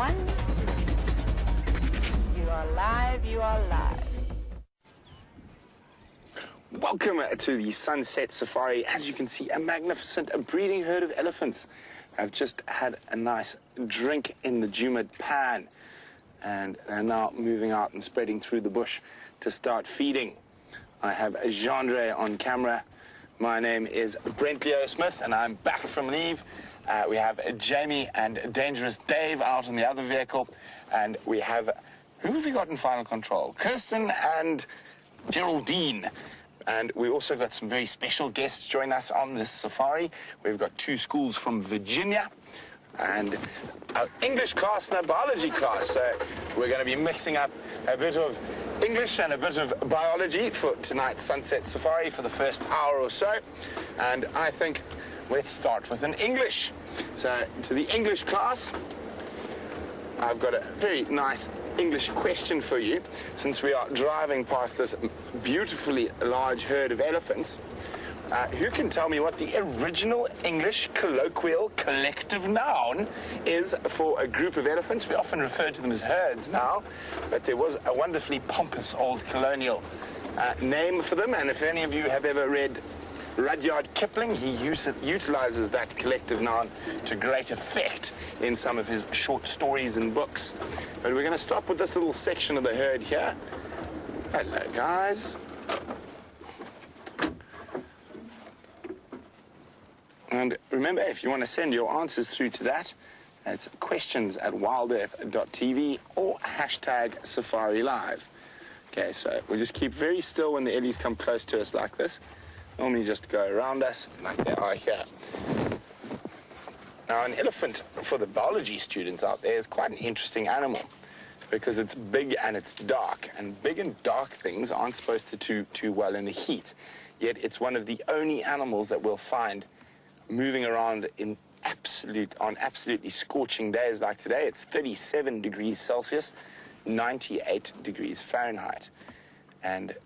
1. You are live, you are live. Welcome to the Sunset Safari. As you can see, a magnificent breeding herd of elephants. I've just had a nice drink in the Jeandre pan, and they're now moving out and spreading through the bush to start feeding. I have Jeandre on camera. My name is Brent Smith, and I'm back from leave. We have Jamie and Dangerous Dave out in the other vehicle, and we have, who have we got in final control? Kirsten and Geraldine. And we also got some very special guests join us on this safari. We've got 2 schools from Virginia and our English class and a biology class. So we're going to be mixing up a bit of English and a bit of biology for tonight's Sunset Safari for the first hour or so. And I think let's start with an English. So to the English class, I've got a very nice English question for you. Since we are driving past this beautifully large herd of elephants, who can tell me what the original English colloquial collective noun is for a group of elephants? We often refer to them as herds now, but there was a wonderfully pompous old colonial name for them, and if any of you have ever read Rudyard Kipling, he utilizes that collective noun to great effect in some of his short stories and books. But we're going to stop with this little section of the herd here. Hello, guys. And remember, if you want to send your answers through to that, it's questions@wildearth.tv or #SafariLIVE. Okay, so we'll just keep very still when the ellies come close to us like this. Normally just go around us like they are here. Now, an elephant, for the biology students out there, is quite an interesting animal because it's big and it's dark. And big and dark things aren't supposed to do too well in the heat. Yet it's one of the only animals that we'll find moving around on absolutely scorching days like today. It's 37 degrees Celsius, 98 degrees Fahrenheit. And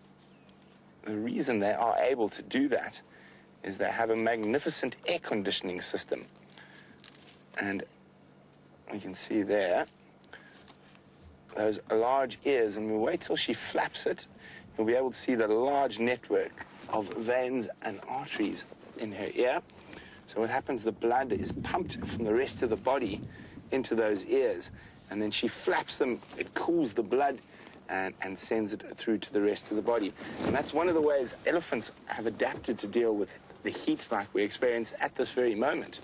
the reason they are able to do that is they have a magnificent air conditioning system. And you can see there those large ears, and we'll wait till she flaps it. You'll be able to see the large network of veins and arteries in her ear. So what happens, the blood is pumped from the rest of the body into those ears, and then she flaps them, it cools the blood and sends it through to the rest of the body. And that's one of the ways elephants have adapted to deal with the heat like we experience at this very moment.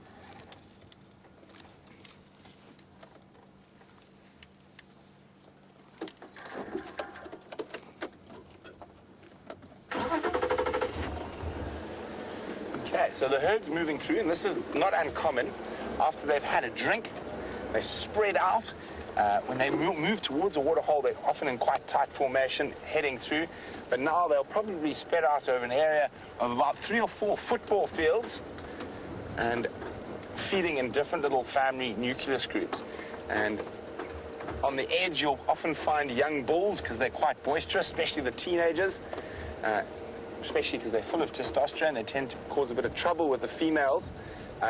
Okay, so the herd's moving through, and this is not uncommon. After they've had a drink, they spread out. When they move towards a waterhole, they're often in quite tight formation, heading through. But now they'll probably spread out over an area of about 3 or 4 football fields and feeding in different little family nucleus groups. And on the edge, you'll often find young bulls because they're quite boisterous, especially the teenagers, especially because they're full of testosterone. They tend to cause a bit of trouble with the females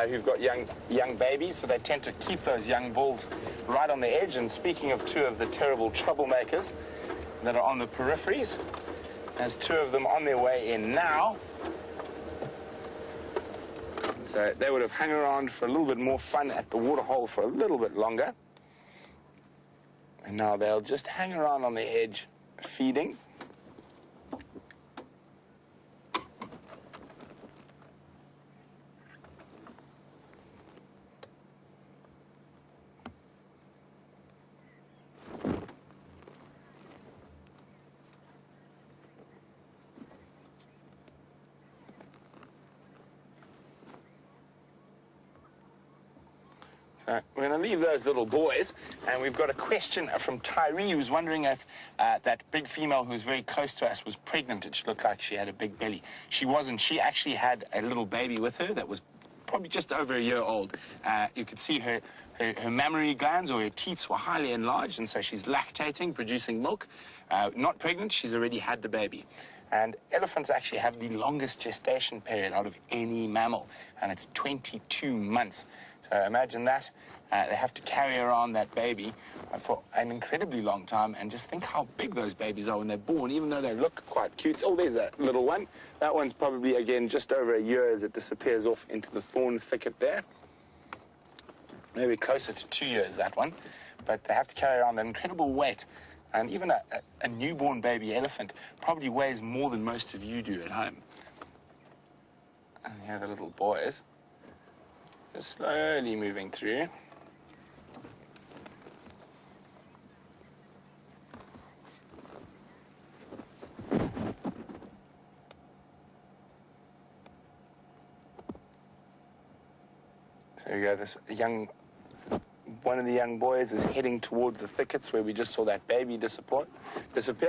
who've got young babies, so they tend to keep those young bulls right on the edge. And speaking of 2 of the terrible troublemakers that are on the peripheries, there's 2 of them on their way in now. So they would have hung around for a little bit more fun at the waterhole for a little bit longer. And now they'll just hang around on the edge feeding. So we're going to leave those little boys, and we've got a question from Tyree, who's wondering if that big female who was very close to us was pregnant. It looked like she had a big belly. She wasn't. She actually had a little baby with her that was probably just over a year old. You could see her mammary glands or her teats were highly enlarged, and so she's lactating, producing milk. Not pregnant, she's already had the baby. And elephants actually have the longest gestation period out of any mammal, and it's 22 months. So imagine that. They have to carry around that baby for an incredibly long time, and just think how big those babies are when they're born, even though they look quite cute. Oh, there's a little one. That one's probably, again, just over a year as it disappears off into the thorn thicket there. Maybe closer to 2 years, that one. But they have to carry around an incredible weight. And even a newborn baby elephant probably weighs more than most of you do at home. And here are the little boys, just slowly moving through. So we go, one of the young boys is heading towards the thickets where we just saw that baby disappear.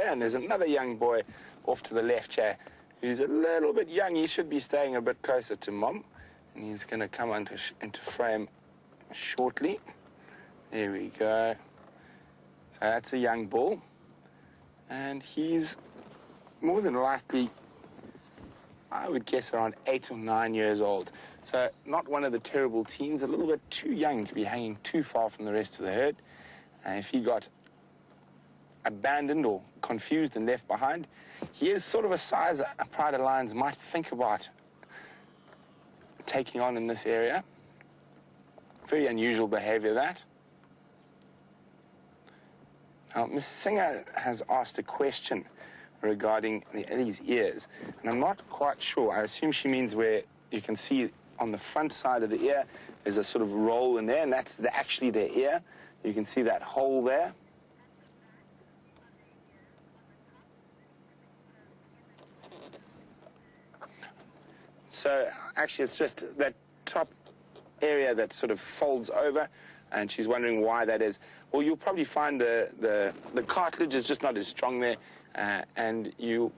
And there's another young boy off to the left here who's a little bit young. He should be staying a bit closer to Mom. And he's going to come into frame shortly. There we go. So that's a young bull. And he's more than likely, I would guess, around 8 or 9 years old. So not one of the terrible teens, a little bit too young to be hanging too far from the rest of the herd. And if he got abandoned or confused and left behind, he is sort of a size a pride of lions might think about taking on in this area. Very unusual behavior, that. Now, Ms. Singer has asked a question regarding the ellies' ears, and I'm not quite sure. I assume she means where you can see on the front side of the ear there's a sort of roll in there, and that's actually their ear. You can see that hole there. So actually it's just that top area that sort of folds over, and she's wondering why that is. Well, you'll probably find the cartilage is just not as strong there, and you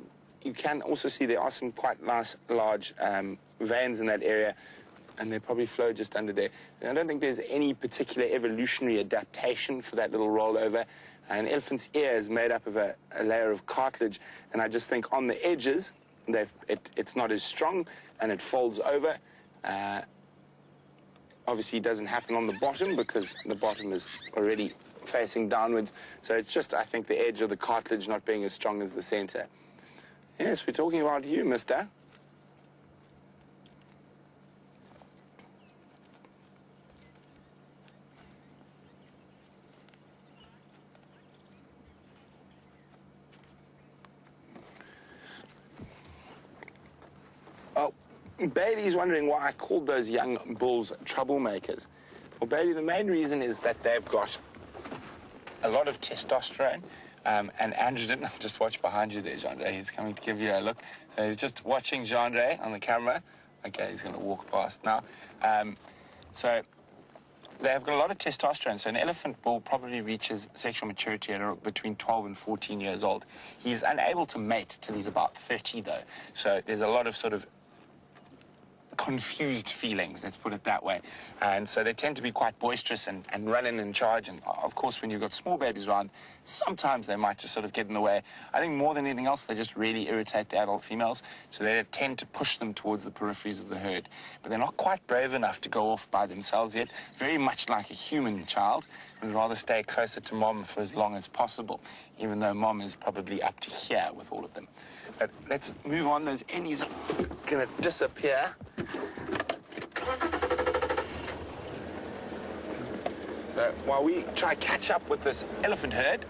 can also see there are some quite nice large veins in that area, and they probably flow just under there. And I don't think there's any particular evolutionary adaptation for that little rollover. An elephant's ear is made up of a layer of cartilage, and I just think on the edges it's not as strong, and it folds over. Obviously, it doesn't happen on the bottom because the bottom is already facing downwards. So it's just, I think, the edge of the cartilage not being as strong as the center. Yes, we're talking about you, mister. Oh, Bailey's wondering why I called those young bulls troublemakers. Well, Bailey, the main reason is that they've got a lot of testosterone and androgen. Just watch behind you there, Jeandre. He's coming to give you a look. So he's just watching Jeandre on the camera. Okay, he's going to walk past now. So they've got a lot of testosterone. So an elephant bull probably reaches sexual maturity at between 12 and 14 years old. He's unable to mate till he's about 30, though. So there's a lot of sort of confused feelings, let's put it that way. And so they tend to be quite boisterous and running in charge. And of course, when you've got small babies around, sometimes they might just sort of get in the way. I think more than anything else, they just really irritate the adult females. So they tend to push them towards the peripheries of the herd. But they're not quite brave enough to go off by themselves yet. Very much like a human child, would rather stay closer to mom for as long as possible, even though mom is probably up to here with all of them. But let's move on. Those ellies are going to disappear. So while we try catch up with this elephant herd,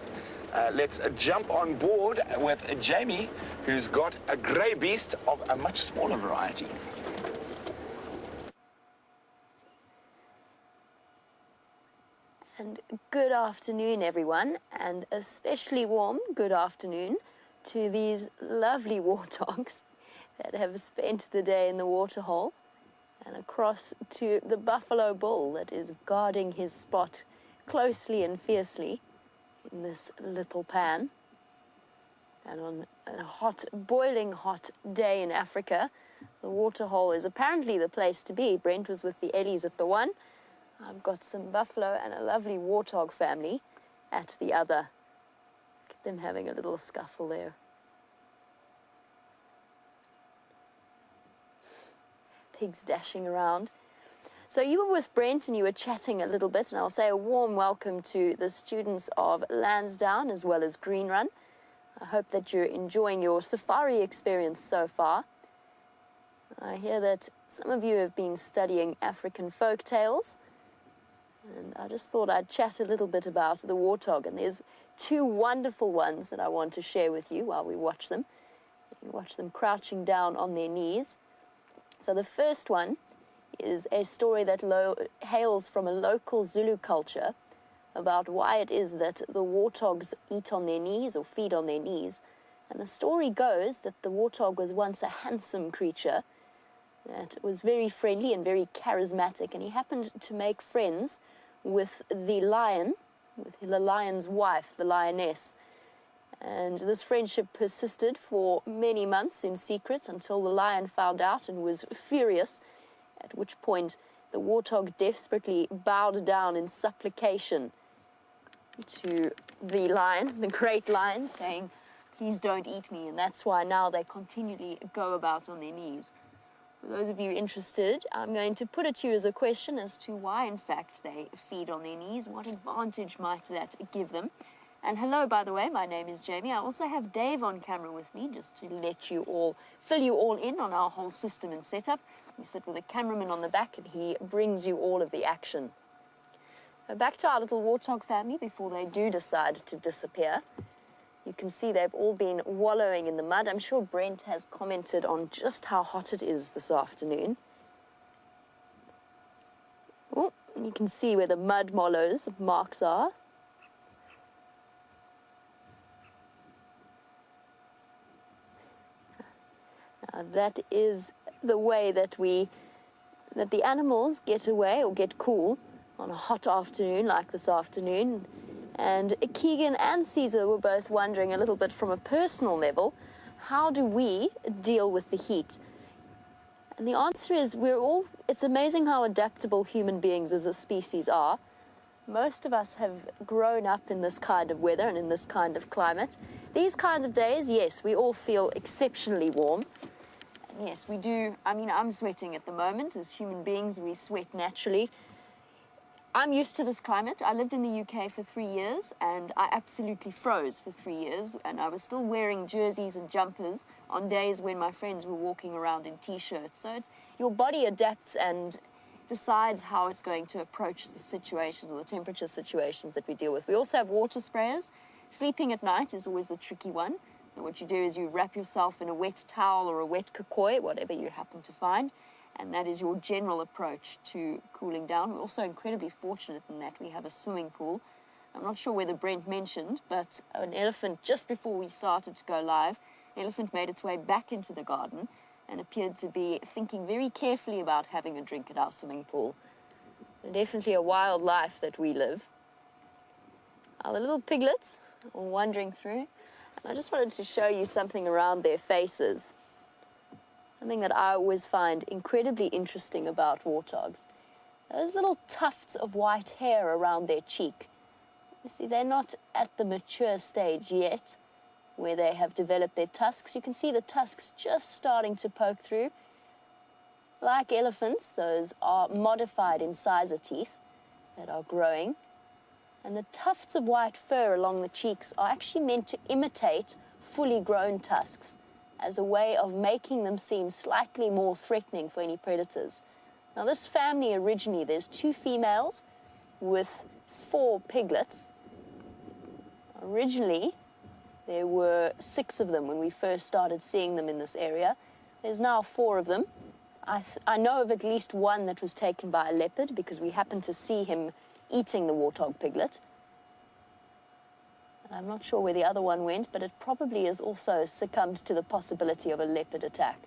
let's jump on board with Jamie, who's got a grey beast of a much smaller variety. And good afternoon, everyone, and especially warm good afternoon to these lovely warthogs that have spent the day in the waterhole, and across to the buffalo bull that is guarding his spot closely and fiercely in this little pan. And on a hot, boiling hot day in Africa, the waterhole is apparently the place to be. Brent was with the ellies at the one. I've got some buffalo and a lovely warthog family at the other. Look at them having a little scuffle there. pigs dashing around. So you were with Brent and you were chatting a little bit, and I'll say a warm welcome to the students of Lansdowne as well as Green Run. I hope that you're enjoying your safari experience so far. I hear that some of you have been studying African folk tales, and I just thought I'd chat a little bit about the warthog, and there's two wonderful ones that I want to share with you while we watch them. You watch them crouching down on their knees. So the first one is a story that hails from a local Zulu culture about why it is that the warthogs eat on their knees or feed on their knees. And the story goes that the warthog was once a handsome creature that was very friendly and very charismatic, and he happened to make friends with the lion, with the lion's wife, the lioness. And this friendship persisted for many months in secret until the lion found out and was furious, at which point the warthog desperately bowed down in supplication to the lion, the great lion, saying, "Please don't eat me." And that's why now they continually go about on their knees. For those of you interested, I'm going to put it to you as a question as to why, in fact, they feed on their knees. What advantage might that give them? And hello, by the way, my name is Jamie. I also have Dave on camera with me, just to let you all, fill you all in on our whole system and setup. We sit with a cameraman on the back, and he brings you all of the action. So back to our little warthog family before they do decide to disappear. You can see they've all been wallowing in the mud. I'm sure Brent has commented on just how hot it is this afternoon. Oh, you can see where the mud mallows marks are. Now that is the way that the animals get away or get cool on a hot afternoon like this afternoon. And Keegan and Caesar were both wondering a little bit from a personal level, how do we deal with the heat? And the answer is it's amazing how adaptable human beings as a species are. Most of us have grown up in this kind of weather and in this kind of climate. These kinds of days, yes, we all feel exceptionally warm. And yes, we do. I mean, I'm sweating at the moment. As human beings, we sweat naturally. I'm used to this climate. I lived in the UK for 3 years, and I absolutely froze for 3 years, and I was still wearing jerseys and jumpers on days when my friends were walking around in t-shirts. So your body adapts and decides how it's going to approach the situations or the temperature situations that we deal with. We also have water sprayers. Sleeping at night is always the tricky one. So what you do is you wrap yourself in a wet towel or a wet kikoi, whatever you happen to find, and that is your general approach to cooling down. We're also incredibly fortunate in that we have a swimming pool. I'm not sure whether Brent mentioned, but an elephant, just before we started to go live, an elephant made its way back into the garden and appeared to be thinking very carefully about having a drink at our swimming pool. Definitely a wild life that we live. Our little piglets are wandering through, and I just wanted to show you something around their faces. Something that I always find incredibly interesting about warthogs. Those little tufts of white hair around their cheek. You see, they're not at the mature stage yet, where they have developed their tusks. You can see the tusks just starting to poke through. Like elephants, those are modified incisor teeth that are growing. And the tufts of white fur along the cheeks are actually meant to imitate fully grown tusks, as a way of making them seem slightly more threatening for any predators. Now this family originally, there's 2 females with 4 piglets. Originally, there were 6 of them when we first started seeing them in this area. There's now 4 of them. I know of at least one that was taken by a leopard because we happened to see him eating the warthog piglet. I'm not sure where the other one went, but it probably has also succumbed to the possibility of a leopard attack.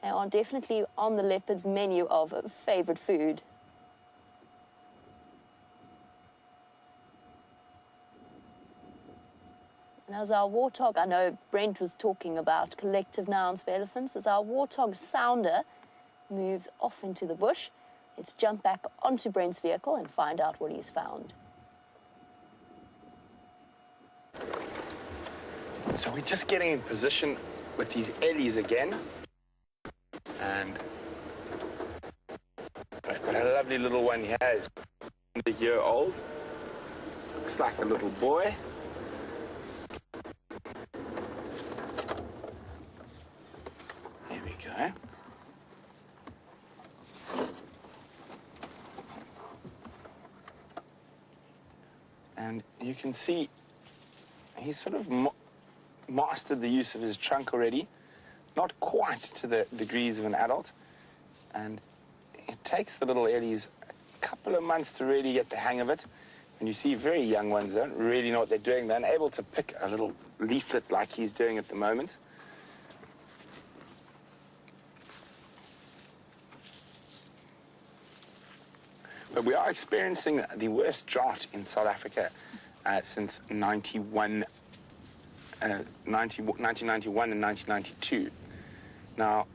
They are definitely on the leopard's menu of favorite food. And as our warthog, I know Brent was talking about collective nouns for elephants, as our warthog sounder moves off into the bush, let's jump back onto Brent's vehicle and find out what he's found. So we're just getting in position with these ellies again, and lovely little one here is a year old. Looks like a little boy. There we go. And you can see he's sort of mastered the use of his trunk already. Not quite to the degrees of an adult. And it takes the little ellies a couple of months to really get the hang of it. And you see very young ones don't really know what they're doing. They're unable to pick a little leaflet like he's doing at the moment. But we are experiencing the worst drought in South Africa since 1991 and 1992. Now,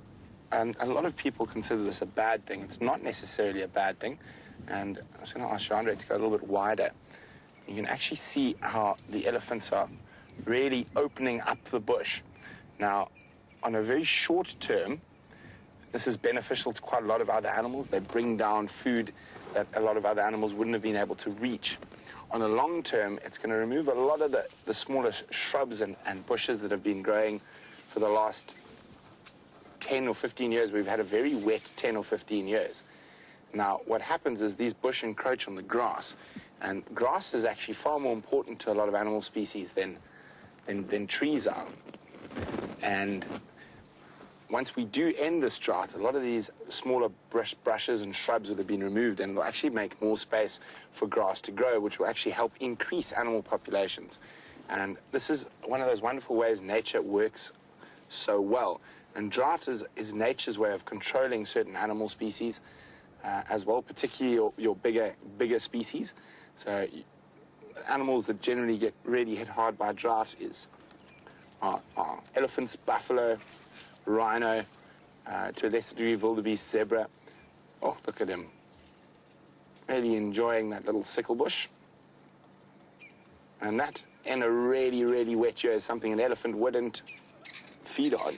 a lot of people consider this a bad thing. It's not necessarily a bad thing. And I'm just going to ask Jeandre to go a little bit wider. You can actually see how the elephants are really opening up the bush. Now, on a very short term, this is beneficial to quite a lot of other animals. They bring down food that a lot of other animals wouldn't have been able to reach. On a long term, it's going to remove a lot of the smaller shrubs and bushes that have been growing for the last 10 or 15 years. We've had a very wet 10 or 15 years. Now, what happens is these bush encroach on the grass, and grass is actually far more important to a lot of animal species than trees are. And once we do end this drought, a lot of these smaller brushes and shrubs would have been removed, and it'll actually make more space for grass to grow, which will actually help increase animal populations. And this is one of those wonderful ways nature works so well. And drought is nature's way of controlling certain animal species as well, particularly your bigger species. So animals that generally get really hit hard by drought are elephants, buffalo, rhino, to a lesser degree, wildebeest, zebra. Oh, look at him. Really enjoying that little sickle bush. And that, in a really, really wet year, is something an elephant wouldn't feed on.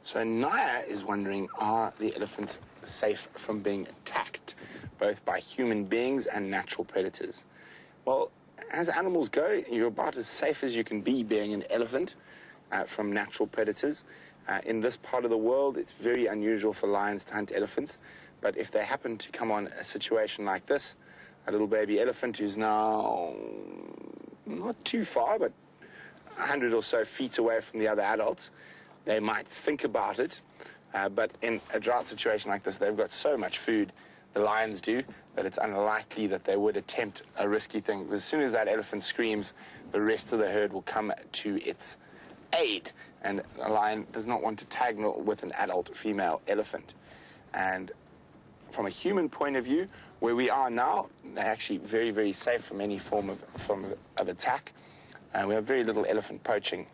So Naya is wondering, are the elephants safe from being attacked, both by human beings and natural predators? Well, as animals go, you're about as safe as you can be being an elephant from natural predators. In this part of the world, it's very unusual for lions to hunt elephants, but if they happen to come on a situation like this, a little baby elephant who's now not too far, but 100 or so feet away from the other adults, they might think about it, but in a drought situation like this, they've got so much food, the lions do, that it's unlikely that they would attempt a risky thing. As soon as that elephant screams, the rest of the herd will come to its aid, and a lion does not want to tangle with an adult female elephant. And from a human point of view, where we are now, they're actually very, very safe from any form of attack. We have very little elephant poaching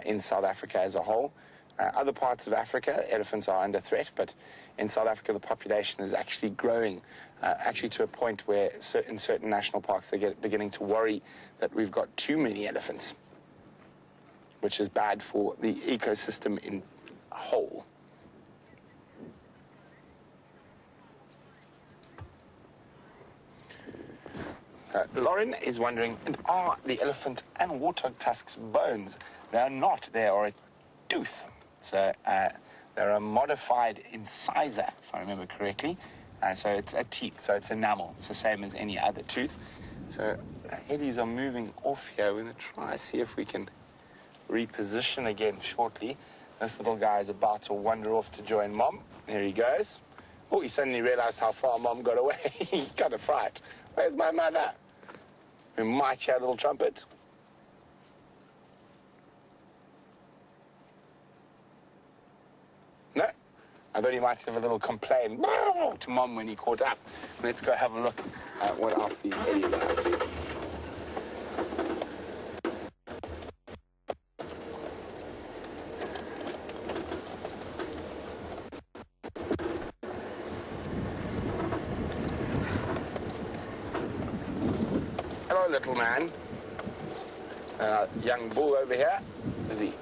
in South Africa as a whole. Other parts of Africa, elephants are under threat, but in South Africa, the population is actually growing, actually to a point where in certain national parks, they're beginning to worry that we've got too many elephants, which is bad for the ecosystem in whole. Lauren is wondering, are the elephant and warthog tusks bones? They are not. They are a tooth. So they're a modified incisor, if I remember correctly. So it's a teeth, so it's enamel. It's the same as any other tooth. So eddies are moving off here. We're going to try to see if we can reposition again shortly. This little guy is about to wander off to join Mom. There he goes. Oh, he suddenly realized how far Mom got away. He got a fright. Where's my mother? We might hear a little trumpet. No? I thought he might have a little complaint to Mom when he caught up. Let's go have a look at what else these eddies are up to. Hello, little man. Young bull over here, busy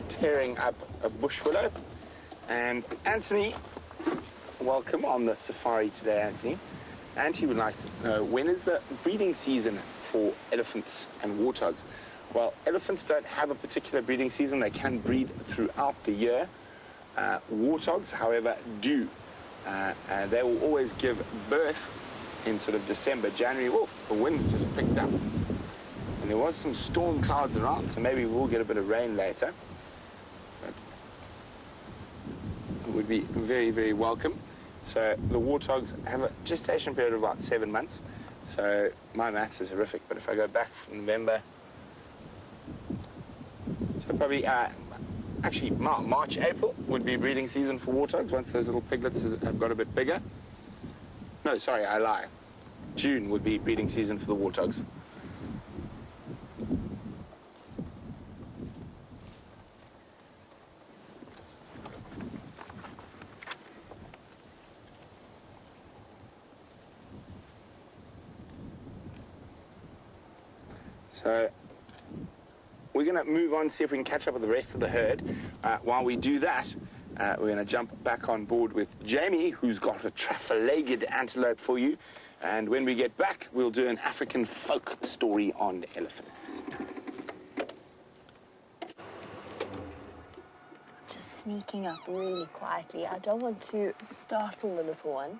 tearing up a bush willow. And Anthony, welcome on the safari today, Anthony. And he would like to know, when is the breeding season for elephants and warthogs? Well, elephants don't have a particular breeding season. They can breed throughout the year. Warthogs, however, do. And they will always give birth in sort of December, January. Oh, the wind's just picked up. And there was some storm clouds around, so maybe we'll get a bit of rain later. But it would be very, very welcome. So the warthogs have a gestation period of about 7 months. So my maths is horrific, but if I go back from November, so probably actually March, April would be breeding season for warthogs once those little piglets have got a bit bigger. No, sorry, I lie. June would be breeding season for the warthogs. So we're going to move on, see if we can catch up with the rest of the herd. While we do that, we're going to jump back on board with Jamie, who's got a traffic-legged antelope for you. And when we get back, we'll do an African folk story on elephants. Just sneaking up really quietly. I don't want to startle the little one.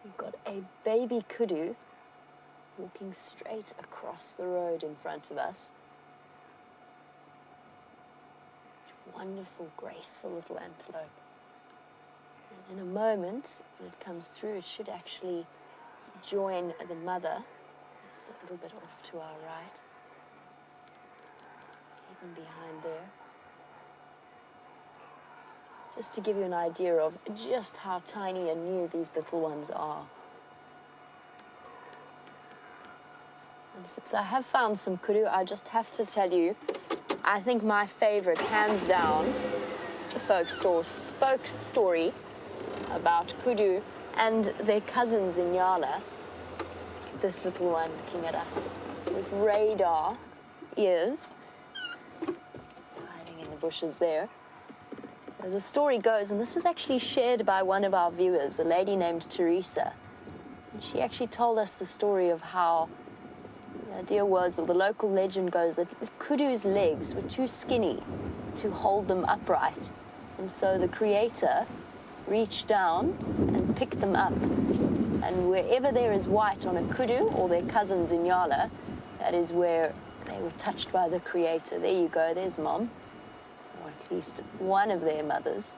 We've got a baby kudu walking straight across the road in front of us. Wonderful, graceful little antelope. And in a moment, when it comes through, it should actually join the mother. It's a little bit off to our right, hidden behind there. Just to give you an idea of just how tiny and new these little ones are. And since I have found some kudu, I just have to tell you, I think my favorite, hands down, the folk story about kudu and their cousins in Yala. This little one looking at us with radar ears. It's hiding in the bushes there. The story goes, and this was actually shared by one of our viewers, a lady named Teresa. And she actually told us the story of how the idea was, or the local legend goes, that kudu's legs were too skinny to hold them upright. And so the creator reached down and picked them up. And wherever there is white on a kudu or their cousins in Yala, that is where they were touched by the creator. There you go, there's mom, or at least one of their mothers.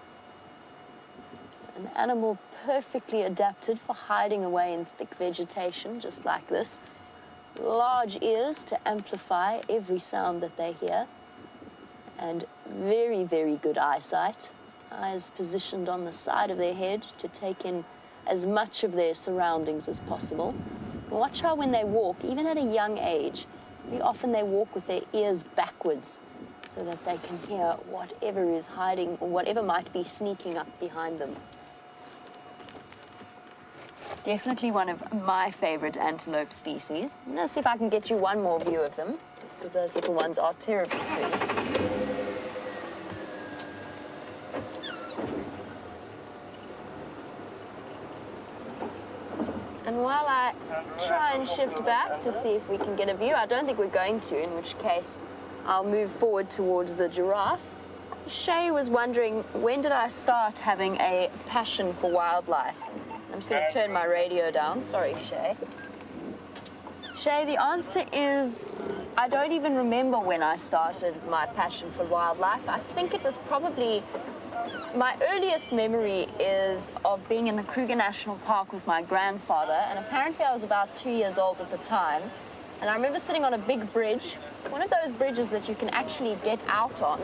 An animal perfectly adapted for hiding away in thick vegetation, just like this. Large ears to amplify every sound that they hear, and very, very good eyesight. Eyes positioned on the side of their head to take in as much of their surroundings as possible. Watch how when they walk, even at a young age, very often they walk with their ears backwards so that they can hear whatever is hiding or whatever might be sneaking up behind them. Definitely one of my favorite antelope species. I'm going to see if I can get you one more view of them, just because those little ones are terribly sweet. And while I try and shift back to see if we can get a view, I don't think we're going to, in which case I'll move forward towards the giraffe. Shay was wondering, when did I start having a passion for wildlife? I'm just going to turn my radio down. Sorry, Shay. Shay, the answer is, I don't even remember when I started my passion for wildlife. I think it was probably, my earliest memory is of being in the Kruger National Park with my grandfather, and apparently I was about 2 years old at the time. And I remember sitting on a big bridge, one of those bridges that you can actually get out on.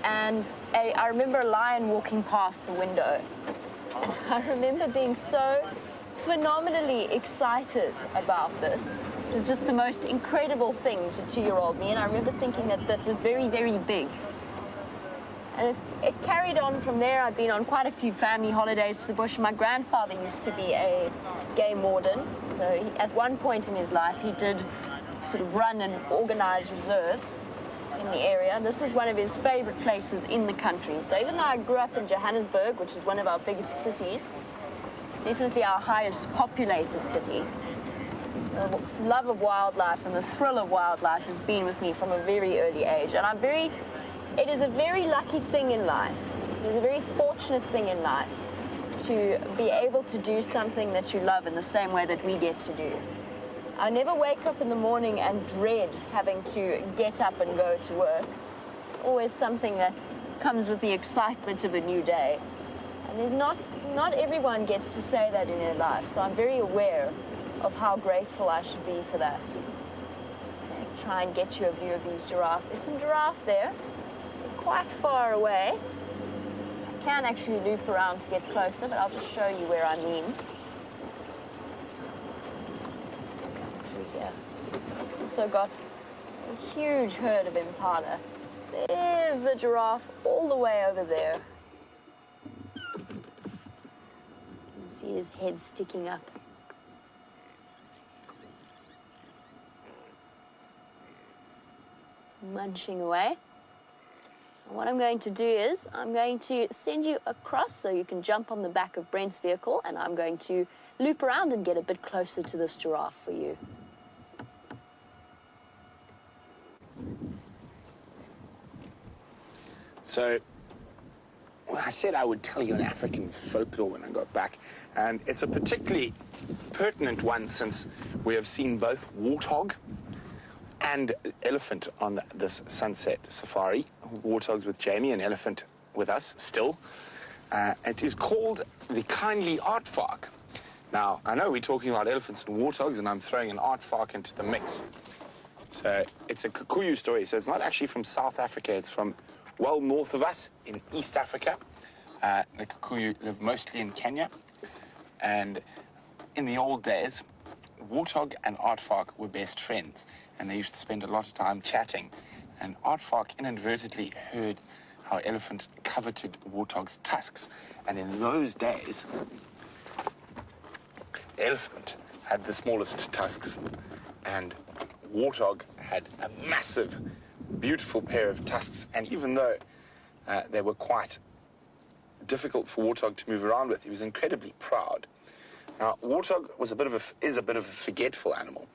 And I remember a lion walking past the window. And I remember being so phenomenally excited about this. It was just the most incredible thing to 2-year-old me, and I remember thinking that that was very, very big. And it carried on from there. I'd been on quite a few family holidays to the bush. My grandfather used to be a game warden, so at one point in his life he did sort of run and organize reserves in the area. And this is one of his favorite places in the country. So even though I grew up in Johannesburg, which is one of our biggest cities, definitely our highest populated city, the love of wildlife and the thrill of wildlife has been with me from a very early age. And it is a very lucky thing in life. It is a very fortunate thing in life to be able to do something that you love in the same way that we get to do. I never wake up in the morning and dread having to get up and go to work. Always something that comes with the excitement of a new day. And there's not everyone gets to say that in their life, so I'm very aware of how grateful I should be for that. I'll try and get you a view of these giraffe. There's some giraffe there. They're quite far away. I can actually loop around to get closer, but I'll just show you where I mean. Also got a huge herd of impala. There's the giraffe all the way over there. You can see his head sticking up. Munching away. And what I'm going to do is I'm going to send you across so you can jump on the back of Brent's vehicle, and I'm going to loop around and get a bit closer to this giraffe for you. So, well, I said I would tell you an African folklore when I got back, and it's a particularly pertinent one since we have seen both warthog and elephant on this sunset safari. Warthogs with Jamie and elephant with us still. It is called the kindly aardvark. Now, I know we're talking about elephants and warthogs, and I'm throwing an aardvark into the mix. So, it's a kudu story, so it's not actually from South Africa, it's from well north of us in East Africa. The Kikuyu live mostly in Kenya. And in the old days, warthog and aardvark were best friends, and they used to spend a lot of time chatting. And aardvark inadvertently heard how elephant coveted warthog's tusks. And in those days, elephant had the smallest tusks, and warthog had a massive, beautiful pair of tusks. And even though they were quite difficult for warthog to move around with, he was incredibly proud. Now, warthog is a bit of a forgetful animal.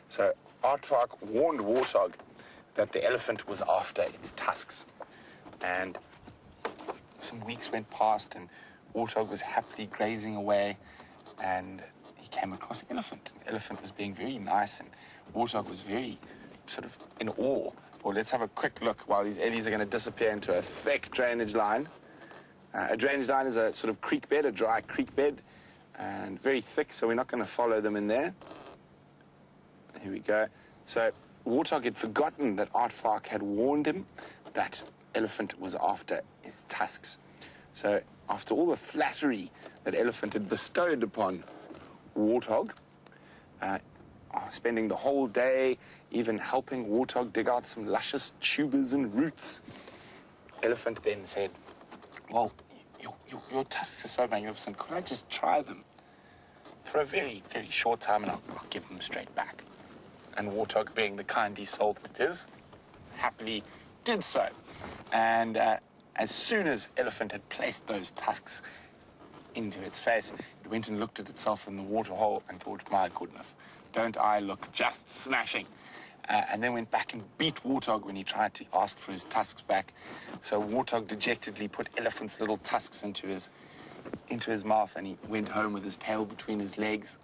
So aardvark warned warthog that the elephant was after its tusks. And some weeks went past, and warthog was happily grazing away, and he came across elephant. The elephant was being very nice, and warthog was very sort of in awe. Well, let's have a quick look while these ellies are going to disappear into a thick drainage line. A drainage line is a sort of creek bed, a dry creek bed, and very thick, so we're not going to follow them in there. Here we go. So warthog had forgotten that aardvark had warned him that elephant was after his tusks. So after all the flattery that elephant had bestowed upon warthog, spending the whole day even helping warthog dig out some luscious tubers and roots, elephant then said, well, your tusks are so magnificent, could I just try them for a very, very short time, and I'll give them straight back. And warthog, being the kindly soul that it is, happily did so. And as soon as elephant had placed those tusks into its face, it went and looked at itself in the water hole and thought, my goodness, don't I look just smashing? And then went back and beat warthog when he tried to ask for his tusks back. So warthog dejectedly put elephant's little tusks into his mouth, and he went home with his tail between his legs.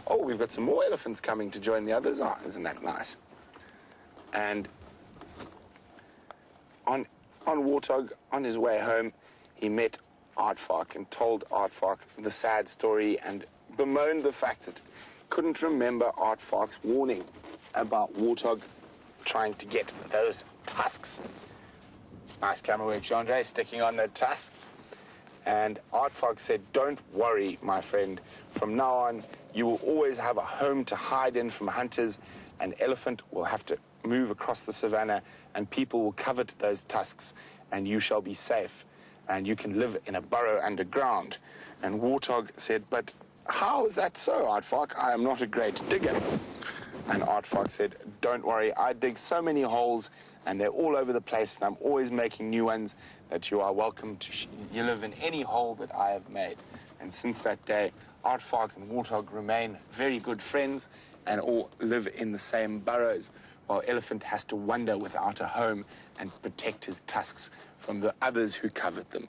Oh, we've got some more elephants coming to join the others. Oh, isn't that nice? And on warthog, on his way home, he met aardvark and told aardvark the sad story and bemoaned the fact that couldn't remember aardvark's warning about warthog trying to get those tusks. Nice camera work, Jeandre, sticking on the tusks. And aardvark said, don't worry, my friend. From now on, you will always have a home to hide in from hunters, and elephant will have to move across the savannah, and people will covet those tusks, and you shall be safe, and you can live in a burrow underground. And warthog said, but "How is that so, aardvark? I am not a great digger." And aardvark said, "Don't worry, I dig so many holes, and they're all over the place, and I'm always making new ones, that you are welcome to you live in any hole that I have made." And since that day, aardvark and warthog remain very good friends and all live in the same burrows, while elephant has to wander without a home and protect his tusks from the others who covered them.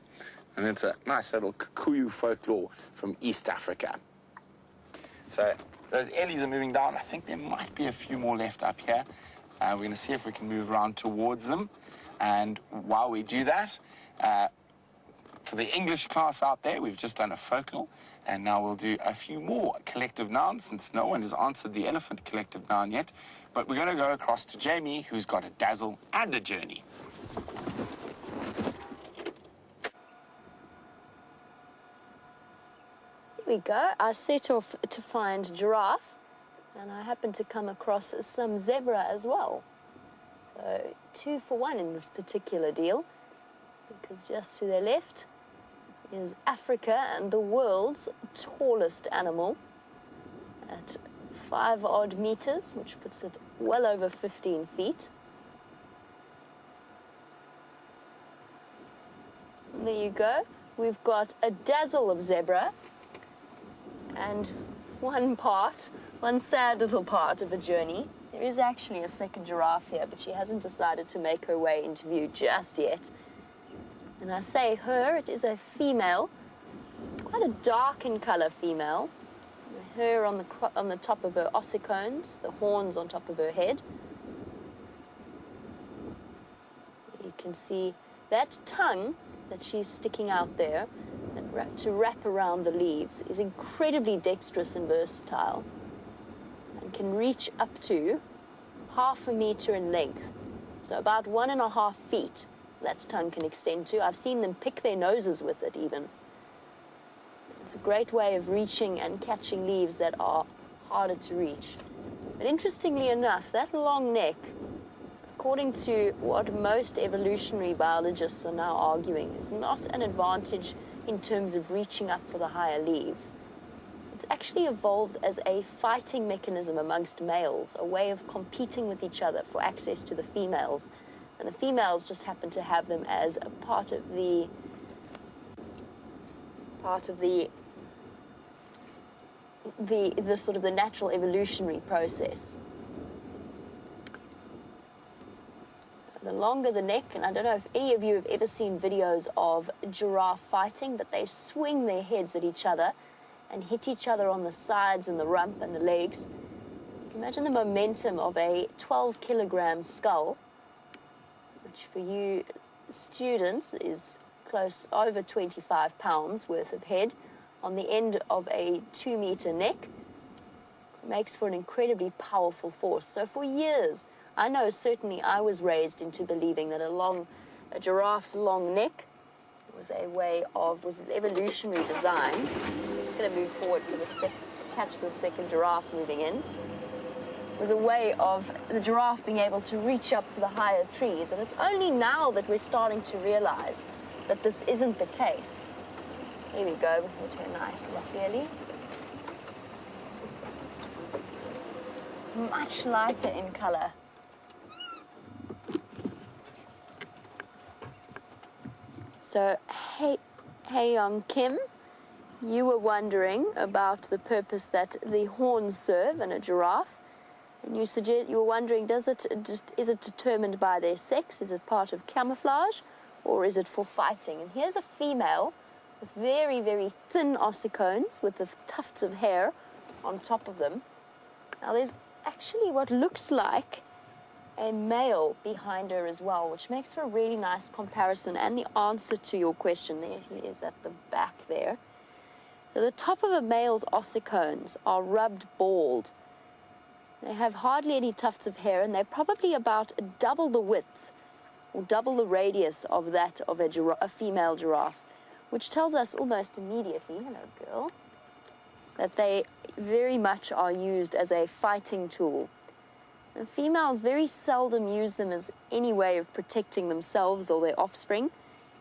And it's a nice little Kikuyu folklore from East Africa. So those ellies are moving down. I think there might be a few more left up here. We're going to see if we can move around towards them. And while we do that, for the English class out there, we've just done a folklore, and now we'll do a few more collective nouns, since no one has answered the elephant collective noun yet. But we're going to go across to Jamie, who's got a dazzle and a journey. Here we go. I set off to find giraffe, and I happened to come across some zebra as well. So 2 for 1 in this particular deal, because just to their left is Africa and the world's tallest animal at 5 odd meters, which puts it well over 15 feet. And there you go. We've got a dazzle of zebra and one sad little part of a journey. There is actually a second giraffe here, but she hasn't decided to make her way into view just yet. And I say her, it is a female, quite a dark in color female. The hair on the top of her ossicones, the horns on top of her head. You can see that tongue that she's sticking out there and to wrap around the leaves is incredibly dexterous and versatile, and can reach up to 1/2 meter in length, so about 1.5 feet that tongue can extend to. I've seen them pick their noses with it even. It's a great way of reaching and catching leaves that are harder to reach. But interestingly enough, that long neck, according to what most evolutionary biologists are now arguing, is not an advantage in terms of reaching up for the higher leaves. It's actually evolved as a fighting mechanism amongst males, a way of competing with each other for access to the females. And the females just happen to have them as a part of the sort of the natural evolutionary process. The longer the neck, and I don't know if any of you have ever seen videos of giraffe fighting, but they swing their heads at each other and hit each other on the sides and the rump and the legs. You can imagine the momentum of a 12-kilogram skull, which for you students is close over 25 pounds worth of head on the end of a 2-meter neck. Makes for an incredibly powerful force. So for years, I know certainly I was raised into believing that a giraffe's long neck was an evolutionary design. I'm just going to move forward to catch the second giraffe moving in. It was a way of the giraffe being able to reach up to the higher trees, and it's only now that we're starting to realize that this isn't the case. Here we go, with her nice, clearly. Much lighter in color. So, hey, Kim, you were wondering about the purpose that the horns serve in a giraffe, and you were wondering, is it determined by their sex? Is it part of camouflage, or is it for fighting? And here's a female with very, very thin ossicones with the tufts of hair on top of them. Now, there's actually what looks like a male behind her as well, which makes for a really nice comparison and the answer to your question. There he is at the back there. So the top of a male's ossicones are rubbed bald. They have hardly any tufts of hair, and they're probably about double the width or double the radius of that of a female giraffe, which tells us almost immediately, hello girl, that they very much are used as a fighting tool. And females very seldom use them as any way of protecting themselves or their offspring.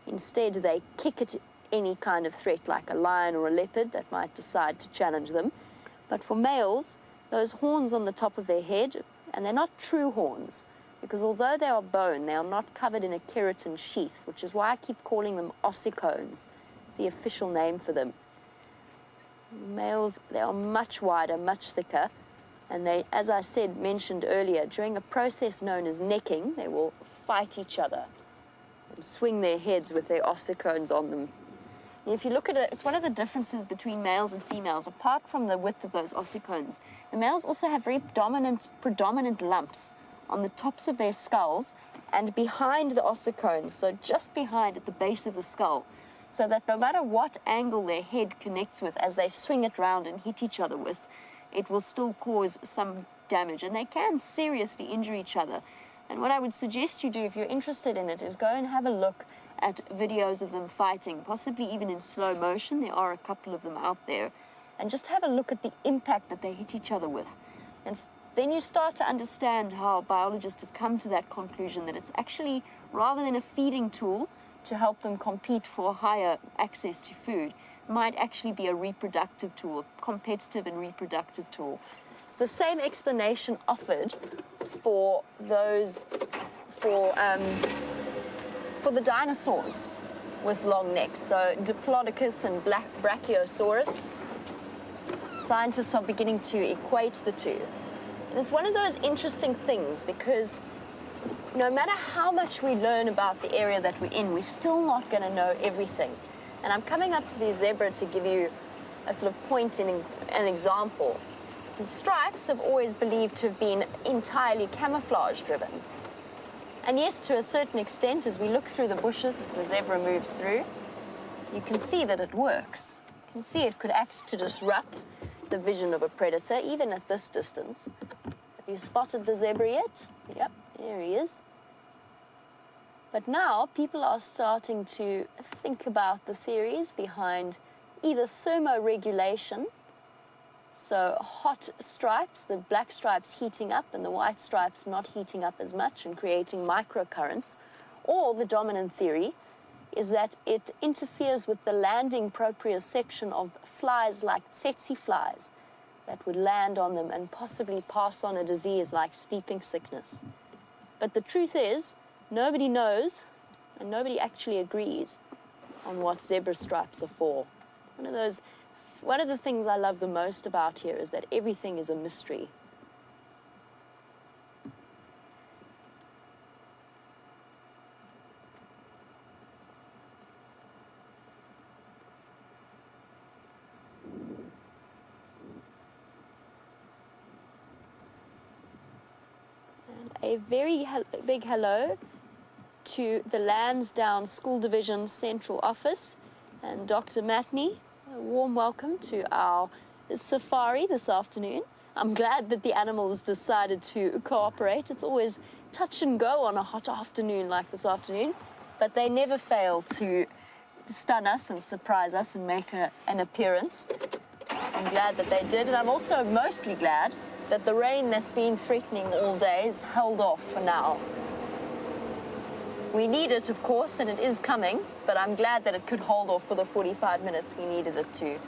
Instead, they kick it any kind of threat like a lion or a leopard that might decide to challenge them. But for males, those horns on the top of their head, and they're not true horns, because although they are bone, they are not covered in a keratin sheath, which is why I keep calling them ossicones. It's the official name for them. Males, they are much wider, much thicker, and they, as I mentioned earlier, during a process known as necking, they will fight each other and swing their heads with their ossicones on them. And if you look at it, it's one of the differences between males and females. Apart from the width of those ossicones, the males also have very predominant lumps on the tops of their skulls and behind the ossicones, so just behind at the base of the skull, so that no matter what angle their head connects with as they swing it round and hit each other with, it will still cause some damage, and they can seriously injure each other. And what I would suggest you do, if you're interested in it, is go and have a look at videos of them fighting, possibly even in slow motion. There are a couple of them out there. And just have a look at the impact that they hit each other with. And then you start to understand how biologists have come to that conclusion, that it's actually, rather than a feeding tool to help them compete for higher access to food, might actually be a reproductive tool, a competitive and reproductive tool. It's the same explanation offered for those, for the dinosaurs with long necks. So Diplodocus and Brachiosaurus, scientists are beginning to equate the two. And it's one of those interesting things, because no matter how much we learn about the area that we're in, we're still not going to know everything. And I'm coming up to the zebra to give you a sort of point in an example. The stripes have always believed to have been entirely camouflage driven. And yes, to a certain extent, as we look through the bushes, as the zebra moves through, you can see that it works. You can see it could act to disrupt the vision of a predator, even at this distance. Have you spotted the zebra yet? Yep, there he is. But now people are starting to think about the theories behind either thermoregulation, so hot stripes, the black stripes heating up and the white stripes not heating up as much and creating microcurrents, or the dominant theory is that it interferes with the landing proprioception of flies like tsetse flies that would land on them and possibly pass on a disease like sleeping sickness. But the truth is, nobody knows, and nobody actually agrees on what zebra stripes are for. One of the things I love the most about here is that everything is a mystery. And a very big hello to the Lansdowne School Division Central Office and Dr. Matney. A warm welcome to our safari this afternoon. I'm glad that the animals decided to cooperate. It's always touch and go on a hot afternoon like this afternoon, but they never fail to stun us and surprise us and make an appearance. I'm glad that they did, and I'm also mostly glad that the rain that's been threatening all day is held off for now. We need it, of course, and it is coming, but I'm glad that it could hold off for the 45 minutes we needed it to.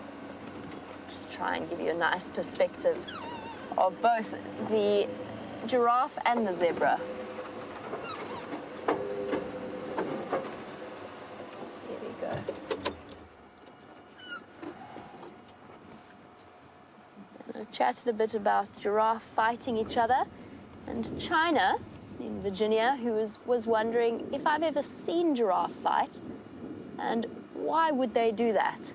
Just try and give you a nice perspective of both the giraffe and the zebra. Here we go. And I chatted a bit about giraffe fighting each other, and China in Virginia, who was wondering if I've ever seen giraffe fight and why would they do that.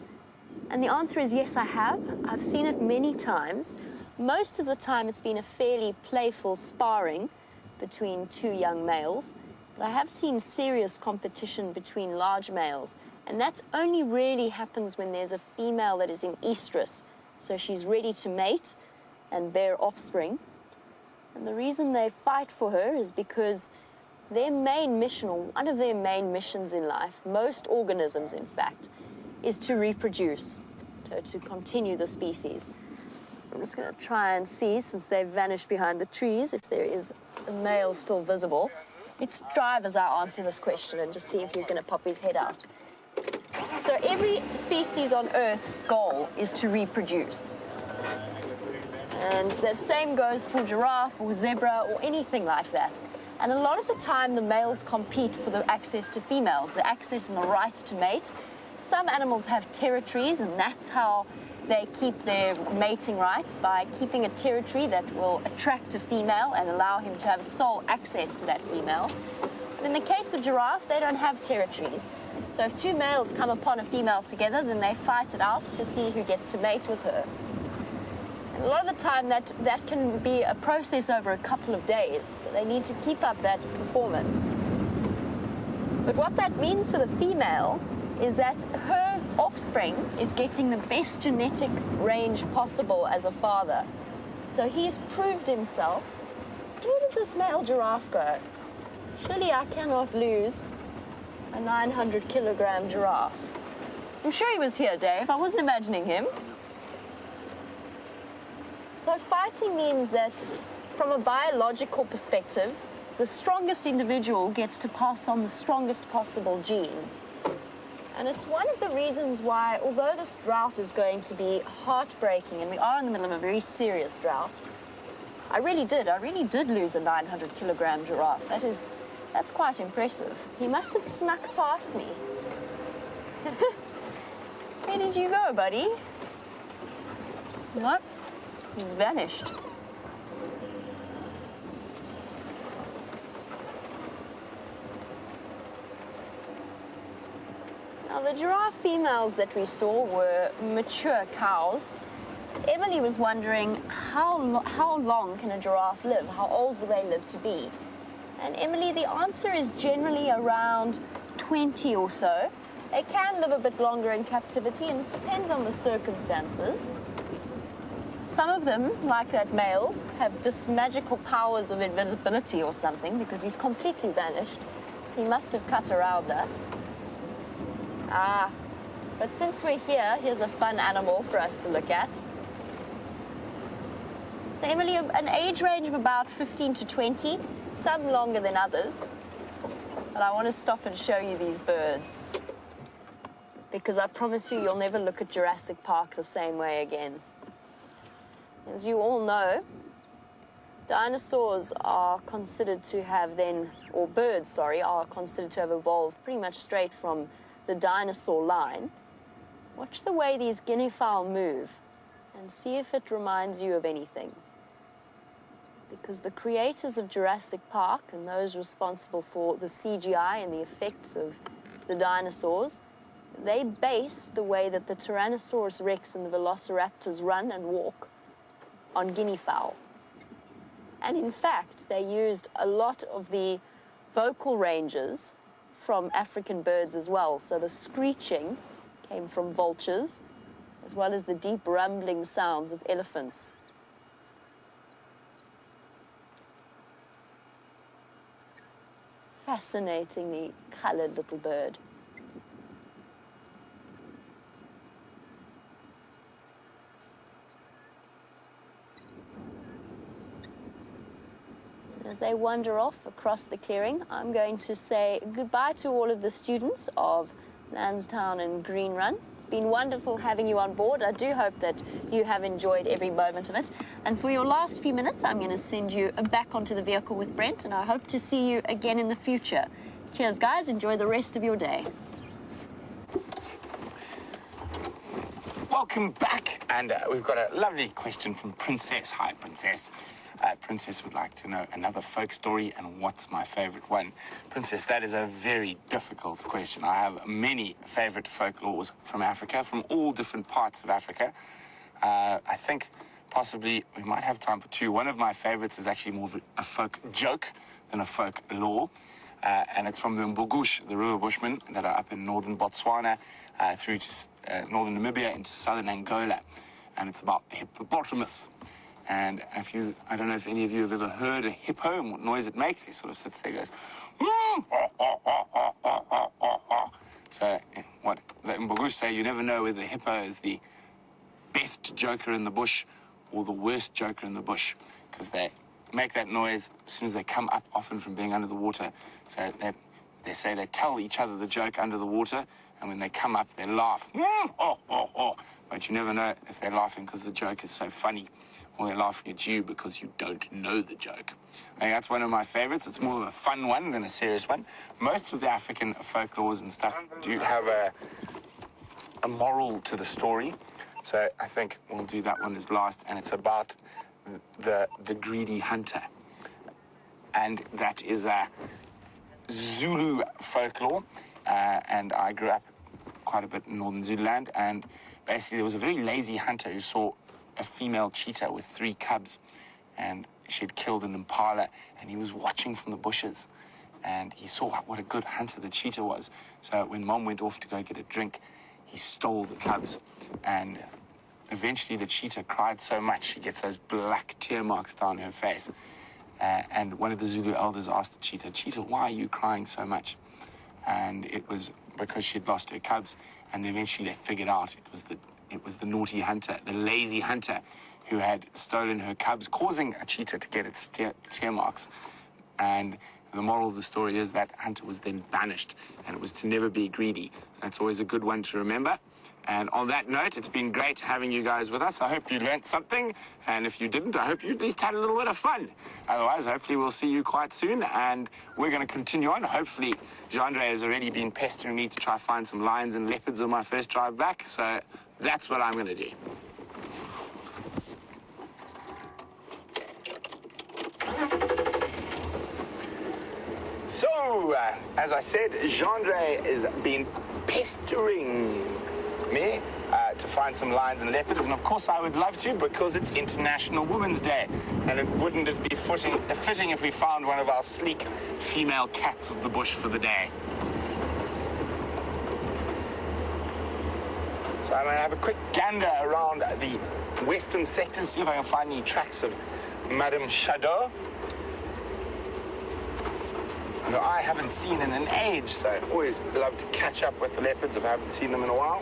And the answer is yes, I have. I've seen it many times. Most of the time it's been a fairly playful sparring between two young males, but I have seen serious competition between large males, and that only really happens when there's a female that is in estrus, so she's ready to mate and bear offspring. And the reason they fight for her is because their main mission, or one of their main missions in life, most organisms in fact, is to reproduce, to continue the species. I'm just going to try and see, since they've vanished behind the trees, if there is a male still visible. Let's drive as I answer this question and just see if he's going to pop his head out. So every species on Earth's goal is to reproduce. And the same goes for giraffe or zebra or anything like that. And a lot of the time, the males compete for the access to females, the access and the right to mate. Some animals have territories, and that's how they keep their mating rights, by keeping a territory that will attract a female and allow him to have sole access to that female. But in the case of giraffe, they don't have territories. So if two males come upon a female together, then they fight it out to see who gets to mate with her. And a lot of the time, that can be a process over a couple of days. So they need to keep up that performance. But what that means for the female is that her offspring is getting the best genetic range possible as a father. So he's proved himself. Where did this male giraffe go? Surely I cannot lose a 900-kilogram giraffe. I'm sure he was here, Dave. I wasn't imagining him. So fighting means that, from a biological perspective, the strongest individual gets to pass on the strongest possible genes. And it's one of the reasons why, although this drought is going to be heartbreaking, and we are in the middle of a very serious drought, I really did lose a 900-kilogram giraffe. That's quite impressive. He must have snuck past me. Where did you go, buddy? What? He's vanished. Now, the giraffe females that we saw were mature cows. Emily was wondering, how long can a giraffe live? How old will they live to be? And Emily, the answer is generally around 20 or so. They can live a bit longer in captivity, and it depends on the circumstances. Some of them, like that male, have just magical powers of invisibility or something, because he's completely vanished. He must have cut around us. But since we're here, here's a fun animal for us to look at. Emily, an age range of about 15 to 20, some longer than others. But I want to stop and show you these birds, because I promise you, you'll never look at Jurassic Park the same way again. As you all know, dinosaurs are considered to have birds, are considered to have evolved pretty much straight from the dinosaur line. Watch the way these guinea fowl move and see if it reminds you of anything. Because the creators of Jurassic Park and those responsible for the CGI and the effects of the dinosaurs, they based the way that the Tyrannosaurus Rex and the Velociraptors run and walk on guinea fowl. And in fact, they used a lot of the vocal ranges from African birds as well. So the screeching came from vultures, as well as the deep rumbling sounds of elephants. Fascinatingly colored little bird. As they wander off across the clearing, I'm going to say goodbye to all of the students of Lansdowne and Green Run. It's been wonderful having you on board. I do hope that you have enjoyed every moment of it. And for your last few minutes, I'm going to send you back onto the vehicle with Brent, and I hope to see you again in the future. Cheers, guys. Enjoy the rest of your day. Welcome back. And we've got a lovely question from Princess. Hi, Princess. Princess would like to know another folk story and what's my favorite one. Princess, that is a very difficult question. I have many favorite folklores from Africa, from all different parts of Africa. I think possibly we might have time for two. One of my favorites is actually more of a folk joke than a folk lore. And it's from the Mbogush, the river bushmen that are up in northern Botswana, through to northern Namibia into southern Angola. And it's about the hippopotamus. And I don't know if any of you have ever heard a hippo and what noise it makes. He sort of sits there and goes, So what the Mbogush say, you never know whether the hippo is the best joker in the bush or the worst joker in the bush, because they make that noise as soon as they come up, often from being under the water. So they say they tell each other the joke under the water, And when they come up, they laugh. Oh, oh, oh. But you never know if they're laughing because the joke is so funny, or they're laughing at you because you don't know the joke. I think that's one of my favorites. It's more of a fun one than a serious one. Most of the African folklores and stuff do have a moral to the story. So I think we'll do that one as last, and it's about the greedy hunter. And that is a Zulu folklore, and I grew up quite a bit in northern Zululand, and basically there was a very lazy hunter who saw a female cheetah with 3 cubs, and she had killed an impala, and he was watching from the bushes, and he saw what a good hunter the cheetah was. So when Mom went off to go get a drink, he stole the cubs, and eventually the cheetah cried so much she gets those black tear marks down her face. And one of the Zulu elders asked the cheetah, "Cheetah, why are you crying so much?" And it was because she'd lost her cubs, and eventually they figured out it was the naughty hunter, the lazy hunter, who had stolen her cubs, causing a cheetah to get its tear marks. And the moral of the story is that hunter was then banished, and it was to never be greedy. That's always a good one to remember. And on that note, it's been great having you guys with us. I hope you learnt something, and if you didn't, I hope you at least had a little bit of fun. Otherwise, hopefully we'll see you quite soon, and we're going to continue on. Hopefully, Jeandre has already been pestering me to try find some lions and leopards on my first drive back, so that's what I'm going to do. So, as I said, Jeandre has been pestering me to find some lions and leopards, and of course I would love to, because it's International Women's Day, and wouldn't it be fitting if we found one of our sleek female cats of the bush for the day. So I'm going to have a quick gander around the western sectors, see if I can find any tracks of Madame Shadow, who I haven't seen in an age, so I always love to catch up with the leopards if I haven't seen them in a while.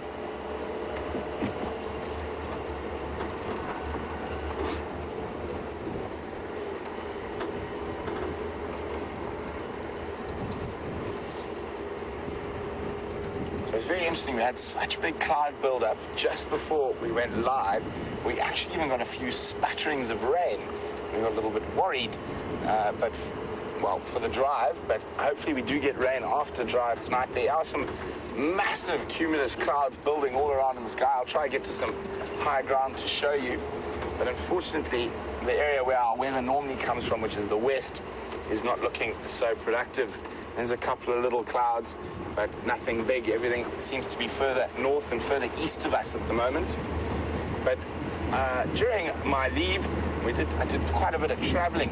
So it's very interesting. We had such big cloud build-up just before we went live. We actually even got a few spatterings of rain. We got a little bit worried, well, for the drive, but hopefully we do get rain after drive tonight. There are some massive cumulus clouds building all around in the sky. I'll try to get to some high ground to show you, but unfortunately the area where our weather normally comes from, which is the west, is not looking so productive. There's a couple of little clouds, but nothing big. Everything seems to be further north and further east of us at the moment. But during my leave, I did quite a bit of traveling,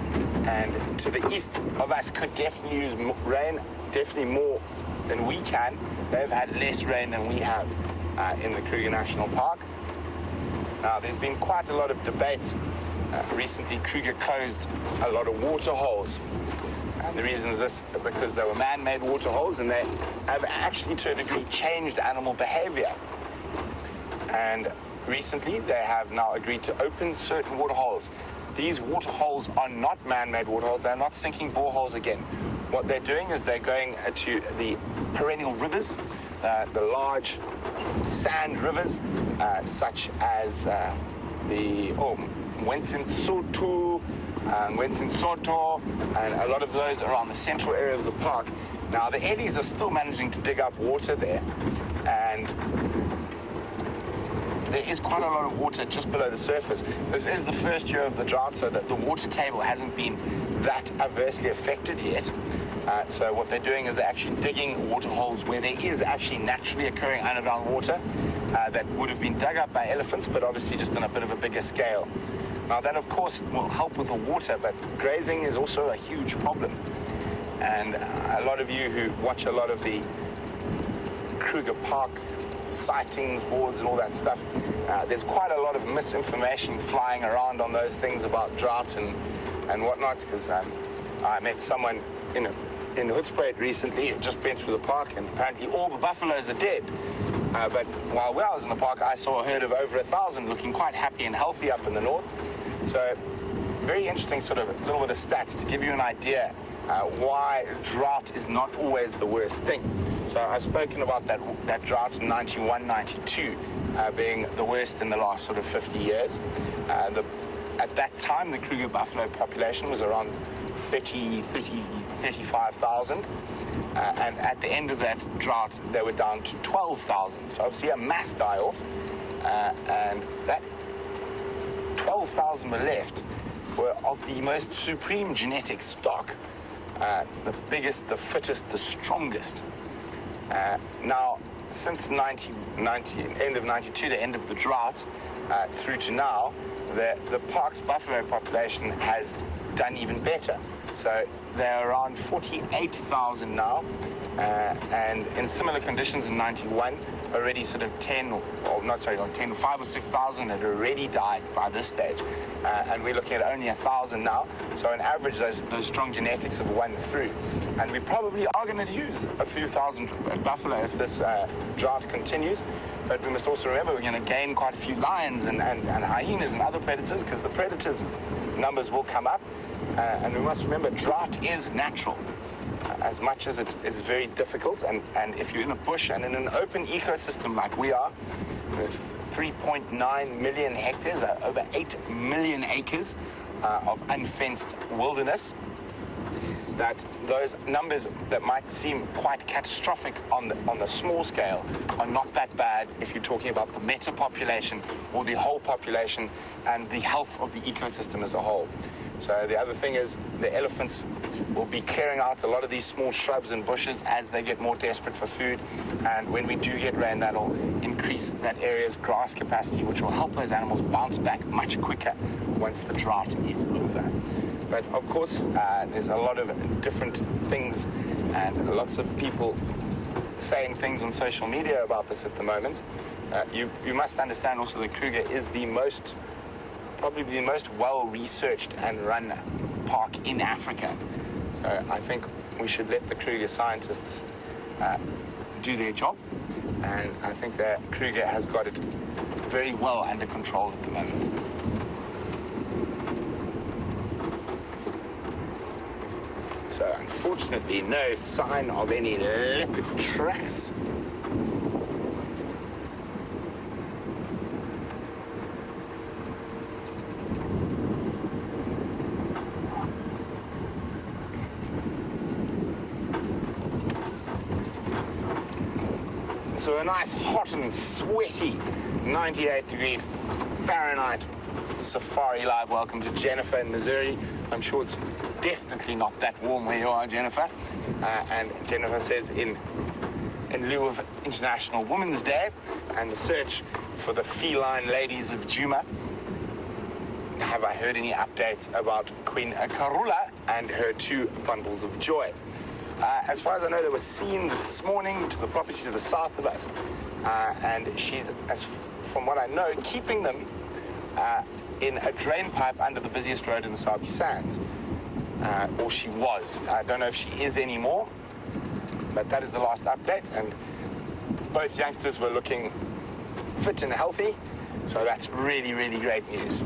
and to the east of us could definitely use rain, definitely more than we can. They've had less rain than we have in the Kruger National Park. Now, there's been quite a lot of debate. Recently, Kruger closed a lot of water holes. And the reason is this, because they were man-made water holes, and they have actually, to a degree, changed animal behavior. And recently, they have now agreed to open certain water holes. These water holes are not man-made water holes. They're not sinking boreholes again. What they're doing is they're going to the perennial rivers, the large sand rivers, such as the Wensinsoto, and a lot of those around the central area of the park. Now, the ellies are still managing to dig up water there, and there is quite a lot of water just below the surface. This is the first year of the drought, so that the water table hasn't been that adversely affected yet. So what they're doing is they're actually digging water holes where there is actually naturally occurring underground water that would have been dug up by elephants, but obviously just on a bit of a bigger scale. Now, that, of course, will help with the water, but grazing is also a huge problem. And a lot of you who watch a lot of the Kruger Park sightings boards and all that stuff, there's quite a lot of misinformation flying around on those things about drought and whatnot, because I met someone in Hoedspruit recently who just went through the park, and apparently all the buffaloes are dead. But while I was in the park, I saw a herd of over 1,000 looking quite happy and healthy up in the north. So very interesting sort of little bit of stats to give you an idea why drought is not always the worst thing. So I've spoken about that drought in 91, 92 being the worst in the last sort of 50 years. At that time, the Kruger buffalo population was around 35,000. And at the end of that drought, they were down to 12,000. So obviously a mass die-off. And that 12,000 were left were of the most supreme genetic stock. The biggest, the fittest, the strongest. Now, since end of 92, the end of the drought, through to now, the park's buffalo population has done even better. So they're around 48,000 now, and in similar conditions in 91, already sort of 5 or 6,000 had already died by this stage, and we're looking at only 1,000 now. So on average, those strong genetics have won through, and we probably are going to use a few thousand buffalo if this drought continues. But we must also remember we're going to gain quite a few lions and hyenas and other predators, because the predators' numbers will come up. And we must remember, drought is natural, as much as it is very difficult. And if you're in a bush and in an open ecosystem like we are, with 3.9 million hectares, over 8 million acres of unfenced wilderness, that those numbers that might seem quite catastrophic on the small scale are not that bad if you're talking about the meta population or the whole population and the health of the ecosystem as a whole. So the other thing is the elephants will be clearing out a lot of these small shrubs and bushes as they get more desperate for food. And when we do get rain, that'll increase that area's grass capacity, which will help those animals bounce back much quicker once the drought is over. But of course, there's a lot of different things and lots of people saying things on social media about this at the moment. You must understand also that Kruger is probably the most well-researched and run park in Africa. So I think we should let the Kruger scientists do their job. And I think that Kruger has got it very well under control at the moment. So unfortunately, no sign of any leopard tracks. So a nice hot and sweaty 98-degree Fahrenheit SafariLIVE welcome to Jennifer in Missouri. I'm sure it's definitely not that warm where you are, Jennifer. And Jennifer says in lieu of International Women's Day and the search for the feline ladies of Djuma, have I heard any updates about Queen Karula and her 2 bundles of joy? As far as I know, they were seen this morning to the property to the south of us. And she's, from what I know, keeping them in a drain pipe under the busiest road in the Sabi Sands. Or she was. I don't know if she is anymore, but that is the last update. And both youngsters were looking fit and healthy, so that's really, really great news.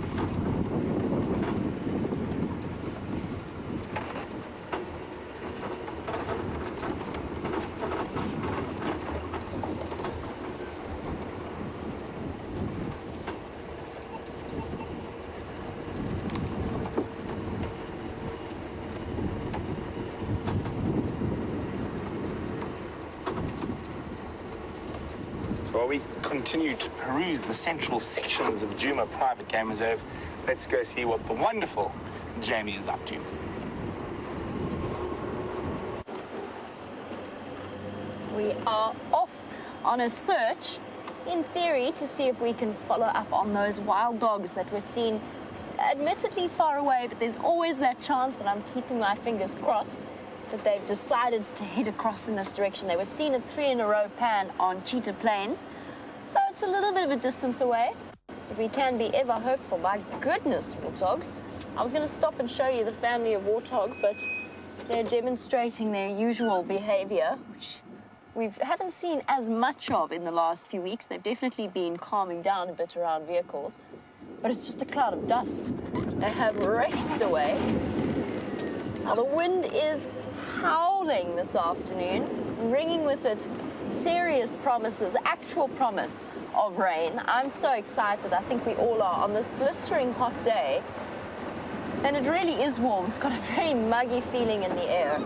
While we continue to peruse the central sections of Djuma Private Game Reserve, let's go see what the wonderful Jamie is up to. We are off on a search, in theory, to see if we can follow up on those wild dogs that were seen admittedly far away, but there's always that chance, and I'm keeping my fingers crossed, that they've decided to head across in this direction. They were seen at 3 in a row pan on Cheetah Plains, so it's a little bit of a distance away, but we can be ever hopeful. My goodness, warthogs. I was going to stop and show you the family of warthog, but they're demonstrating their usual behavior, which we haven't seen as much of in the last few weeks. They've definitely been calming down a bit around vehicles, but it's just a cloud of dust. They have raced away. Now the wind is howling this afternoon, bringing with it serious promises, actual promise of rain. I'm so excited, I think we all are, on this blistering hot day. And it really is warm. It's got a very muggy feeling in the air.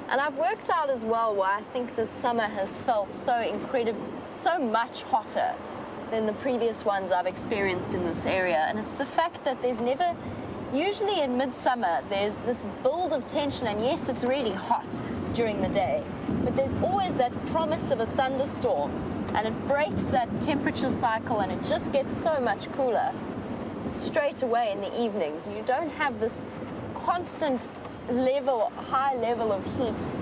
And I've worked out as well why I think this summer has felt so much hotter than the previous ones I've experienced in this area. And it's the fact that there's never, usually in midsummer, there's this build of tension, and yes, it's really hot during the day, but there's always that promise of a thunderstorm, and it breaks that temperature cycle, and it just gets so much cooler straight away in the evenings. You don't have this constant high level of heat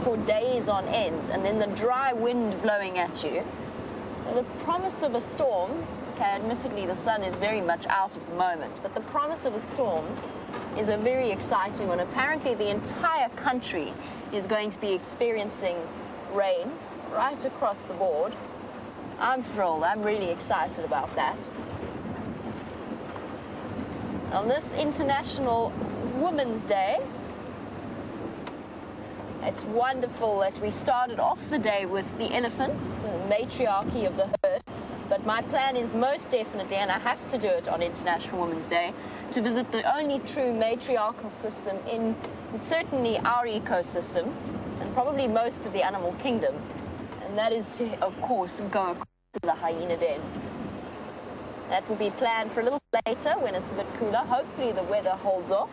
for days on end, and then the dry wind blowing at you. The promise of a storm, okay, admittedly the sun is very much out at the moment, but the promise of a storm is a very exciting one. Apparently the entire country is going to be experiencing rain right across the board. I'm thrilled. I'm really excited about that. On this International Women's Day, it's wonderful that we started off the day with the elephants, the matriarchy of the herd, but my plan is most definitely, and I have to do it on International Women's Day, to visit the only true matriarchal system in certainly our ecosystem, and probably most of the animal kingdom, and that is to, of course, go across to the hyena den. That will be planned for a little later when it's a bit cooler. Hopefully the weather holds off.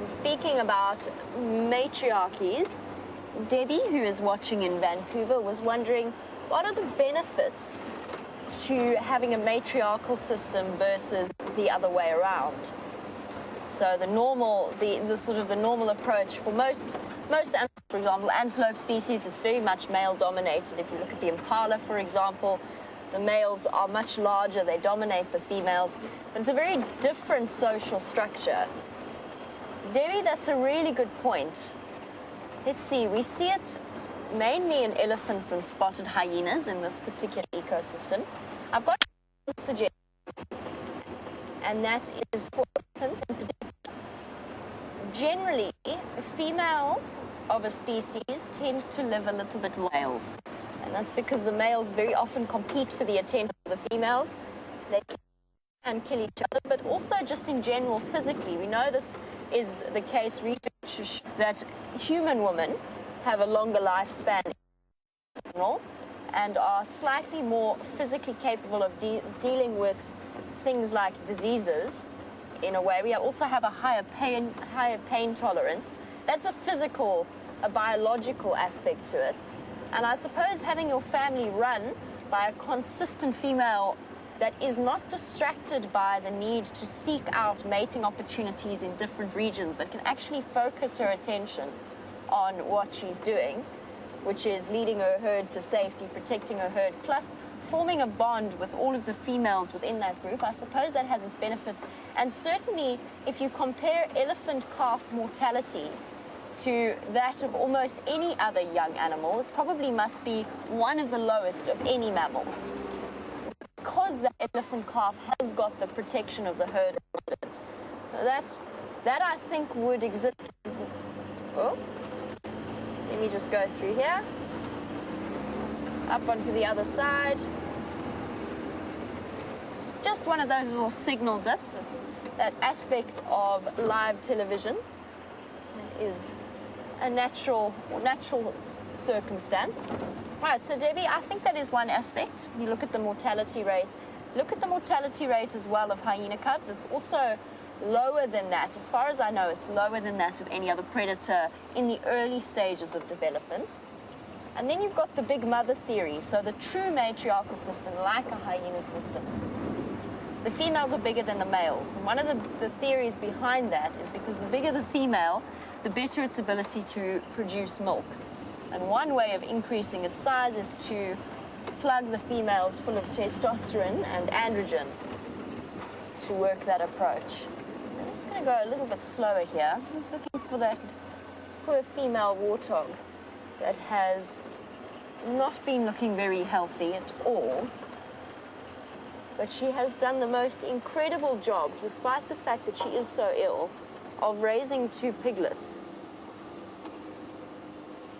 Speaking about matriarchies, Debbie, who is watching in Vancouver, was wondering what are the benefits to having a matriarchal system versus the other way around. So the normal approach for most animals, for example, antelope species, it's very much male dominated. If you look at the impala, for example, the males are much larger, they dominate the females, but it's a very different social structure. Debbie, that's a really good point. Let's see, we see it mainly in elephants and spotted hyenas in this particular ecosystem. I've got a suggestion, and that is for elephants in particular. Generally, females of a species tend to live a little bit like males, and that's because the males very often compete for the attention of the females. They can kill each other, but also just in general physically. We know this is the case. Research that human women have a longer lifespan in general and are slightly more physically capable of dealing with things like diseases in a way. We also have a higher pain tolerance. That's a physical, a biological aspect to it. And I suppose having your family run by a consistent female that is not distracted by the need to seek out mating opportunities in different regions, but can actually focus her attention on what she's doing, which is leading her herd to safety, protecting her herd, plus forming a bond with all of the females within that group. I suppose that has its benefits. And certainly, if you compare elephant calf mortality to that of almost any other young animal, it probably must be one of the lowest of any mammal, because the elephant calf has got the protection of the herd around it. That I think would exist. Oh, let me just go through here, up onto the other side. Just one of those little signal dips. It's that aspect of live television. It is a natural circumstance. Right, so Debbie, I think that is one aspect. You look at the mortality rate. Look at the mortality rate as well of hyena cubs. It's also lower than that. As far as I know, it's lower than that of any other predator in the early stages of development. And then you've got the big mother theory. So the true matriarchal system, like a hyena system. The females are bigger than the males. And one of the theories behind that is because the bigger the female, the better its ability to produce milk. And one way of increasing its size is to plug the females full of testosterone and androgen to work that approach. I'm just going to go a little bit slower here. I'm looking for that poor female warthog that has not been looking very healthy at all. But she has done the most incredible job, despite the fact that she is so ill, of raising 2 piglets.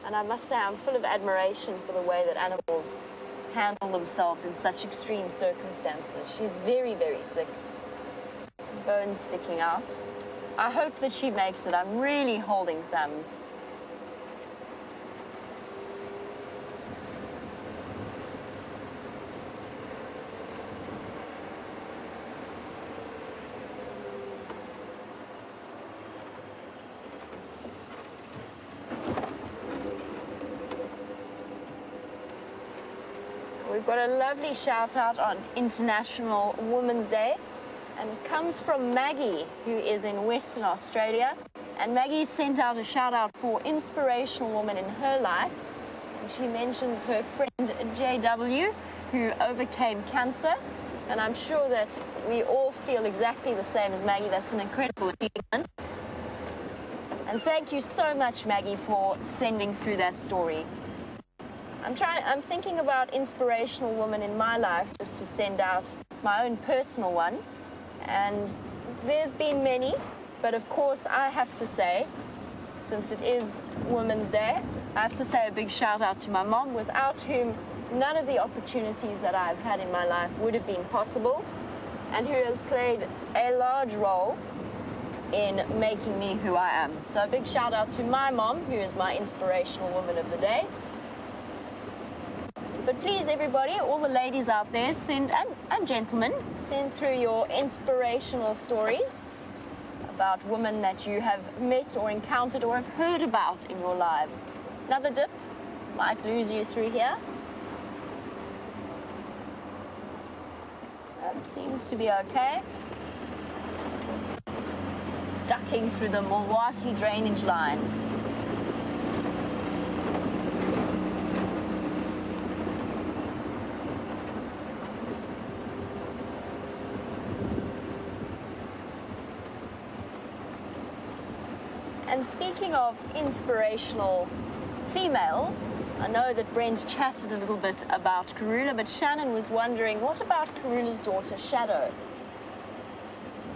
And I must say, I'm full of admiration for the way that animals handle themselves in such extreme circumstances. She's very, very sick. Bones sticking out. I hope that she makes it. I'm really holding thumbs. We've got a lovely shout out on International Women's Day, and it comes from Maggie, who is in Western Australia. And Maggie sent out a shout out for inspirational woman in her life, and she mentions her friend JW, who overcame cancer. And I'm sure that we all feel exactly the same as Maggie. That's an incredible achievement. And thank you so much, Maggie, for sending through that story. I'm thinking about inspirational women in my life, just to send out my own personal one. And there's been many, but of course I have to say, since it is Women's Day, I have to say a big shout out to my mom, without whom none of the opportunities that I've had in my life would have been possible, and who has played a large role in making me who I am. So a big shout out to my mom, who is my inspirational woman of the day. But please, everybody, all the ladies out there, and gentlemen, send through your inspirational stories about women that you have met or encountered or have heard about in your lives. Another dip, might lose you through here. That seems to be okay. Ducking through the Mulwati drainage line. And speaking of inspirational females, I know that Brent chatted a little bit about Karula, but Shannon was wondering, what about Karula's daughter, Shadow?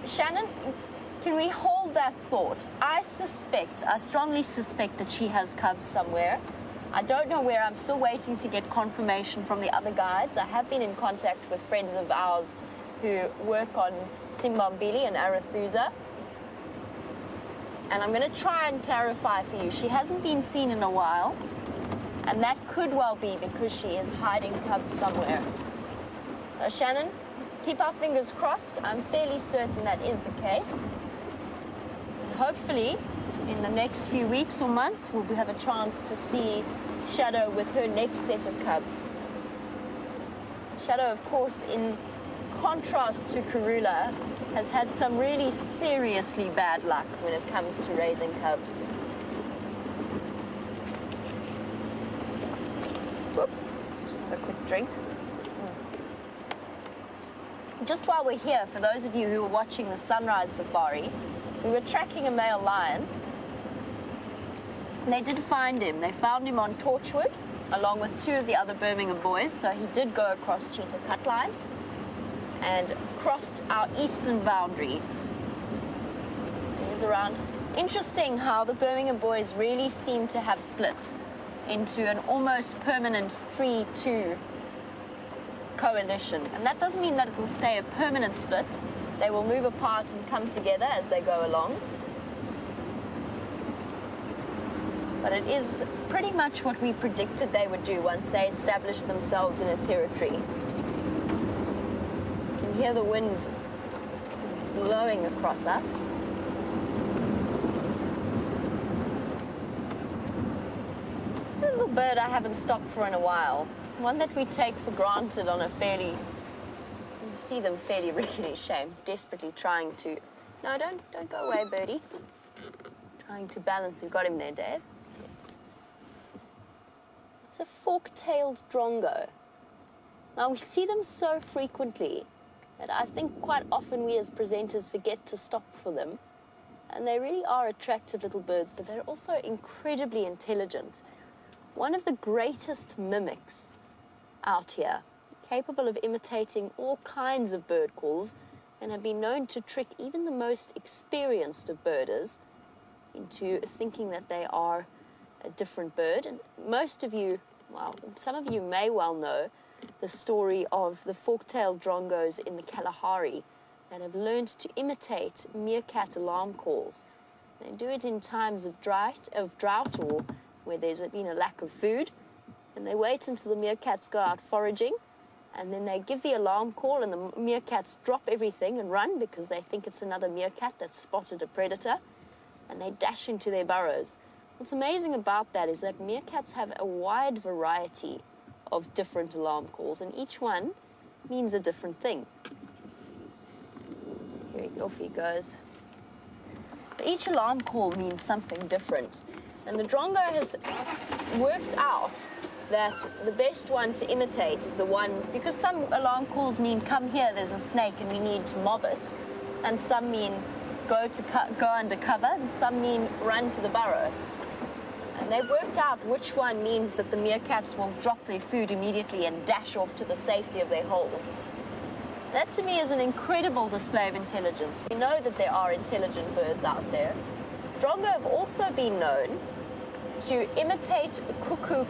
Shannon, can we hold that thought? I strongly suspect that she has cubs somewhere. I don't know where. I'm still waiting to get confirmation from the other guides. I have been in contact with friends of ours who work on Simbambili and Arathusa. And I'm going to try and clarify for you. She hasn't been seen in a while, and that could well be because she is hiding cubs somewhere. So Shannon, keep our fingers crossed. I'm fairly certain that is the case. Hopefully, in the next few weeks or months, we'll have a chance to see Shadow with her next set of cubs. Shadow, of course, in contrast to Karula, has had some really seriously bad luck when it comes to raising cubs. Whoop. Just have a quick drink. Just while we're here, for those of you who are watching the sunrise safari, we were tracking a male lion, and they did find him. They found him on Torchwood, along with 2 of the other Birmingham boys, so he did go across Cheetah Cut Line and crossed our eastern boundary. He's around. It's interesting how the Birmingham boys really seem to have split into an almost permanent 3-2 coalition. And that doesn't mean that it will stay a permanent split. They will move apart and come together as they go along. But it is pretty much what we predicted they would do once they established themselves in a territory. Hear the wind blowing across us. A little bird I haven't stopped for in a while. One that we take for granted on a fairly, you see them fairly regularly. Shame, desperately trying to, no, don't go away, birdie. Trying to balance. We've got him there, Dave. It's a fork-tailed drongo. Now we see them so frequently that I think quite often we as presenters forget to stop for them. And they really are attractive little birds, but they're also incredibly intelligent. One of the greatest mimics out here, capable of imitating all kinds of bird calls, and have been known to trick even the most experienced of birders into thinking that they are a different bird. And most of you, well, some of you may well know the story of the fork-tailed drongos in the Kalahari that have learned to imitate meerkat alarm calls. They do it in times of drought or where there's been a lack of food, and they wait until the meerkats go out foraging, and then they give the alarm call, and the meerkats drop everything and run because they think it's another meerkat that's spotted a predator, and they dash into their burrows. What's amazing about that is that meerkats have a wide variety of different alarm calls, and each one means a different thing. Off he goes. Each alarm call means something different, and the drongo has worked out that the best one to imitate is the one, because some alarm calls mean come here, there's a snake and we need to mob it, and some mean go under cover, and some mean run to the burrow. And they've worked out which one means that the meerkats will drop their food immediately and dash off to the safety of their holes. That to me is an incredible display of intelligence. We know that there are intelligent birds out there. Drongo have also been known to imitate cuckoo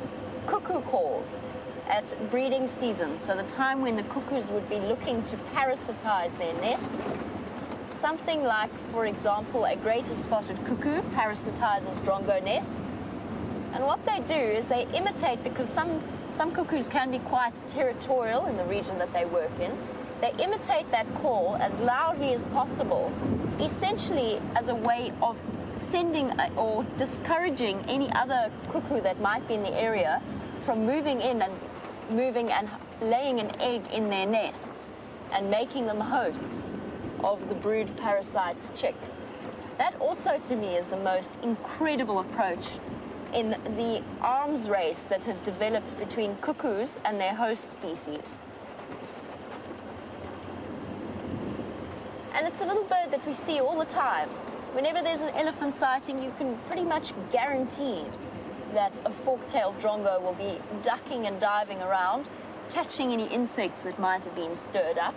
calls at breeding season, so the time when the cuckoos would be looking to parasitize their nests. Something like, for example, a greater spotted cuckoo parasitizes drongo nests. And what they do is they imitate, because some cuckoos can be quite territorial in the region that they work in. They imitate that call as loudly as possible, essentially as a way of sending or discouraging any other cuckoo that might be in the area from moving and laying an egg in their nests and making them hosts of the brood parasite's chick. That also to me is the most incredible approach in the arms race that has developed between cuckoos and their host species. And it's a little bird that we see all the time. Whenever there's an elephant sighting, you can pretty much guarantee that a fork-tailed drongo will be ducking and diving around, catching any insects that might have been stirred up.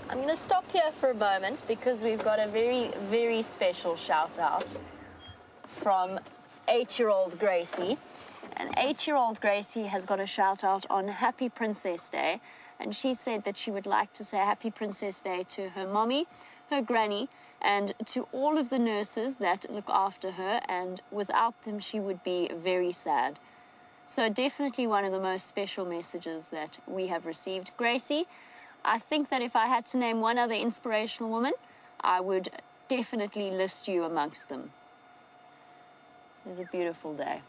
I'm going to stop here for a moment because we've got a very, very special shout out from 8-year-old Gracie. And 8-year-old Gracie has got a shout out on Happy Princess Day. And she said that she would like to say Happy Princess Day to her mommy, her granny, and to all of the nurses that look after her. And without them, she would be very sad. So definitely one of the most special messages that we have received. Gracie, I think that if I had to name one other inspirational woman, I would definitely list you amongst them. It was a beautiful day.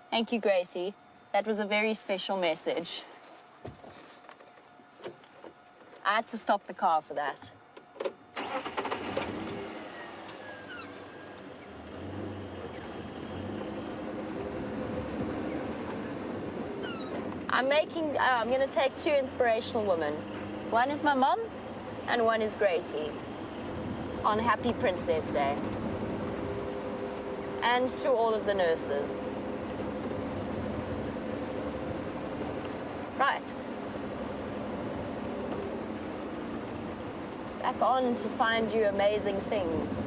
Thank you, Gracie. That was a very special message. I had to stop the car for that. I'm going to take 2 inspirational women. One is my mom, and one is Gracie, on Happy Princess Day. And to all of the nurses. Right. Back on to find you amazing things.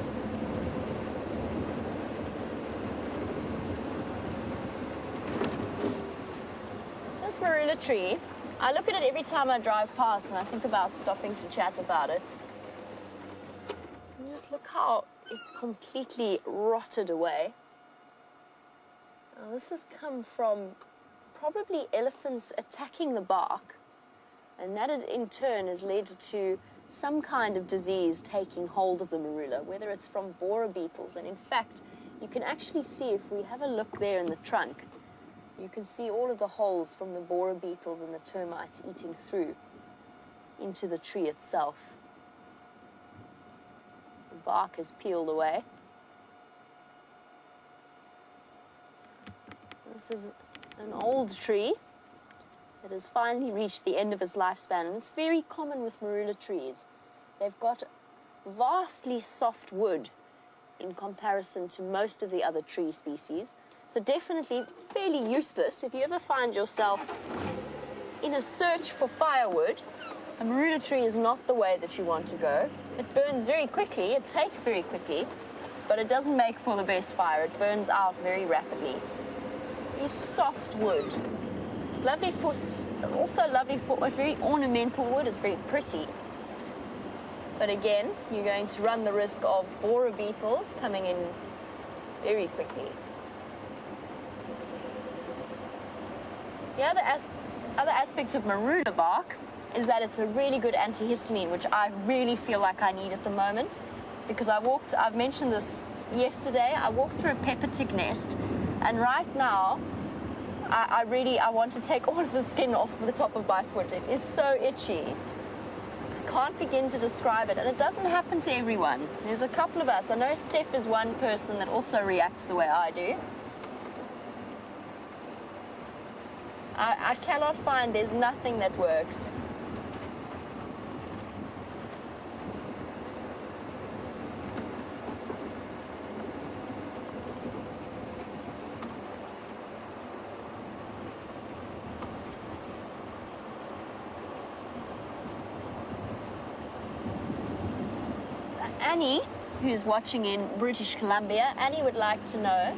This marula tree, I look at it every time I drive past and I think about stopping to chat about it. And just look how it's completely rotted away. Now, this has come from probably elephants attacking the bark, and that is in turn has led to some kind of disease taking hold of the marula, whether it's from borer beetles. And in fact, you can actually see, if we have a look there in the trunk, You can see all of the holes from the borer beetles and the termites eating through into the tree itself. The bark is peeled away. This is an old tree that has finally reached the end of its lifespan, and it's very common with marula trees. They've got vastly soft wood in comparison to most of the other tree species. So definitely fairly useless if you ever find yourself in a search for firewood. A marula tree is not the way that you want to go. It burns very quickly, it takes very quickly, but it doesn't make for the best fire. It burns out very rapidly. Very soft wood. Lovely for, also lovely for a very ornamental wood. It's very pretty. But again, you're going to run the risk of borer beetles coming in very quickly. The other aspect of marula bark is that it's a really good antihistamine, which I really feel like I need at the moment, because I've mentioned this yesterday, I walked through a pepper tick nest, and right now, I want to take all of the skin off the top of my foot. It is so itchy. I can't begin to describe it, and it doesn't happen to everyone. There's a couple of us. I know Steph is one person that also reacts the way I do. I cannot find, there's nothing that works. Annie, who's watching in British Columbia, Annie would like to know,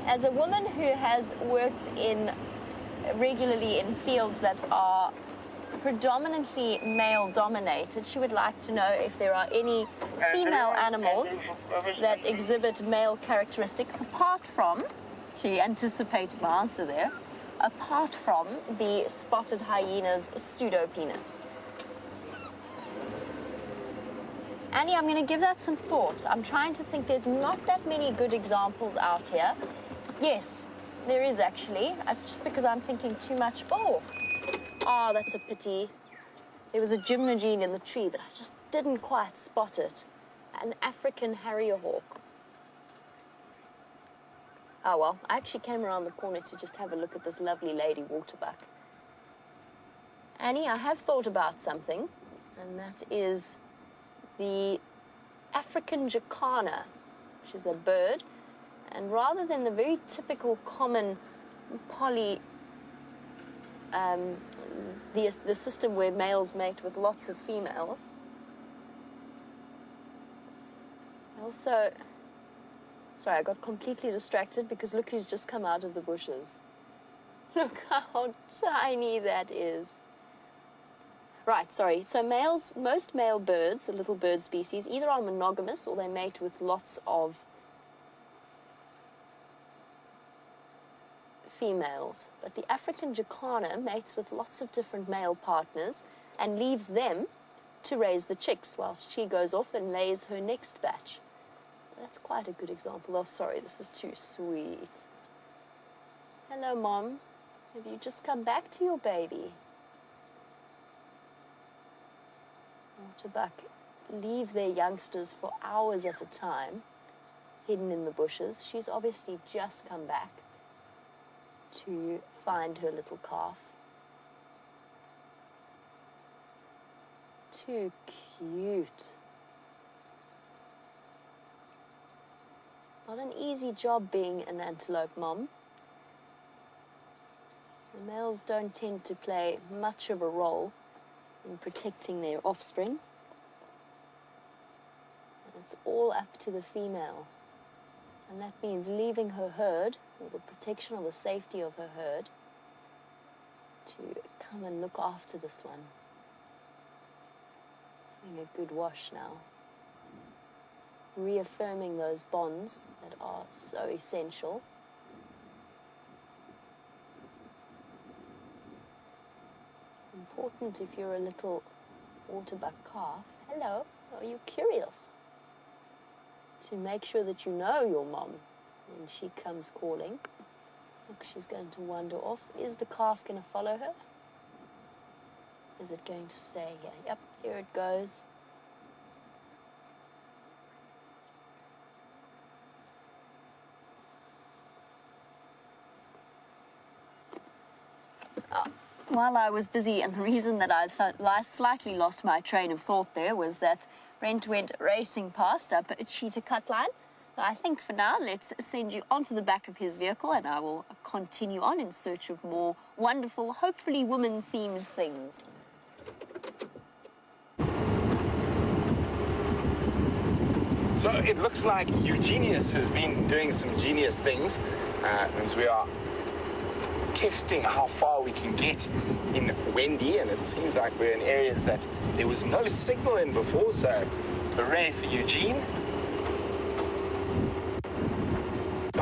as a woman who has worked regularly in fields that are predominantly male-dominated, she would like to know if there are any female animals that exhibit male characteristics, apart from, she anticipated my answer there, apart from the spotted hyena's pseudopenis. Annie, I'm going to give that some thought. I'm trying to think. There's not that many good examples out here. Yes, there is actually. It's just because I'm thinking too much. Oh, that's a pity. There was a Jeandre in the tree, but I just didn't quite spot it. An African harrier hawk. Oh well, I actually came around the corner to just have a look at this lovely lady waterbuck. Annie, I have thought about something, and that is the African jacana, which is a bird, and rather than the very typical common the system where males mate with lots of females, also, sorry, I got completely distracted because look who's just come out of the bushes. Look how tiny that is. Right, sorry. So most male birds, or little bird species, either are monogamous or they mate with lots of females. But the African jacana mates with lots of different male partners and leaves them to raise the chicks whilst she goes off and lays her next batch. That's quite a good example. Oh, sorry, this is too sweet. Hello, Mom. Have you just come back to your baby? Waterbuck leave their youngsters for hours at a time, hidden in the bushes. She's obviously just come back to find her little calf. Too cute. Not an easy job being an antelope mom. The males don't tend to play much of a role in protecting their offspring. And it's all up to the female. And that means leaving her herd, or the protection or the safety of her herd, to come and look after this one. Having a good wash now. Reaffirming those bonds that are so essential. Important if you're a little waterbuck calf. Hello, are you curious? To make sure that you know your mom when she comes calling. Look, she's going to wander off. Is the calf going to follow her? Is it going to stay here? Yep, here it goes. While I was busy, and the reason that I slightly lost my train of thought there was that Brent went racing past up a cheetah cut line. I think for now, let's send you onto the back of his vehicle and I will continue on in search of more wonderful, hopefully woman-themed things. So it looks like Eugenius has been doing some genius things as we are testing how far we can get in Wendy, and it seems like we're in areas that there was no signal in before, so hooray for Eugene.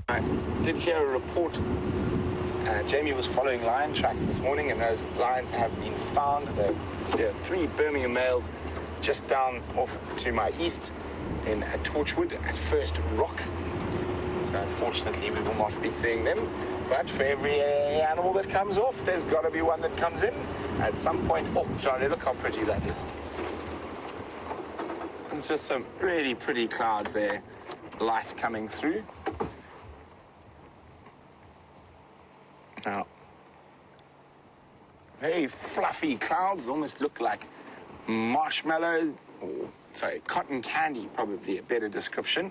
I did hear a report. Jamie was following lion tracks this morning, and those lions have been found. There are 3 Birmingham males just down off to my east in Torchwood at First Rock. So unfortunately we will not be seeing them. But for every animal that comes off, there's got to be one that comes in at some point. Oh, Jeandre, look how pretty that is. There's just some really pretty clouds there, light coming through. Now, very fluffy clouds, almost look like marshmallows, or, sorry, cotton candy, probably a better description.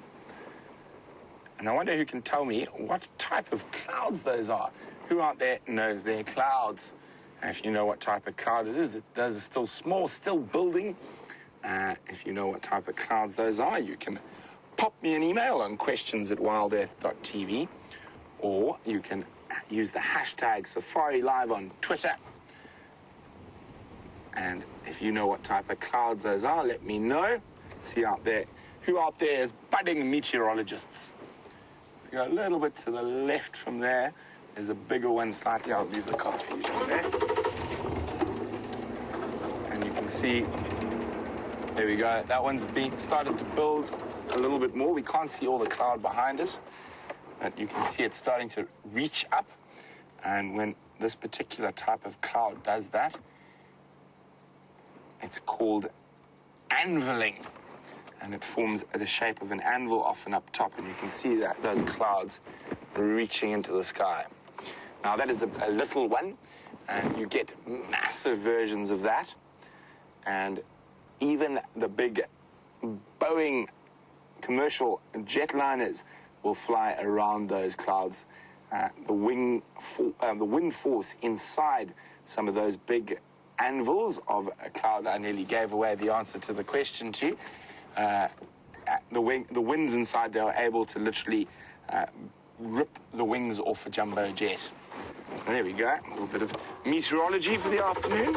And I wonder who can tell me what type of clouds those are. Who out there knows they're clouds? And if you know what type of cloud it is, those are still small, still building. If you know what type of clouds those are, you can pop me an email on questions@wildearth.tv, or you can use the hashtag SafariLIVE on Twitter. And if you know what type of clouds those are, let me know. See out there, who out there is budding meteorologists? If you go a little bit to the left from there, there's a bigger one slightly. I'll leave the confusion there. And you can see, there we go. That one's started to build a little bit more. We can't see all the cloud behind us, but you can see it's starting to reach up. And when this particular type of cloud does that, it's called anviling. And it forms the shape of an anvil often up top, and you can see that those clouds reaching into the sky. Now that is a little one, and you get massive versions of that, and even the big Boeing commercial jetliners will fly around those clouds. The wind force inside some of those big anvils of a cloud, I nearly gave away the answer to the question too. The winds inside there are able to literally rip the wings off a jumbo jet. And there we go, a little bit of meteorology for the afternoon.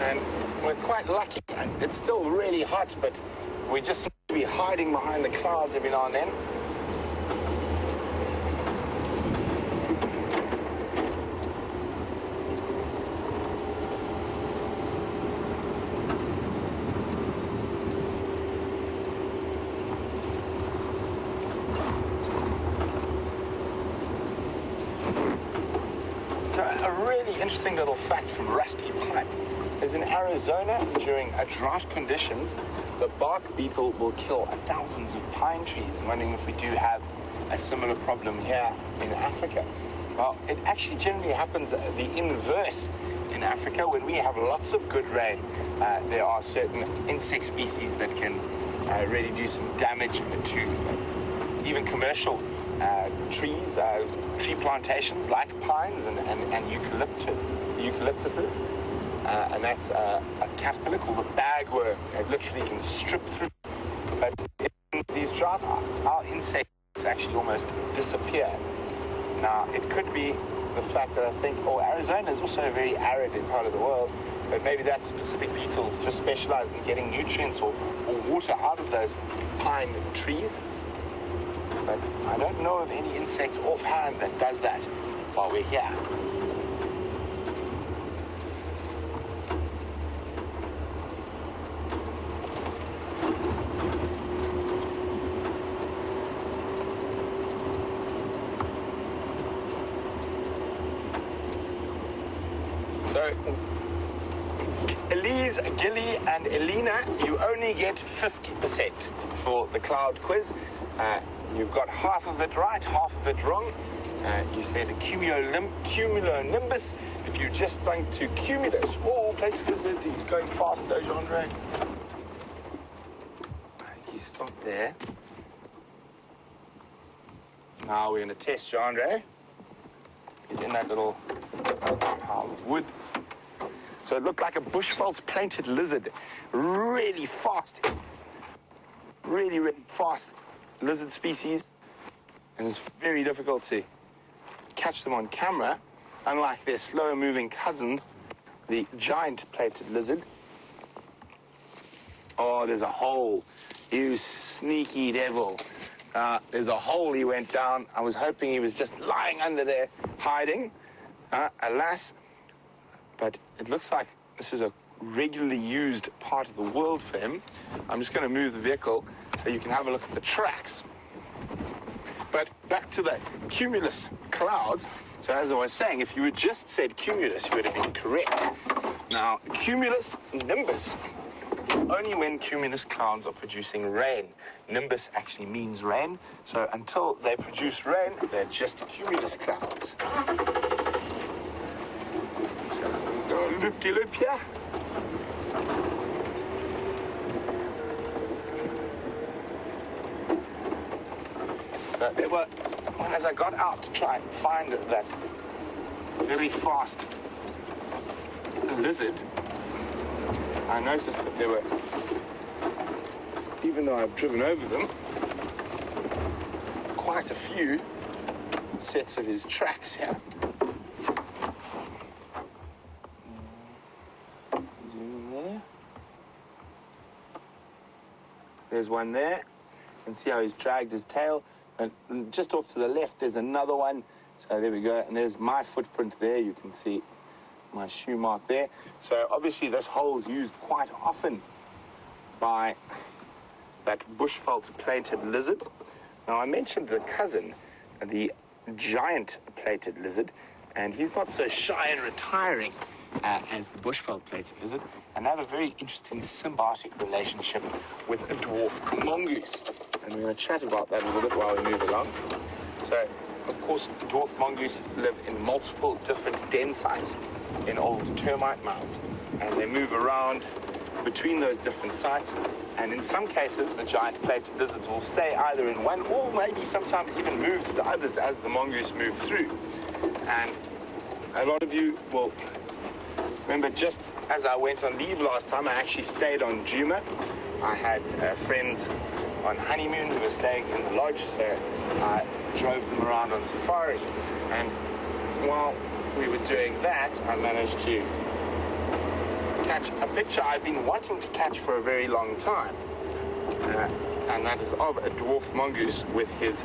And we're quite lucky. It's still really hot, but we just seem to be hiding behind the clouds every now and then. Interesting little fact from Rusty Pipe is in Arizona, during drought conditions, the bark beetle will kill thousands of pine trees. I'm wondering if we do have a similar problem here in Africa. Well, it actually generally happens the inverse in Africa. When we have lots of good rain, there are certain insect species that can really do some damage to even commercial trees, tree plantations like pines and eucalyptuses. And that's a caterpillar called a bagworm. It literally can strip through. But in these droughts, our insects actually almost disappear. Now, it could be the fact that I think, Arizona is also a very arid part of the world, but maybe that specific beetle just specializes in getting nutrients or water out of those pine trees. But I don't know of any insect offhand that does that while we're here. So, Ellies, Gilly, and Elena, you only get 50% for the cloud quiz. You've got half of it right, half of it wrong. You said cumulonimbus. If you just think to cumulus, oh, plated lizard, he's going fast though, Jeandre. I think he's stopped there. Now we're going to test Jeandre. He's in that little pile of wood. So it looked like a bushveld-plated lizard. Really fast. Really, really fast lizard species. And it's very difficult to catch them on camera, unlike their slower-moving cousin, the giant plated lizard. Oh, there's a hole. You sneaky devil. There's a hole he went down. I was hoping he was just lying under there, hiding. Alas. But it looks like this is a regularly used part of the world for him. I'm just going to move the vehicle so you can have a look at the tracks. But back to the cumulus clouds. So as I was saying, if you had just said cumulus, you would have been correct. Now, cumulus nimbus. Only when cumulus clouds are producing rain. Nimbus actually means rain. So until they produce rain, they're just cumulus clouds. So go loop-de-loop here. There were, as I got out to try and find that very fast lizard, I noticed that there were, even though I've driven over them, quite a few sets of his tracks here. Zoom there. There's one there. You can see how he's dragged his tail. And just off to the left, there's another one. So there we go. And there's my footprint there. You can see my shoe mark there. So obviously this hole is used quite often by that bushveld-plated lizard. Now I mentioned the cousin, the giant plated lizard, and he's not so shy and retiring as the bushveld-plated lizard, and they have a very interesting symbiotic relationship with a dwarf mongoose. And we're going to chat about that a little bit while we move along. So, of course, dwarf mongoose live in multiple different den sites in old termite mounds, and they move around between those different sites. And in some cases, the giant plated lizards will stay either in one, or maybe sometimes even move to the others as the mongoose move through. And a lot of you will remember, just as I went on leave last time, I actually stayed on Jeandre. I had friends on honeymoon who were staying in the lodge, so I drove them around on safari. And while we were doing that, I managed to catch a picture I've been wanting to catch for a very long time. And that is of a dwarf mongoose with his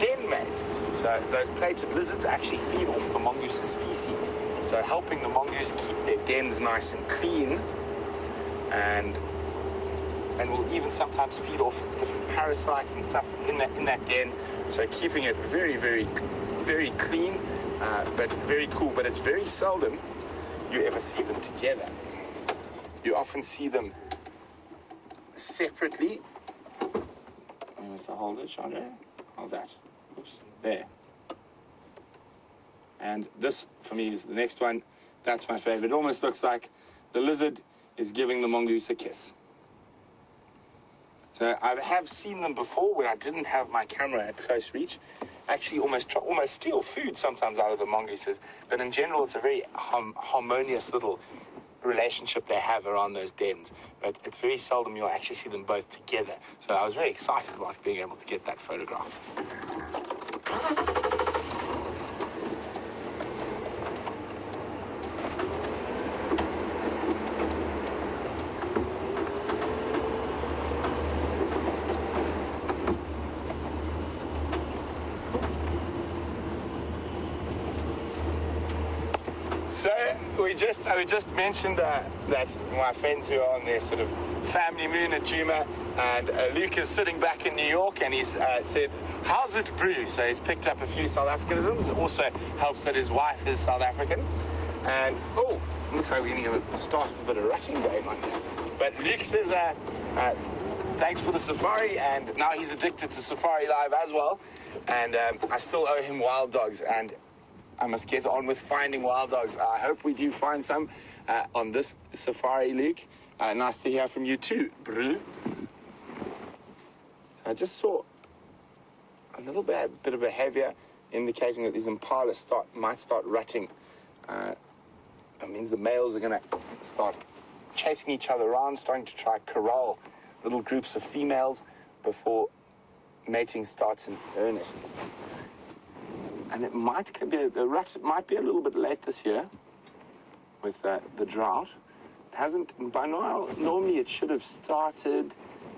den mate. So those plated lizards actually feed off the mongoose's feces, so helping the mongoose keep their dens nice and clean, and will even sometimes feed off different parasites and stuff in that den. So keeping it very, very, very clean, but very cool. But it's very seldom you ever see them together. You often see them separately. Where's the holder, Jeandre? How's that? Oops, there. And this, for me, is the next one. That's my favorite. It almost looks like the lizard is giving the mongoose a kiss. So I have seen them before when I didn't have my camera at close reach. Actually, almost steal food sometimes out of the mongooses. But in general, it's a very harmonious little relationship they have around those dens. But it's very seldom you'll actually see them both together. So I was very excited about being able to get that photograph. So we just mentioned that my friends who are on their sort of family moon at Jeandre, and Luke is sitting back in New York, and he's said, "How's it brew?" So he's picked up a few South Africanisms. It also helps that his wife is South African. And, oh, looks like we're going to start a bit of rutting going on here. But Luke says, thanks for the safari, and now he's addicted to SafariLIVE as well. And I still owe him wild dogs, and I must get on with finding wild dogs. I hope we do find some on this safari, Luke. Nice to hear from you too, Bru. So I just saw a little bit of a behavior indicating that these impalas might start rutting. That means the males are going to start chasing each other around, starting to try corral little groups of females before mating starts in earnest. And it might be, the rut might be a little bit late this year with the drought. It hasn't, by now, normally it should have started,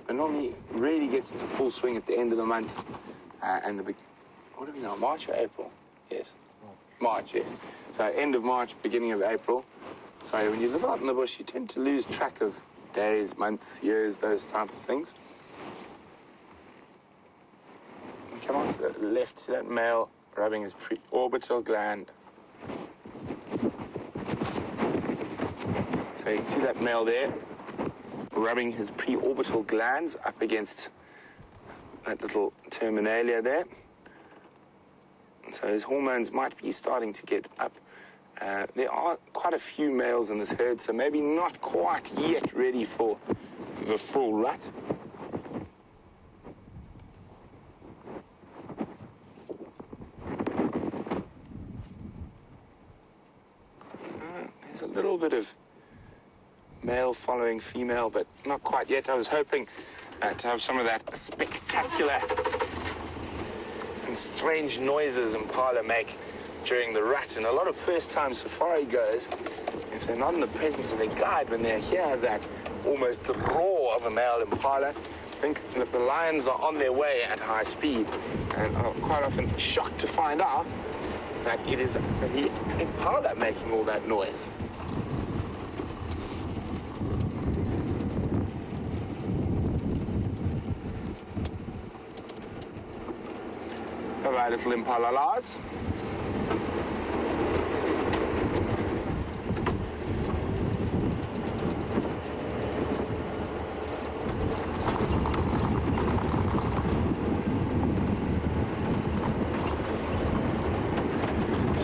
but normally it really gets into full swing at the end of the month. And what are we now, March or April? Yes, March, yes. So end of March, beginning of April. Sorry, when you live out in the bush, you tend to lose track of days, months, years, those type of things. And come on to the left, see that male rubbing his preorbital gland. So you can see that male there rubbing his preorbital glands up against that little terminalia there. So his hormones might be starting to get up. There are quite a few males in this herd, so maybe not quite yet ready for the full rut. There's a little bit of male following female, but not quite yet. I was hoping to have some of that spectacular and strange noises impala make during the rut. And a lot of first-time safari goers, if they're not in the presence of their guide, when they hear that almost roar of a male impala, think that the lions are on their way at high speed, and are quite often shocked to find out that it is the impala making all that noise. Bye-bye, little impala-las.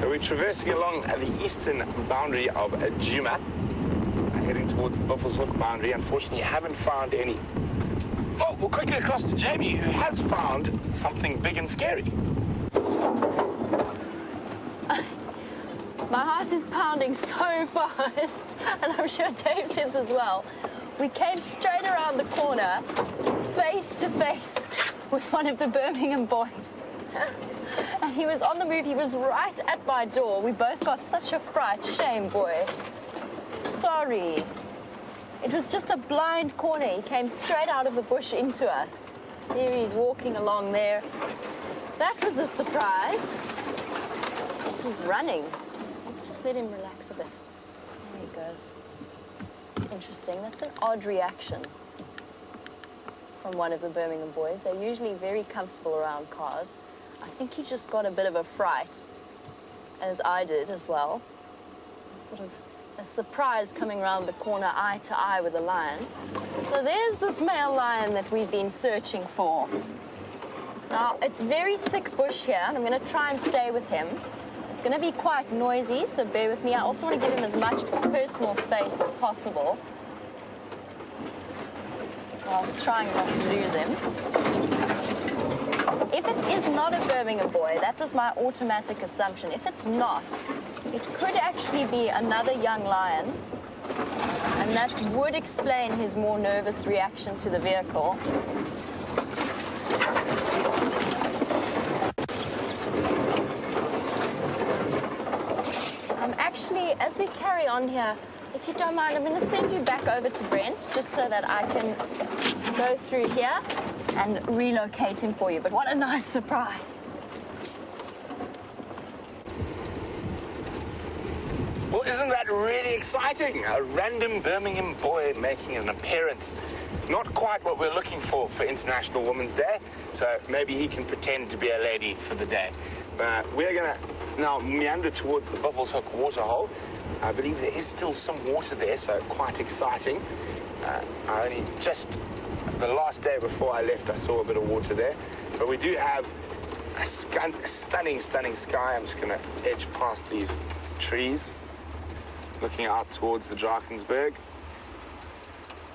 So we're traversing along the eastern boundary of Jeandre, heading towards the Buffalo's Hook boundary. Unfortunately, haven't found any. Oh, we're quickly across to Jamie, who has found something big and scary. My heart is pounding so fast, and I'm sure Dave's is as well. We came straight around the corner, face to face with one of the Birmingham boys. And he was on the move, he was right at my door. We both got such a fright. Shame, boy. Sorry. It was just a blind corner. He came straight out of the bush into us. There he's walking along there. That was a surprise. He's running. Let's just let him relax a bit. There he goes. It's interesting. That's an odd reaction from one of the Birmingham boys. They're usually very comfortable around cars. I think he just got a bit of a fright, as I did as well. Sort of a surprise coming around the corner eye to eye with a lion. So there's this male lion that we've been searching for. Now, it's very thick bush here, and I'm going to try and stay with him. It's going to be quite noisy, so bear with me. I also want to give him as much personal space as possible, whilst trying not to lose him. If it is not a Birmingham boy, that was my automatic assumption. If it's not, it could actually be another young lion, and that would explain his more nervous reaction to the vehicle. Actually, as we carry on here, if you don't mind, I'm going to send you back over to Brent, just so that I can go through here and relocate him for you. But what a nice surprise. Well, isn't that really exciting? A random Birmingham boy making an appearance. Not quite what we're looking for International Women's Day, so maybe he can pretend to be a lady for the day. We're going to now meander towards the Buffalo's Hook waterhole. I believe there is still some water there, so quite exciting. I only just, the last day before I left, I saw a bit of water there. But we do have a stunning sky. I'm just going to edge past these trees, looking out towards the Drakensberg.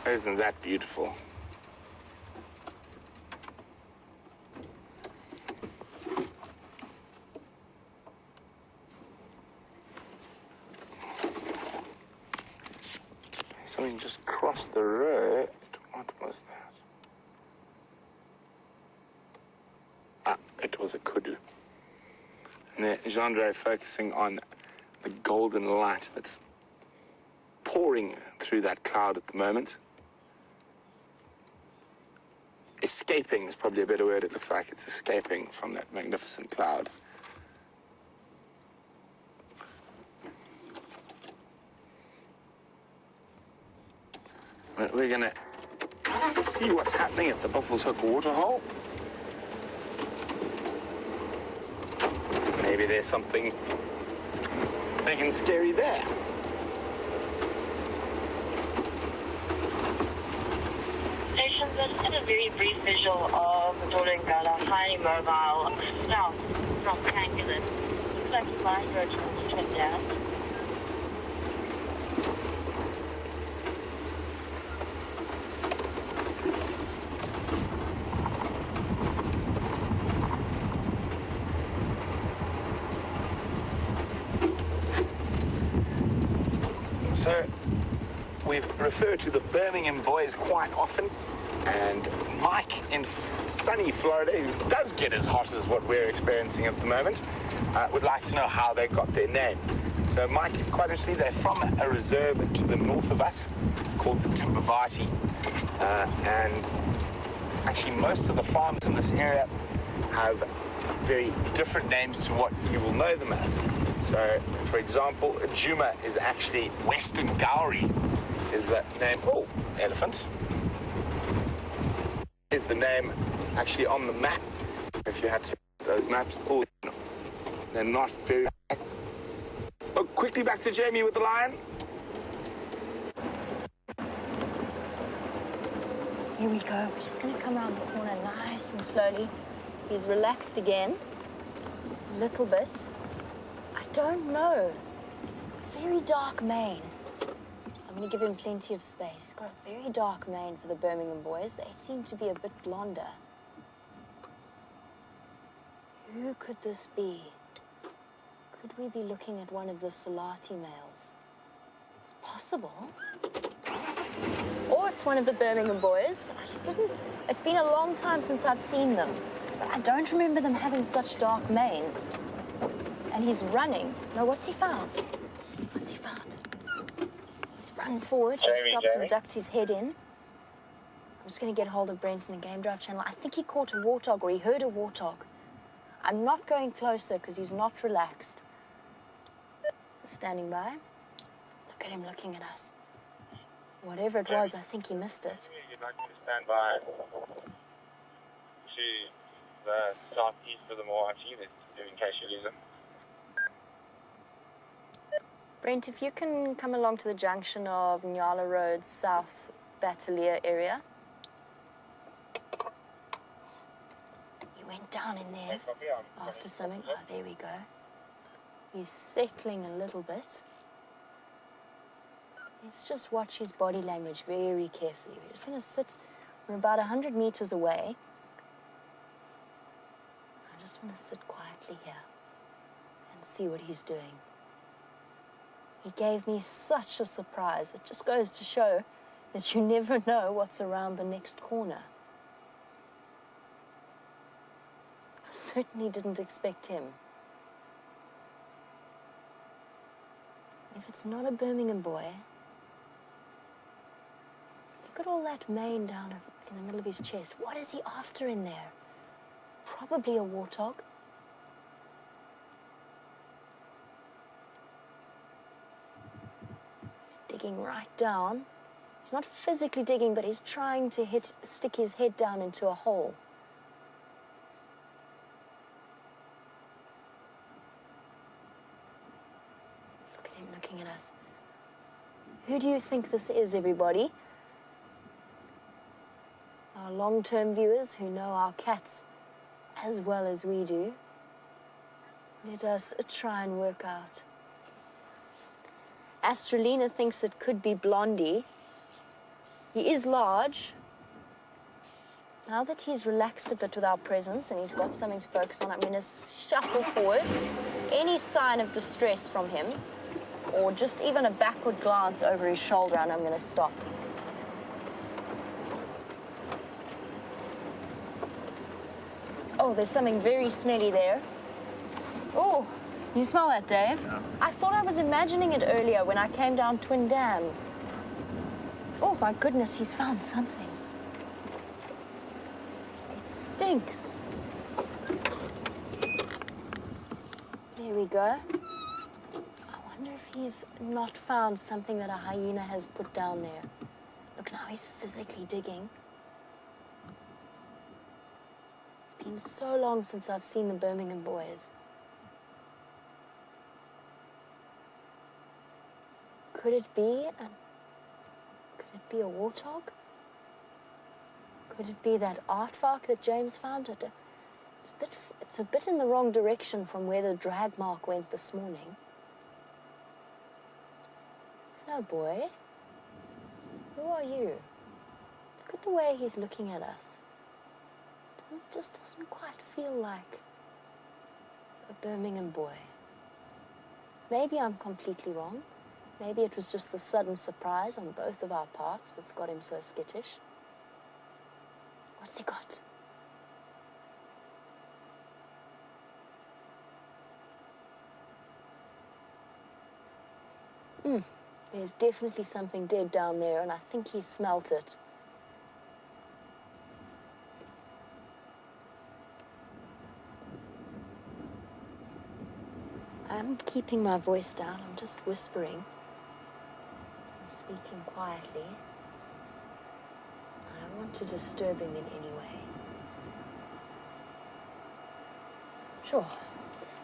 Isn't that beautiful? Something just crossed the road. What was that? It was a kudu. And there, Jeandre focusing on the golden light that's pouring through that cloud at the moment. Escaping is probably a better word. It looks like it's escaping from that magnificent cloud. We're going to see what's happening at the Buffalo's Hook waterhole. Maybe there's something big and scary there. Station, let's get a very brief visual of the Drongo, highly mobile, south from Pangolin. Looks like you might go to turn down. So, we've referred to the Birmingham boys quite often, and Mike in sunny Florida, who does get as hot as what we're experiencing at the moment, would like to know how they got their name. So Mike, quite interestingly, they're from a reserve to the north of us called the Timbavati, and actually most of the farms in this area have very different names to what you will know them as. So, for example, Djuma is actually Western Gowrie, is that name. Oh, elephant. Is the name actually on the map? If you had to those maps, oh, no, they're not very nice. Oh, quickly back to Jamie with the lion. Here we go. We're just going to come around the corner nice and slowly. He's relaxed again, a little bit. I don't know. Very dark mane. I'm going to give him plenty of space. He's got a very dark mane for the Birmingham boys. They seem to be a bit blonder. Who could this be? Could we be looking at one of the Salati males? It's possible. Or it's one of the Birmingham boys. I just didn't... It's been a long time since I've seen them. But I don't remember them having such dark manes. And he's running. No, what's he found? What's he found? He's run forward. He stopped and ducked his head in. I'm just going to get hold of Brent in the Game Drive channel. I think he caught a warthog, or he heard a warthog. I'm not going closer because he's not relaxed. Standing by. Look at him looking at us. Whatever it was, I think he missed it. You'd like me to stand by to the southeast of the Moati, in case you lose him. Brent, if you can come along to the junction of Nyala Road, South Battalier area. He went down in there after something. Oh, there we go. He's settling a little bit. Let's just watch his body language very carefully. We're just going to sit. We're about 100 meters away. I just want to sit quietly here and see what he's doing. He gave me such a surprise. It just goes to show that you never know what's around the next corner. I certainly didn't expect him. If it's not a Birmingham boy, look at all that mane down in the middle of his chest. What is he after in there? Probably a warthog. He's digging right down. He's not physically digging, but he's trying to stick his head down into a hole. Look at him looking at us. Who do you think this is, everybody? Our long-term viewers who know our cats as well as we do. Let us try and work out. Astralina thinks it could be Blondie. He is large. Now that he's relaxed a bit with our presence and he's got something to focus on, I'm going to shuffle forward. Any sign of distress from him, or just even a backward glance over his shoulder, and I'm going to stop. Oh, there's something very smelly there. Oh, you smell that, Dave? Yeah. I thought I was imagining it earlier when I came down Twin Dams. Oh, my goodness, he's found something. It stinks. There we go. I wonder if he's not found something that a hyena has put down there. Look, now he's physically digging. It's been so long since I've seen the Birmingham boys. Could it be a warthog? Could it be that aardvark that James found? It's a bit in the wrong direction from where the drag mark went this morning. Hello, boy. Who are you? Look at the way he's looking at us. It just doesn't quite feel like a Birmingham boy. Maybe I'm completely wrong. Maybe it was just the sudden surprise on both of our parts that's got him so skittish. What's he got? There's definitely something dead down there, and I think he smelt it. I'm keeping my voice down. I'm just whispering. I'm speaking quietly. I don't want to disturb him in any way. Sure.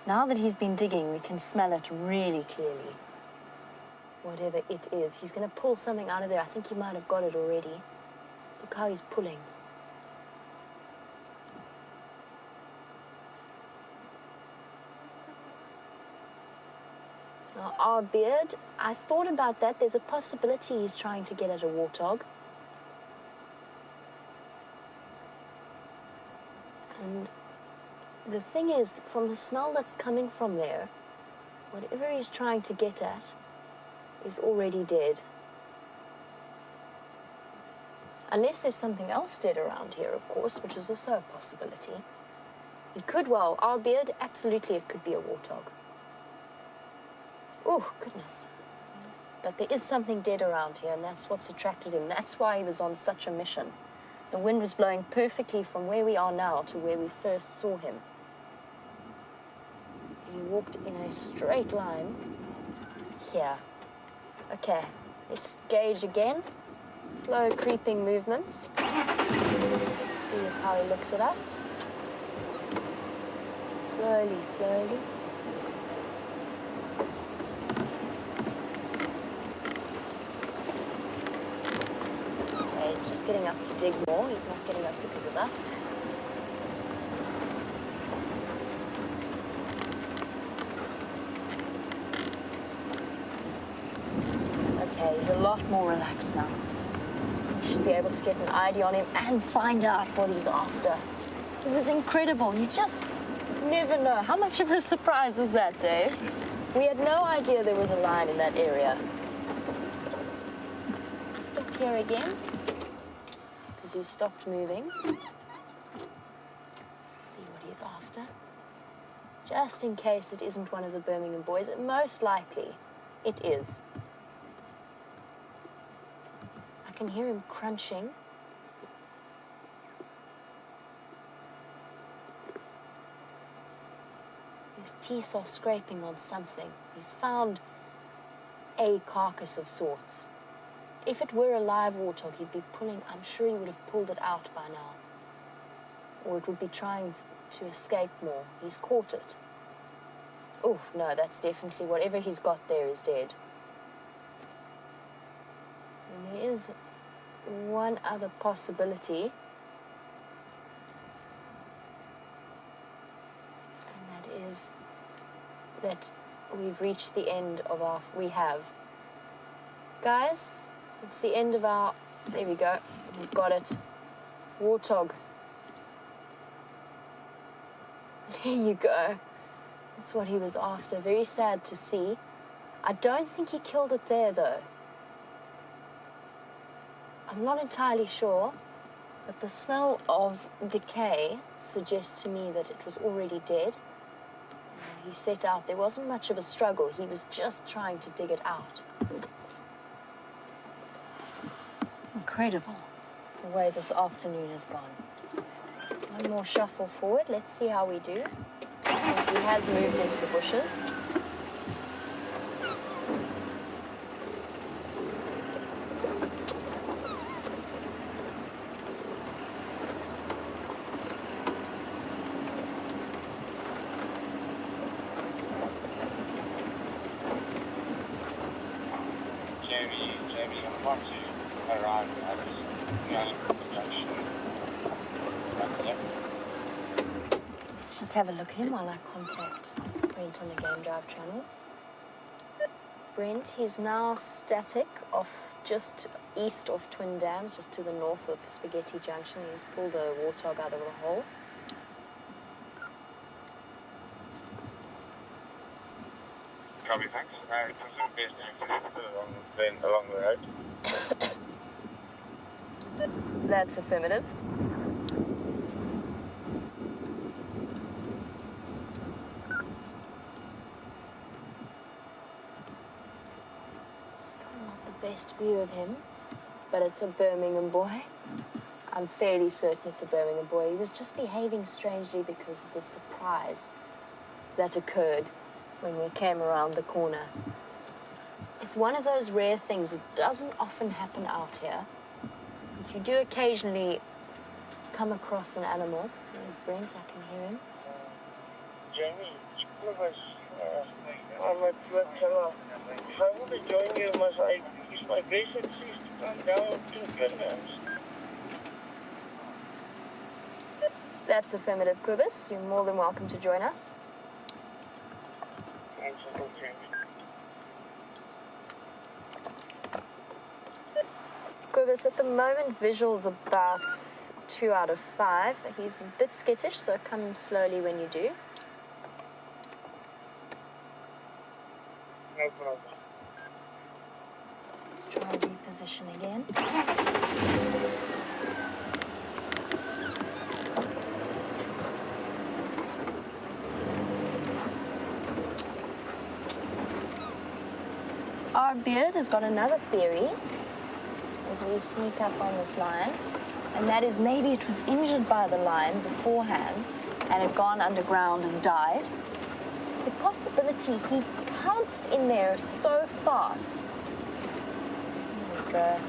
Now that he's been digging, we can smell it really clearly. Whatever it is, he's going to pull something out of there. I think he might have got it already. Look how he's pulling. Now, our beard, I thought about that. There's a possibility he's trying to get at a warthog. And the thing is, from the smell that's coming from there, whatever he's trying to get at is already dead. Unless there's something else dead around here, of course, which is also a possibility. It could well, our beard, absolutely it could be a warthog. Oh, goodness. But there is something dead around here, and that's what's attracted him. That's why he was on such a mission. The wind was blowing perfectly from where we are now to where we first saw him. He walked in a straight line here. Okay, let's gauge again. Slow creeping movements. Let's see how he looks at us. Slowly, slowly. Okay, he's just getting up to dig more. He's not getting up because of us. He's a lot more relaxed now. We should be able to get an ID on him and find out what he's after. This is incredible. You just never know. How much of a surprise was that, Dave? We had no idea there was a lion in that area. Stop here again, because he's stopped moving. See what he's after. Just in case it isn't one of the Birmingham boys. Most likely, it is. I can hear him crunching. His teeth are scraping on something. He's found a carcass of sorts. If it were a live warthog, he'd be pulling, I'm sure he would have pulled it out by now. Or it would be trying to escape more. He's caught it. Oh, no, that's definitely, whatever he's got there is dead. There is one other possibility, and that is that we've reached the end of our... We have. Guys, it's the end of our... There we go. He's got it. Warthog. There you go. That's what he was after. Very sad to see. I don't think he killed it there, though. I'm not entirely sure, but the smell of decay suggests to me that it was already dead. He set out. There wasn't much of a struggle. He was just trying to dig it out. Incredible, the way this afternoon has gone. One more shuffle forward. Let's see how we do. Since he has moved into the bushes. Jamie, I want to arrive at this junction. Let's just have a look at him while I contact Brent on the Game Drive channel. Brent, he's now static off just east of Twin Dams, just to the north of Spaghetti Junction. He's pulled a warthog out of the hole. Copy, thanks. Consider best along the road. That's affirmative. Still not the best view of him, but it's a Birmingham boy. I'm fairly certain it's a Birmingham boy. He was just behaving strangely because of the surprise that occurred when we came around the corner. It's one of those rare things that doesn't often happen out here. If you do occasionally come across an animal, there's Brent, I can hear him. Jamie, I want to join you, it's my basic cease to come down to goodness. That's affirmative, Quibus. You're more than welcome to join us. Thanks a lot, Jamie. Quibus, at the moment, visual's about 2 out of 5. He's a bit skittish, so come slowly when you do. No problem. Let's try and reposition again. Our beard has got another theory as we sneak up on this lion, and that is maybe it was injured by the lion beforehand and had gone underground and died. It's a possibility. He pounced in there so fast. There we go.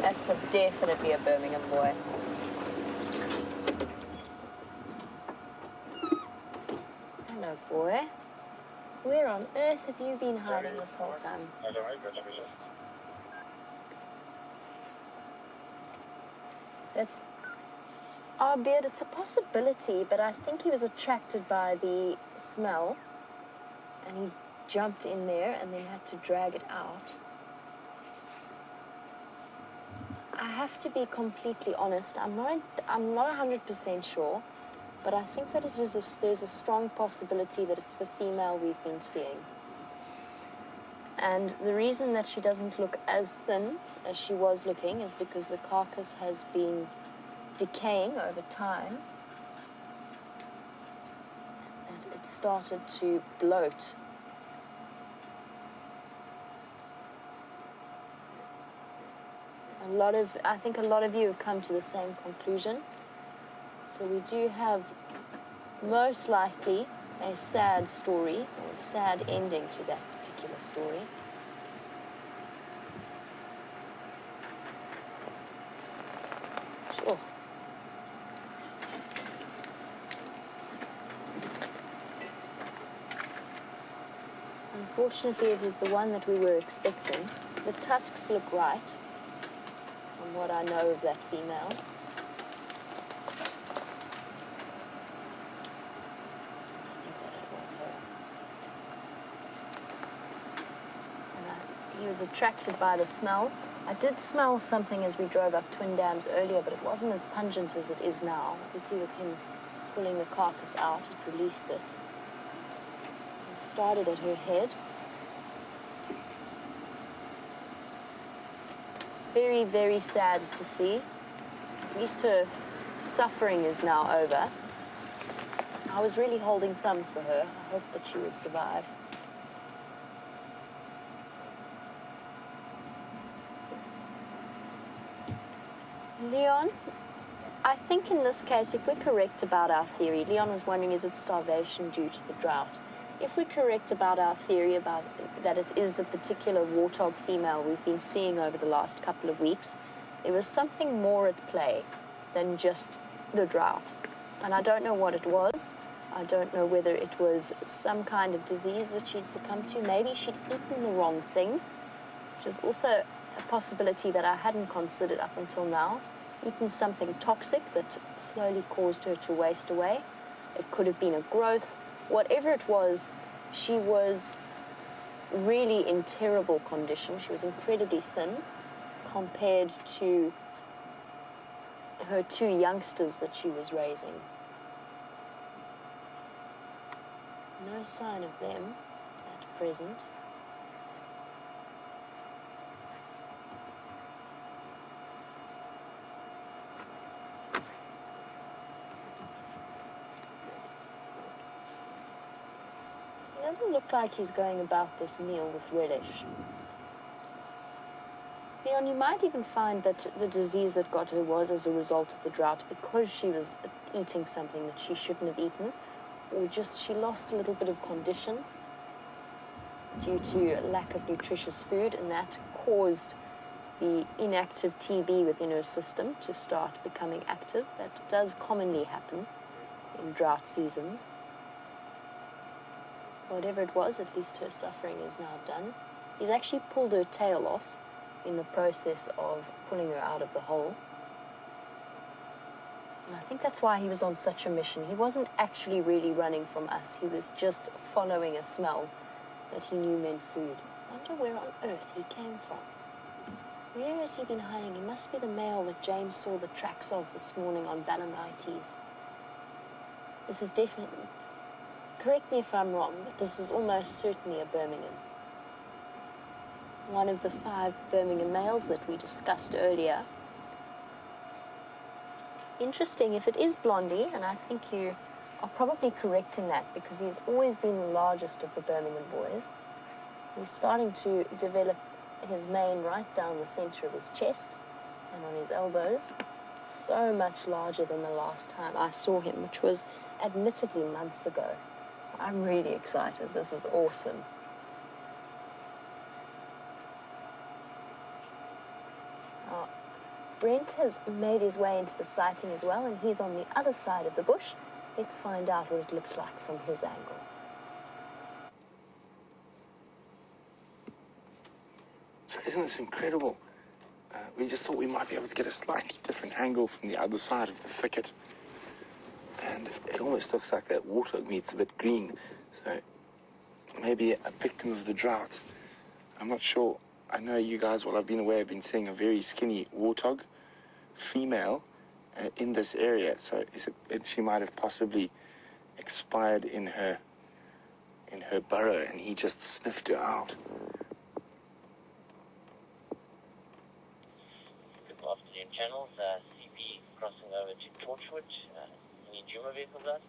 That's definitely a Birmingham boy. Hello, boy. Where on earth have you been hiding this whole time? I don't know, but That's our beard. It's a possibility, but I think he was attracted by the smell and he jumped in there and then had to drag it out. I have to be completely honest. I'm not 100% sure, but I think that there's a strong possibility that it's the female we've been seeing. And the reason that she doesn't look as thin as she was looking is because the carcass has been decaying over time. And it started to bloat. I think a lot of you have come to the same conclusion. So we do have most likely a sad story, or a sad ending to that particular story. Sure. Unfortunately, it is the one that we were expecting. The tusks look right, from what I know of that female. I think that it was her. And he was attracted by the smell. I did smell something as we drove up Twin Dams earlier, but it wasn't as pungent as it is now. You can see with him pulling the carcass out, it released it. It started at her head. Very, very sad to see. At least her suffering is now over. I was really holding thumbs for her. I hoped that she would survive. Leon, I think in this case, if we're correct about our theory, Leon was wondering, is it starvation due to the drought? If we're correct about our theory about that it is the particular warthog female we've been seeing over the last couple of weeks, there was something more at play than just the drought. And I don't know what it was. I don't know whether it was some kind of disease that she'd succumbed to. Maybe she'd eaten the wrong thing, which is also a possibility that I hadn't considered up until now. Eaten something toxic that slowly caused her to waste away. It could have been a growth. Whatever it was, she was really in terrible condition. She was incredibly thin compared to her two youngsters that she was raising. No sign of them at present. It doesn't look like he's going about this meal with relish. Leon, you might even find that the disease that got her was as a result of the drought because she was eating something that she shouldn't have eaten, or just she lost a little bit of condition due to lack of nutritious food, and that caused the inactive TB within her system to start becoming active. That does commonly happen in drought seasons. Whatever it was, at least her suffering is now done. He's actually pulled her tail off in the process of pulling her out of the hole. And I think that's why he was on such a mission. He wasn't actually really running from us. He was just following a smell that he knew meant food. I wonder where on earth he came from. Where has he been hiding? He must be the male that James saw the tracks of this morning on Ballinites. This is definitely... Correct me if I'm wrong, but this is almost certainly a Birmingham. One of the 5 Birmingham males that we discussed earlier. Interesting, if it is Blondie, and I think you are probably correct in that because he's always been the largest of the Birmingham boys. He's starting to develop his mane right down the center of his chest and on his elbows. So much larger than the last time I saw him, which was admittedly months ago. I'm really excited. This is awesome. Brent has made his way into the sighting as well, and he's on the other side of the bush. Let's find out what it looks like from his angle. So isn't this incredible? We just thought we might be able to get a slightly different angle from the other side of the thicket. And it almost looks like that warthog meat's a bit green. So maybe a victim of the drought. I'm not sure. I know you guys, while I've been away, have been seeing a very skinny warthog female in this area. So she might have possibly expired in her burrow, and he just sniffed her out. Good afternoon, channels. CP crossing over to Torchwood. Any Juma vehicles out?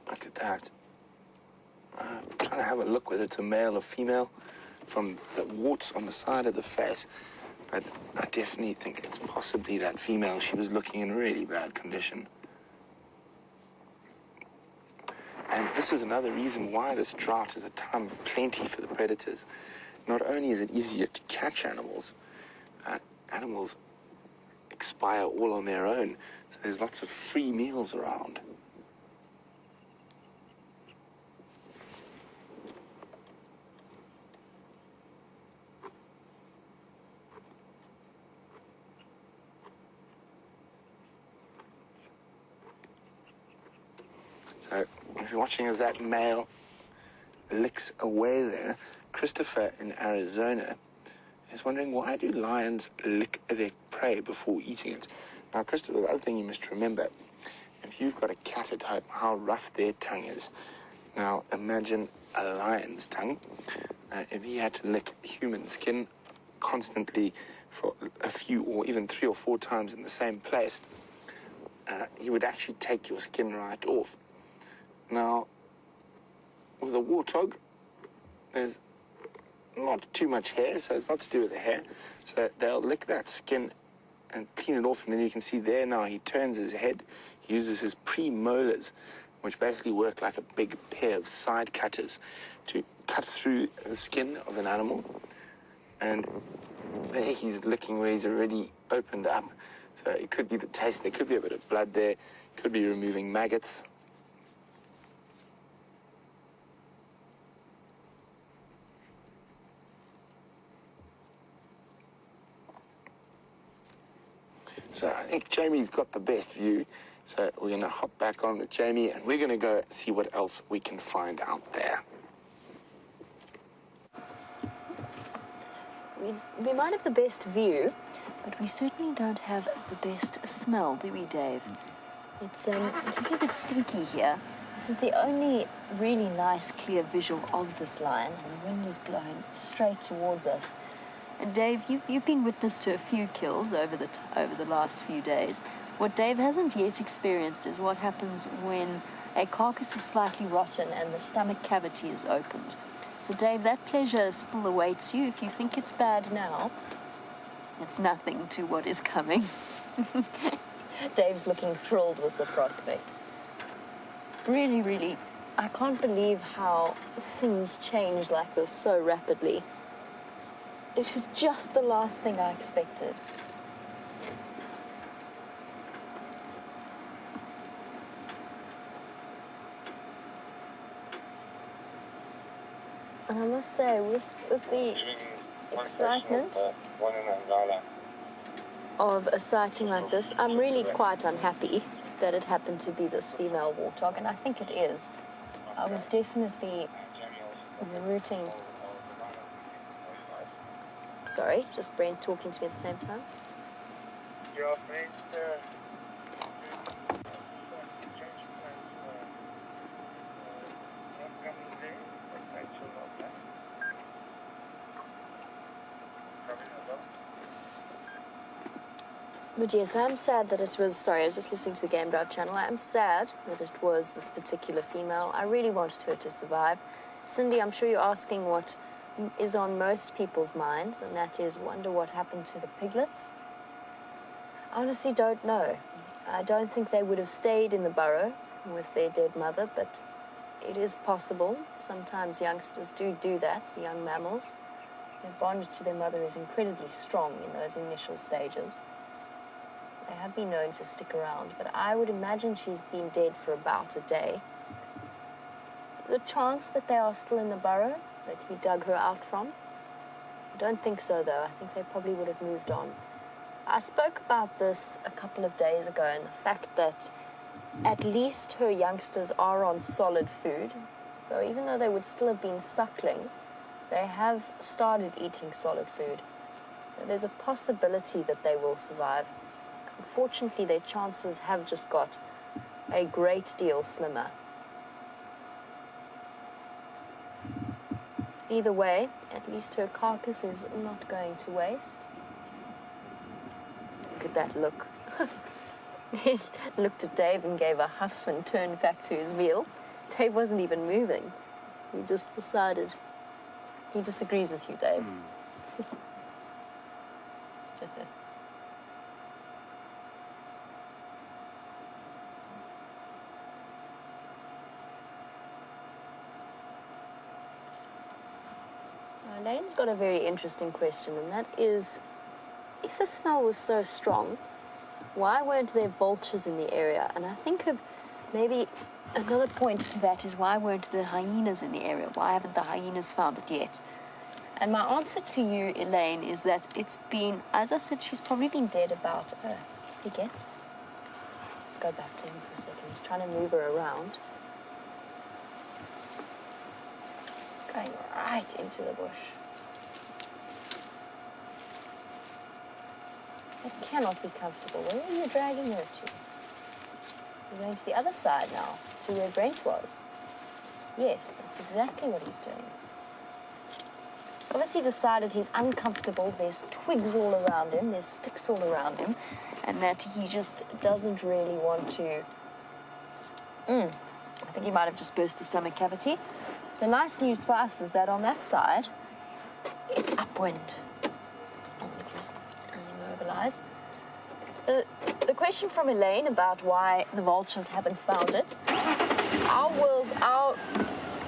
Look at that. I'm trying to have a look whether it's a male or female from the warts on the side of the face, but I definitely think it's possibly that female. She was looking in really bad condition. And this is another reason why this drought is a time of plenty for the predators. Not only is it easier to catch animals, animals expire all on their own, so there's lots of free meals around. So if you're watching as that male licks away there, Christopher in Arizona is wondering, why do lions lick their prey before eating it? Now, Christopher, the other thing you must remember, if you've got a cat at home, how rough their tongue is. Now, imagine a lion's tongue. If he had to lick human skin constantly for a few or even 3 or 4 times in the same place, he would actually take your skin right off. Now, with a warthog, there's not too much hair, so it's not to do with the hair. So they'll lick that skin and clean it off, and then you can see there now he turns his head. He uses his premolars, which basically work like a big pair of side cutters, to cut through the skin of an animal. And there he's licking where he's already opened up. So it could be the taste, there could be a bit of blood there, could be removing maggots. So I think Jamie's got the best view. So we're going to hop back on with Jamie, and we're going to go see what else we can find out there. We might have the best view, but we certainly don't have the best smell, do we, Dave? It's a little bit stinky here. This is the only really nice, clear visual of this lion, and the wind is blowing straight towards us. And Dave, you've been witness to a few kills over the last few days. What Dave hasn't yet experienced is what happens when a carcass is slightly rotten and the stomach cavity is opened. So Dave, that pleasure still awaits you. If you think it's bad now, it's nothing to what is coming. Dave's looking thrilled with the prospect. Really, really, I can't believe how things change like this so rapidly. It was just the last thing I expected. And I must say, with the excitement of a sighting like this, I'm really quite unhappy that it happened to be this female warthog, and I think it is. I was definitely rooting... Sorry, just Brent talking to me at the same time. Yeah, Brent, not coming there, but thanks a lot, man. Coming along. But yes, I'm sad that it was... Sorry, I was just listening to the Game Drive channel. I'm sad that it was this particular female. I really wanted her to survive. Cindy, I'm sure you're asking what is on most people's minds, and that is, wonder what happened to the piglets. I honestly don't know. I don't think they would have stayed in the burrow with their dead mother, but it is possible. Sometimes youngsters do that, young mammals. Their bond to their mother is incredibly strong in those initial stages. They have been known to stick around, but I would imagine she's been dead for about a day. There's a chance that they are still in the burrow that he dug her out from. I don't think so, though. I think they probably would have moved on. I spoke about this a couple of days ago, and the fact that at least her youngsters are on solid food. So even though they would still have been suckling, they have started eating solid food. There's a possibility that they will survive. Unfortunately, their chances have just got a great deal slimmer. Either way, at least her carcass is not going to waste. Look at that look. He looked at Dave and gave a huff and turned back to his meal. Dave wasn't even moving. He just decided. He disagrees with you, Dave. Elaine's got a very interesting question, and that is, if the smell was so strong, why weren't there vultures in the area? And I think maybe another point to that is, why weren't there hyenas in the area? Why haven't the hyenas found it yet? And my answer to you, Elaine, is that it's been, as I said, she's probably been dead about, he gets. Let's go back to him for a second. He's trying to move her around. Going right into the bush. It cannot be comfortable. Where are you dragging her to? You're going to the other side now, to where Brent was. Yes, that's exactly what he's doing. Obviously decided he's uncomfortable. There's twigs all around him, there's sticks all around him, and that he just doesn't really want to. I think he might have just burst the stomach cavity. The nice news for us is that on that side, it's upwind. Let me just immobilize. The question from Elaine about why the vultures haven't found it. Our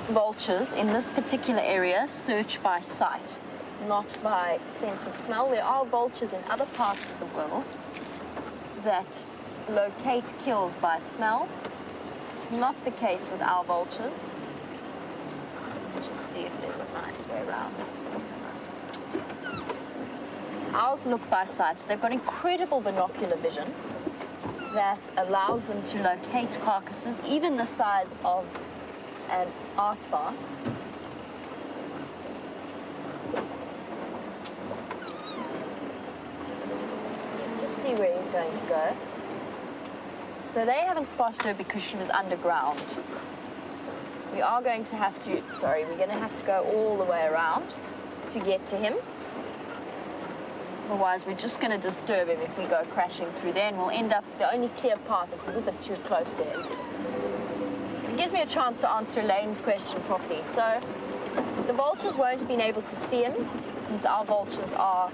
vultures in this particular area search by sight, not by sense of smell. There are vultures in other parts of the world that locate kills by smell. It's not the case with our vultures. Let's just see if there's a nice way around. There's a nice way around. Owls look by sight, so they've got incredible binocular vision that allows them to locate carcasses, even the size of an aardvark. Just see where he's going to go. So they haven't spotted her because she was underground. We are going to have to, we're going to have to go all the way around to get to him. Otherwise, we're just going to disturb him if we go crashing through there, and we'll end up, the only clear path is a little bit too close to him. It gives me a chance to answer Elaine's question properly. So the vultures won't have been able to see him, since our vultures are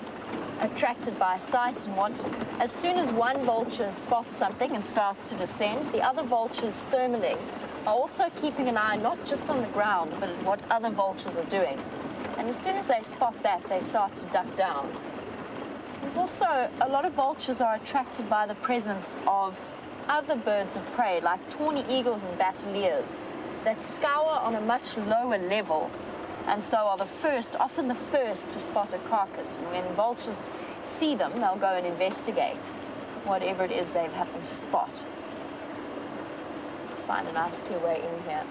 attracted by sight and want. As soon as one vulture spots something and starts to descend, the other vultures thermaling are also keeping an eye not just on the ground, but at what other vultures are doing. And as soon as they spot that, they start to duck down. There's also, a lot of vultures are attracted by the presence of other birds of prey, like tawny eagles and battaliers, that scour on a much lower level, and so are often the first to spot a carcass. And when vultures see them, they'll go and investigate whatever it is they've happened to spot. Find a nice clear way in here.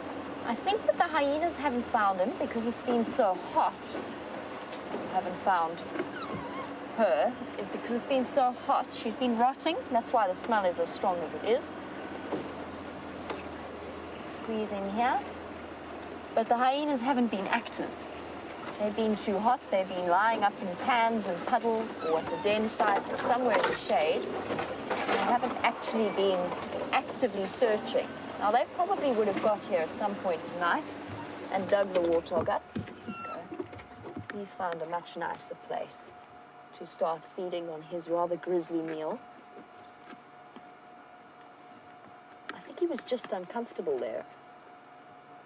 I think that the hyenas haven't found him because it's been so hot. Haven't found her is because it's been so hot. She's been rotting. That's why the smell is as strong as it is. Squeeze in here. But the hyenas haven't been active. They've been too hot. They've been lying up in pans and puddles or at the den site or somewhere in the shade. And they haven't actually been actively searching. Now, they probably would have got here at some point tonight and dug the warthog up. Okay. He's found a much nicer place to start feeding on his rather grisly meal. I think he was just uncomfortable there.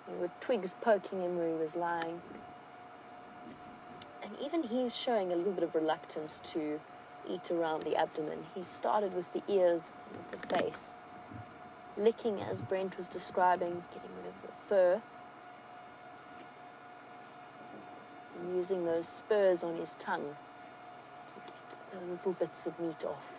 There were twigs poking him where he was lying. And even he's showing a little bit of reluctance to eat around the abdomen. He started with the ears and with the face, licking as Brent was describing, getting rid of the fur, and using those spurs on his tongue to get the little bits of meat off.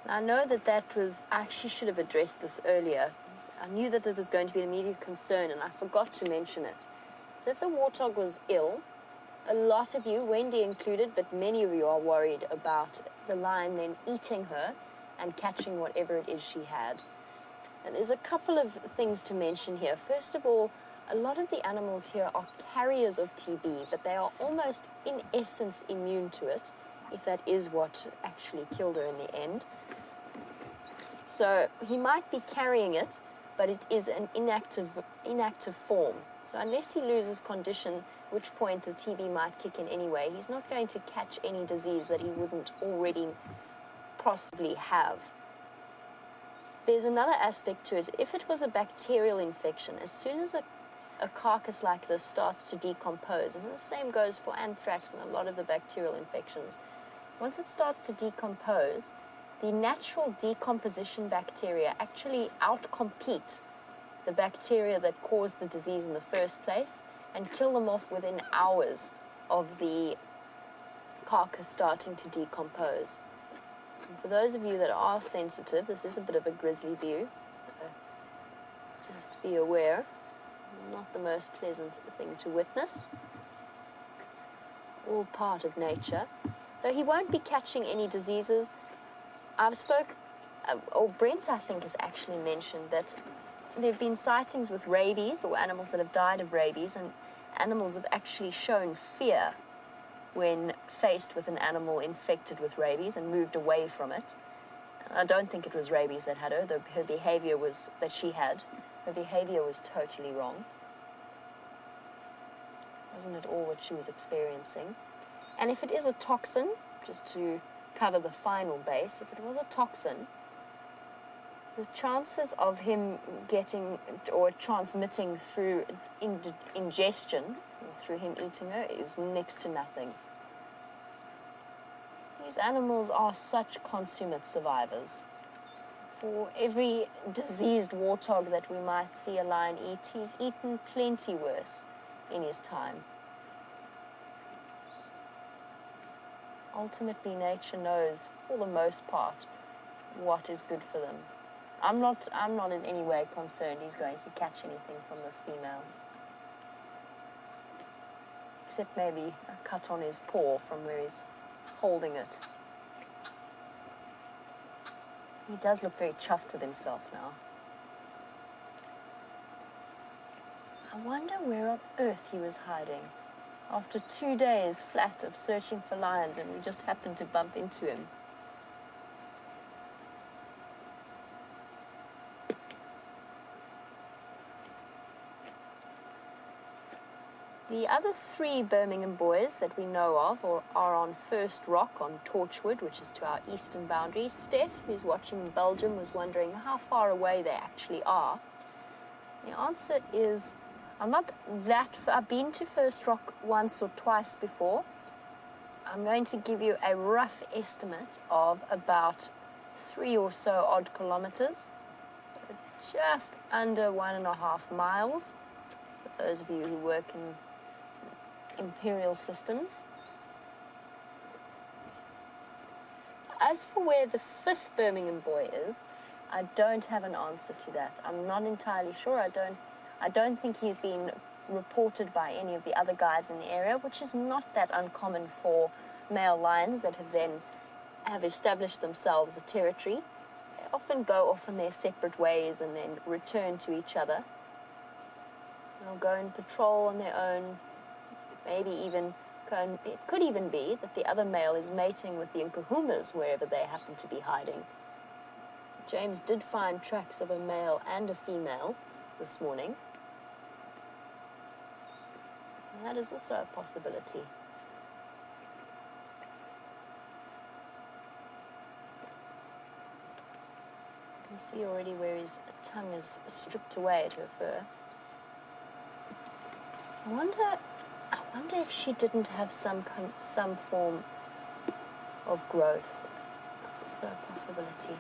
I know that I actually should have addressed this earlier. I knew that it was going to be an immediate concern, and I forgot to mention it. So if the warthog was ill, a lot of you, Wendy included, but many of you are worried about the lion then eating her and catching whatever it is she had. And there's a couple of things to mention here. First of all, a lot of the animals here are carriers of TB, but they are almost in essence immune to it, if that is what actually killed her in the end. So he might be carrying it, but it is an inactive form. So unless he loses condition, at which point the TB might kick in anyway, he's not going to catch any disease that he wouldn't already possibly have. There's another aspect to it. If it was a bacterial infection, as soon as a carcass like this starts to decompose, and the same goes for anthrax and a lot of the bacterial infections, once it starts to decompose, the natural decomposition bacteria actually outcompete the bacteria that caused the disease in the first place and kill them off within hours of the carcass starting to decompose. And for those of you that are sensitive, this is a bit of a grisly view. Just be aware, not the most pleasant thing to witness. All part of nature. Though he won't be catching any diseases. Brent, I think, has actually mentioned that there have been sightings with rabies or animals that have died of rabies, and animals have actually shown fear when faced with an animal infected with rabies and moved away from it. And I don't think it was rabies that had her, though her behavior was totally wrong. Wasn't at all what she was experiencing. And if it is a toxin, just to cover the final base, if it was a toxin, the chances of him getting or transmitting through ingestion, or through him eating her, is next to nothing. These animals are such consummate survivors. For every diseased warthog that we might see a lion eat, he's eaten plenty worse in his time. Ultimately, nature knows, for the most part, what is good for them. I'm not in any way concerned he's going to catch anything from this female. Except maybe a cut on his paw from where he's holding it. He does look very chuffed with himself now. I wonder where on earth he was hiding. After 2 days flat of searching for lions, and we just happened to bump into him. The other 3 Birmingham boys that we know of are on First Rock on Torchwood, which is to our eastern boundary. Steph, who's watching Belgium, was wondering how far away they actually are. The answer is, I've been to First Rock once or twice before. I'm going to give you a rough estimate of about 3 or so odd kilometers. So just under 1.5 miles, for those of you who work in imperial systems. As for where the 5th Birmingham boy is, I don't have an answer to that. I'm not entirely sure. I don't think he's been reported by any of the other guides in the area, which is not that uncommon for male lions that have established themselves a territory. They often go off in their separate ways and then return to each other. They'll go and patrol on their own. Maybe even, it could even be that the other male is mating with the impuhumas wherever they happen to be hiding. James did find tracks of a male and a female this morning. And that is also a possibility. You can see already where his tongue is stripped away at her fur. I wonder if she didn't have some form of growth. That's also a possibility.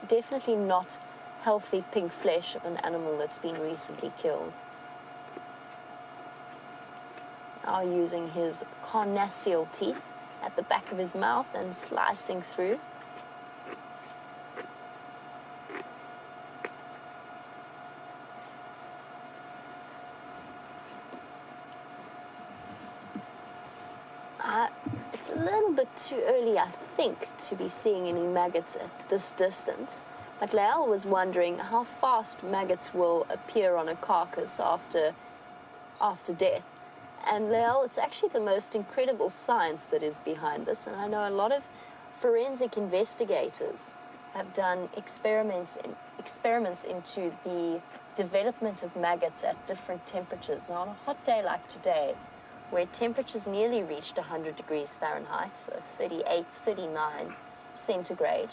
Definitely not healthy pig flesh of an animal that's been recently killed. Now using his carnassial teeth at the back of his mouth and slicing through. It's a little bit too early, I think, to be seeing any maggots at this distance. But Lael was wondering how fast maggots will appear on a carcass after death. And Lael, it's actually the most incredible science that is behind this. And I know a lot of forensic investigators have done experiments into the development of maggots at different temperatures. Now, on a hot day like today, where temperatures nearly reached 100 degrees Fahrenheit, so 38, 39 centigrade,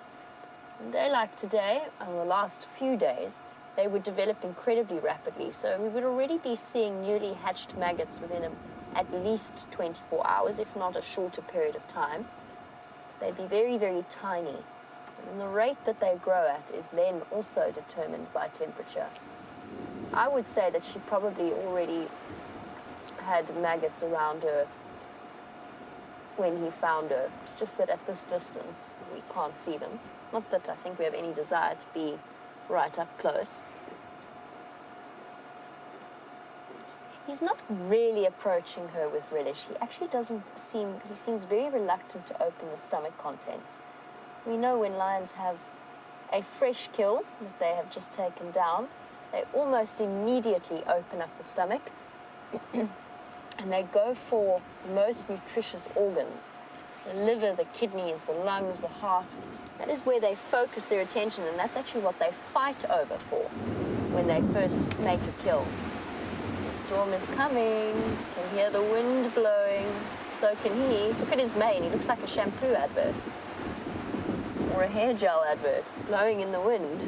On a day like today, and the last few days, they would develop incredibly rapidly. So we would already be seeing newly hatched maggots within at least 24 hours, if not a shorter period of time. They'd be very, very tiny. And the rate that they grow at is then also determined by temperature. I would say that she probably already had maggots around her when he found her. It's just that at this distance, we can't see them. Not that I think we have any desire to be right up close. He's not really approaching her with relish. He actually he seems very reluctant to open the stomach contents. We know when lions have a fresh kill that they have just taken down, they almost immediately open up the stomach and they go for the most nutritious organs. The liver, the kidneys, the lungs, the heart. That is where they focus their attention, and that's actually what they fight over for when they first make a kill. The storm is coming, can hear the wind blowing, so can he. Look at his mane, he looks like a shampoo advert or a hair gel advert blowing in the wind.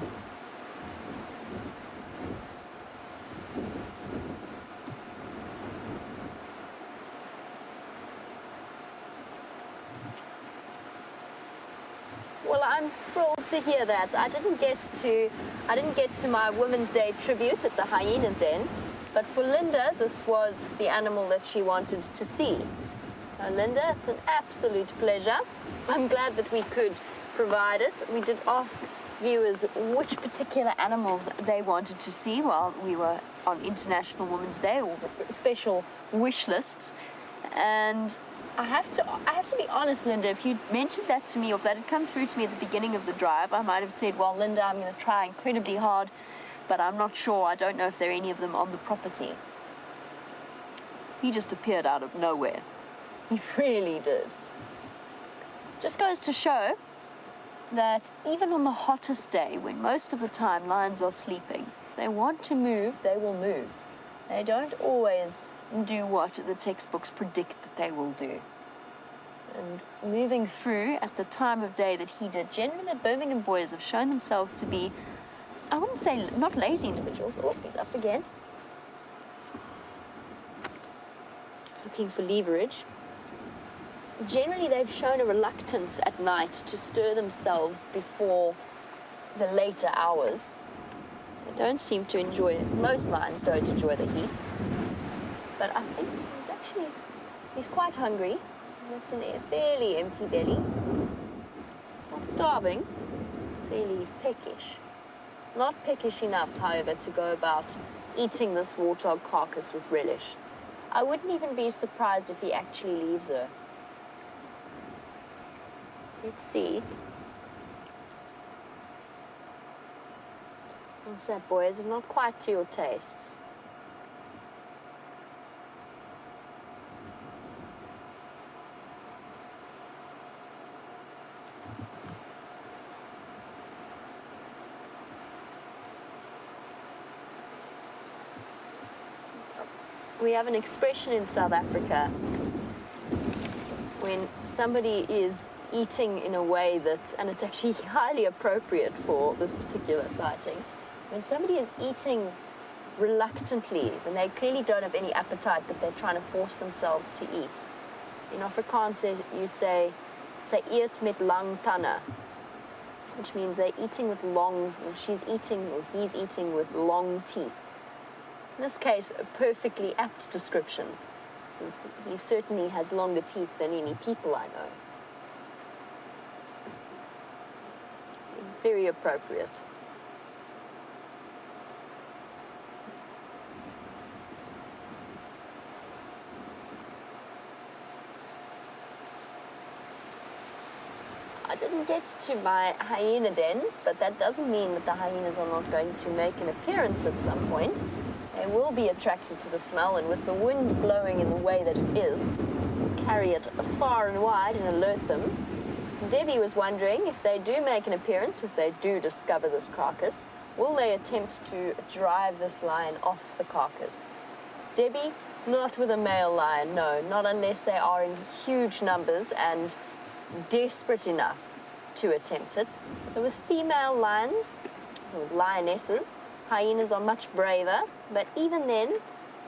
Well, I'm thrilled to hear that. I didn't get to my Women's Day tribute at the hyena's den, but for Linda, this was the animal that she wanted to see. Now, Linda, it's an absolute pleasure. I'm glad that we could provide it. We did ask viewers which particular animals they wanted to see while we were on International Women's Day, or special wish lists, and I have to be honest, Linda, if you'd mentioned that to me, or if that had come through to me at the beginning of the drive, I might have said, well, Linda, I'm going to try incredibly hard, but I'm not sure. I don't know if there are any of them on the property. He just appeared out of nowhere. He really did. Just goes to show that even on the hottest day, when most of the time lions are sleeping, if they want to move, they will move. They don't always do what the textbooks predict that they will do. And moving through at the time of day that he did, generally the Birmingham boys have shown themselves to be, I wouldn't say not lazy individuals. Oh, he's up again. Looking for leverage. Generally they've shown a reluctance at night to stir themselves before the later hours. They don't seem to enjoy it. Most lions don't enjoy the heat. But I think he's quite hungry. It's a fairly empty belly. Not starving, fairly peckish. Not peckish enough, however, to go about eating this warthog carcass with relish. I wouldn't even be surprised if he actually leaves her. Let's see. What's that, boys? It's not quite to your tastes. We have an expression in South Africa when somebody is eating in a way that, and it's actually highly appropriate for this particular sighting, when somebody is eating reluctantly, when they clearly don't have any appetite but they're trying to force themselves to eat. In Afrikaans you say, "Sy eet met lang tande," which means they're eating with long, or she's eating, or he's eating with long teeth. In this case, a perfectly apt description, since he certainly has longer teeth than any people I know. Very appropriate. I didn't get to my hyena den, but that doesn't mean that the hyenas are not going to make an appearance at some point. They will be attracted to the smell, and with the wind blowing in the way that it is, carry it far and wide and alert them. Debbie was wondering if they do make an appearance, if they do discover this carcass, will they attempt to drive this lion off the carcass? Debbie, not with a male lion, no, not unless they are in huge numbers and desperate enough to attempt it. So with female lions, so with lionesses, hyenas are much braver, but even then,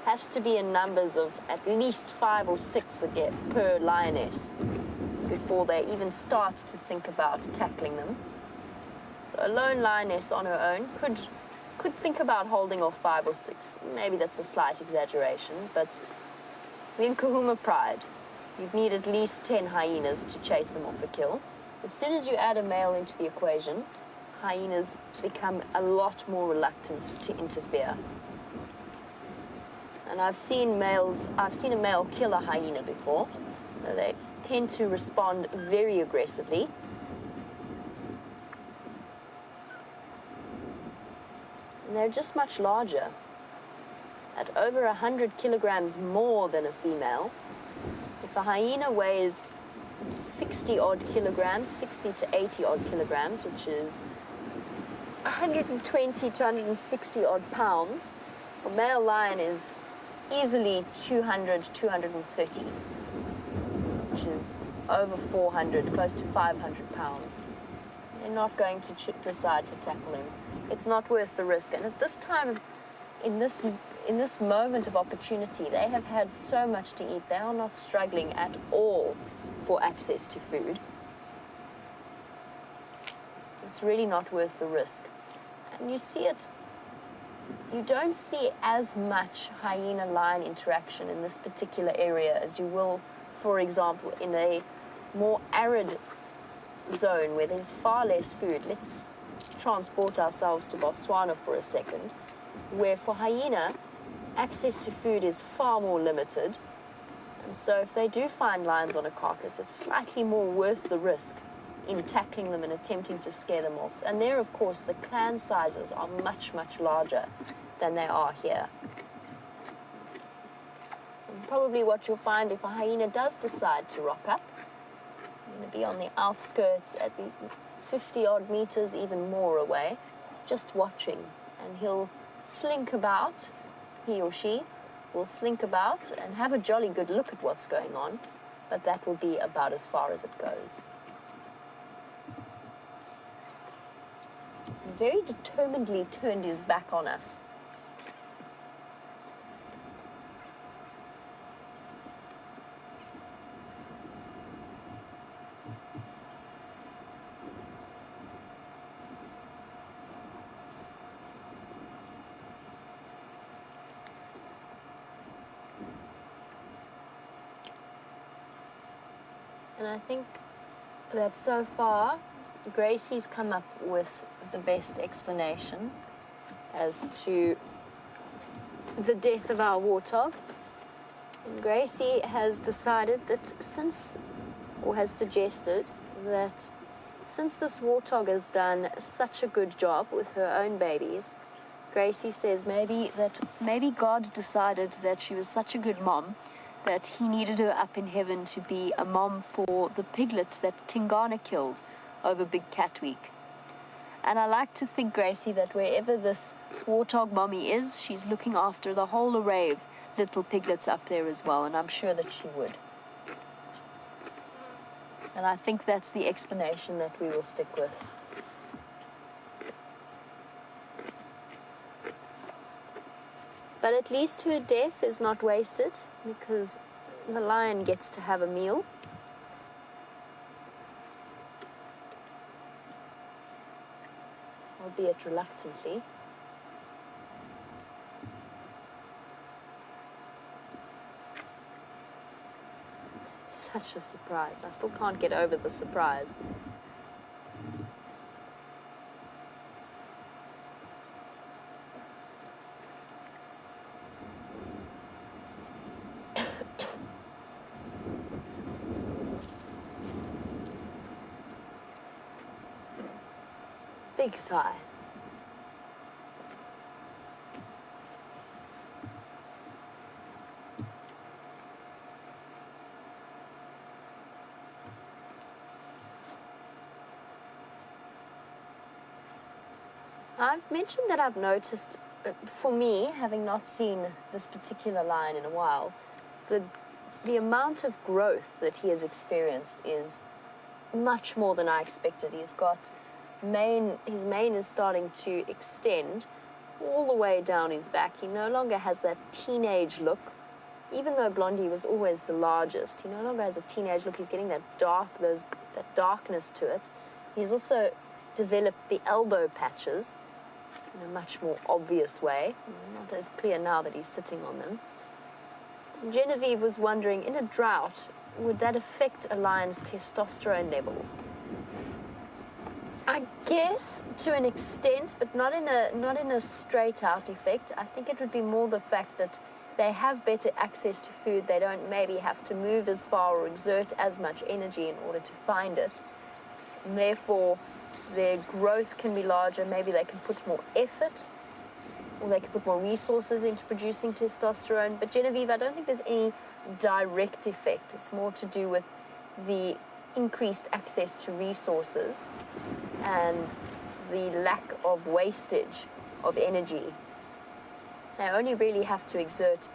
has to be in numbers of at least 5 or 6 per lioness before they even start to think about tackling them. So a lone lioness on her own could think about holding off 5 or 6. Maybe that's a slight exaggeration, but in Kahuma pride, you'd need at least 10 hyenas to chase them off a kill. As soon as you add a male into the equation, hyenas become a lot more reluctant to interfere. And I've seen a male kill a hyena before. They tend to respond very aggressively. And they're just much larger. At over 100 kilograms more than a female, if a hyena weighs 60 odd kilograms, 60 to 80 odd kilograms, which is 120 to 160 odd pounds, a male lion is easily 200, 230, which is over 400, close to 500 pounds. They're not going to decide to tackle him. It's not worth the risk. And at this time, in this moment of opportunity, they have had so much to eat. They are not struggling at all for access to food. It's really not worth the risk. And you see it. You don't see as much hyena-lion interaction in this particular area as you will, for example, in a more arid zone where there's far less food. Let's transport ourselves to Botswana for a second, where for hyena, access to food is far more limited. And so if they do find lions on a carcass, it's slightly more worth the risk in tackling them and attempting to scare them off. And there, of course, the clan sizes are much, much larger than they are here. And probably what you'll find if a hyena does decide to rock up, you're going to be on the outskirts at the 50-odd meters, even more away, just watching. And he'll slink about, he or she will slink about and have a jolly good look at what's going on, but that will be about as far as it goes. He very determinedly turned his back on us. And I think that so far, Gracie's come up with the best explanation as to the death of our warthog. And Gracie has decided that has suggested that since this warthog has done such a good job with her own babies, Gracie says maybe God decided that she was such a good mom that he needed her up in heaven to be a mom for the piglet that Tingana killed over Big Cat Week. And I like to think, Gracie, that wherever this warthog mommy is, she's looking after the whole array of little piglets up there as well, and I'm sure that she would. And I think that's the explanation that we will stick with. But at least her death is not wasted, because the lion gets to have a meal. Albeit reluctantly. Such a surprise. I still can't get over the surprise. Big sigh. I've mentioned that I've noticed, for me, having not seen this particular lion in a while, the amount of growth that he has experienced is much more than I expected. He's got his mane is starting to extend all the way down his back. He no longer has that teenage look. Even though Blondie was always the largest, he no longer has a teenage look. He's getting that darkness to it. He's also developed the elbow patches in a much more obvious way. Not as clear now that he's sitting on them. Genevieve was wondering, in a drought, would that affect a lion's testosterone levels? I guess to an extent, but not in a straight out effect. I think it would be more the fact that they have better access to food. They don't maybe have to move as far or exert as much energy in order to find it. And therefore, their growth can be larger. Maybe they can put more effort, or they can put more resources into producing testosterone. But Genevieve, I don't think there's any direct effect. It's more to do with the increased access to resources and the lack of wastage of energy. They only really have to exert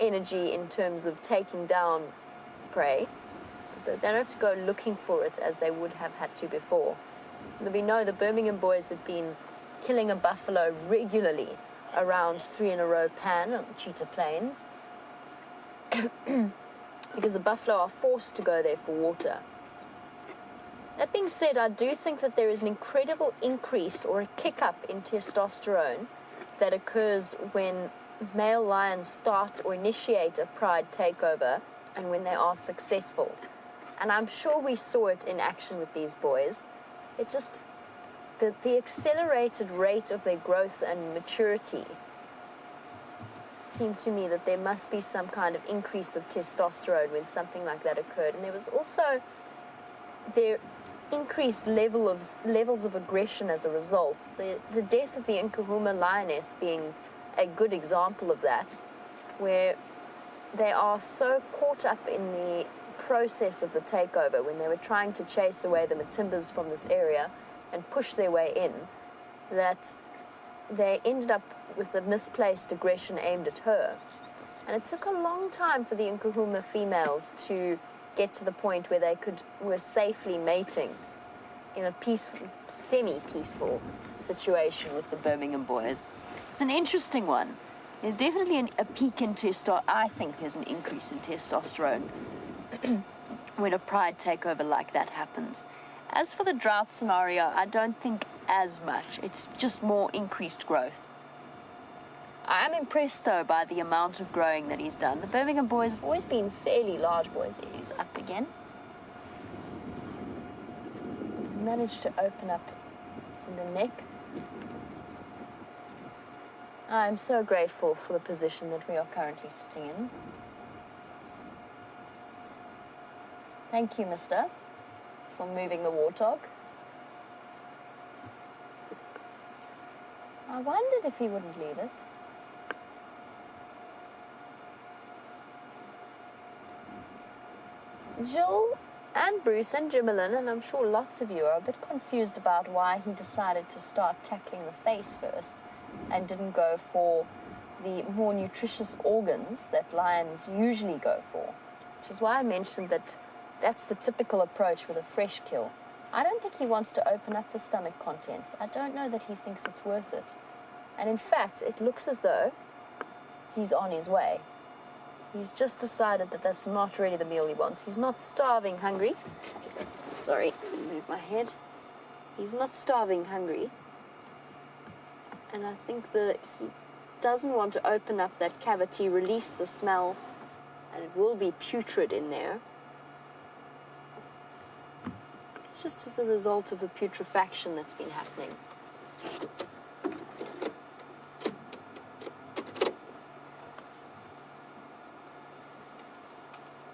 energy in terms of taking down prey. They don't have to go looking for it as they would have had to before. We know the Birmingham boys have been killing a buffalo regularly around 3 in a row pan on Cheetah Plains because the buffalo are forced to go there for water. That being said, I do think that there is an incredible increase or a kick-up in testosterone that occurs when male lions start or initiate a pride takeover and when they are successful. And I'm sure we saw it in action with these boys. It just, the accelerated rate of their growth and maturity seemed to me that there must be some kind of increase of testosterone when something like that occurred. And there was also their increased levels of aggression as a result. The death of the Nkahuma lioness being a good example of that, where they are so caught up in the process of the takeover when they were trying to chase away the Matimbas from this area and push their way in, that they ended up with a misplaced aggression aimed at her. And it took a long time for the Nkahuma females to get to the point where they were safely mating in a semi-peaceful situation with the Birmingham boys. It's an interesting one. There's definitely a peak in testosterone. I think there's an increase in testosterone when a pride takeover like that happens. As for the drought scenario, I don't think as much. It's just more increased growth. I am impressed, though, by the amount of growing that he's done. The Birmingham boys have always been fairly large boys. There he's up again. He's managed to open up in the neck. I'm so grateful for the position that we are currently sitting in. Thank you, mister, for moving the warthog. I wondered if he wouldn't leave it. Jill and Bruce and Jimmerlin, and I'm sure lots of you are a bit confused about why he decided to start tackling the face first and didn't go for the more nutritious organs that lions usually go for, which is why I mentioned that that's the typical approach with a fresh kill. I don't think he wants to open up the stomach contents. I don't know that he thinks it's worth it. And in fact, it looks as though he's on his way. He's just decided that that's not really the meal he wants. He's not starving hungry. Sorry, move my head. He's not starving hungry. And I think that he doesn't want to open up that cavity, release the smell, and it will be putrid in there. It's just as the result of the putrefaction that's been happening.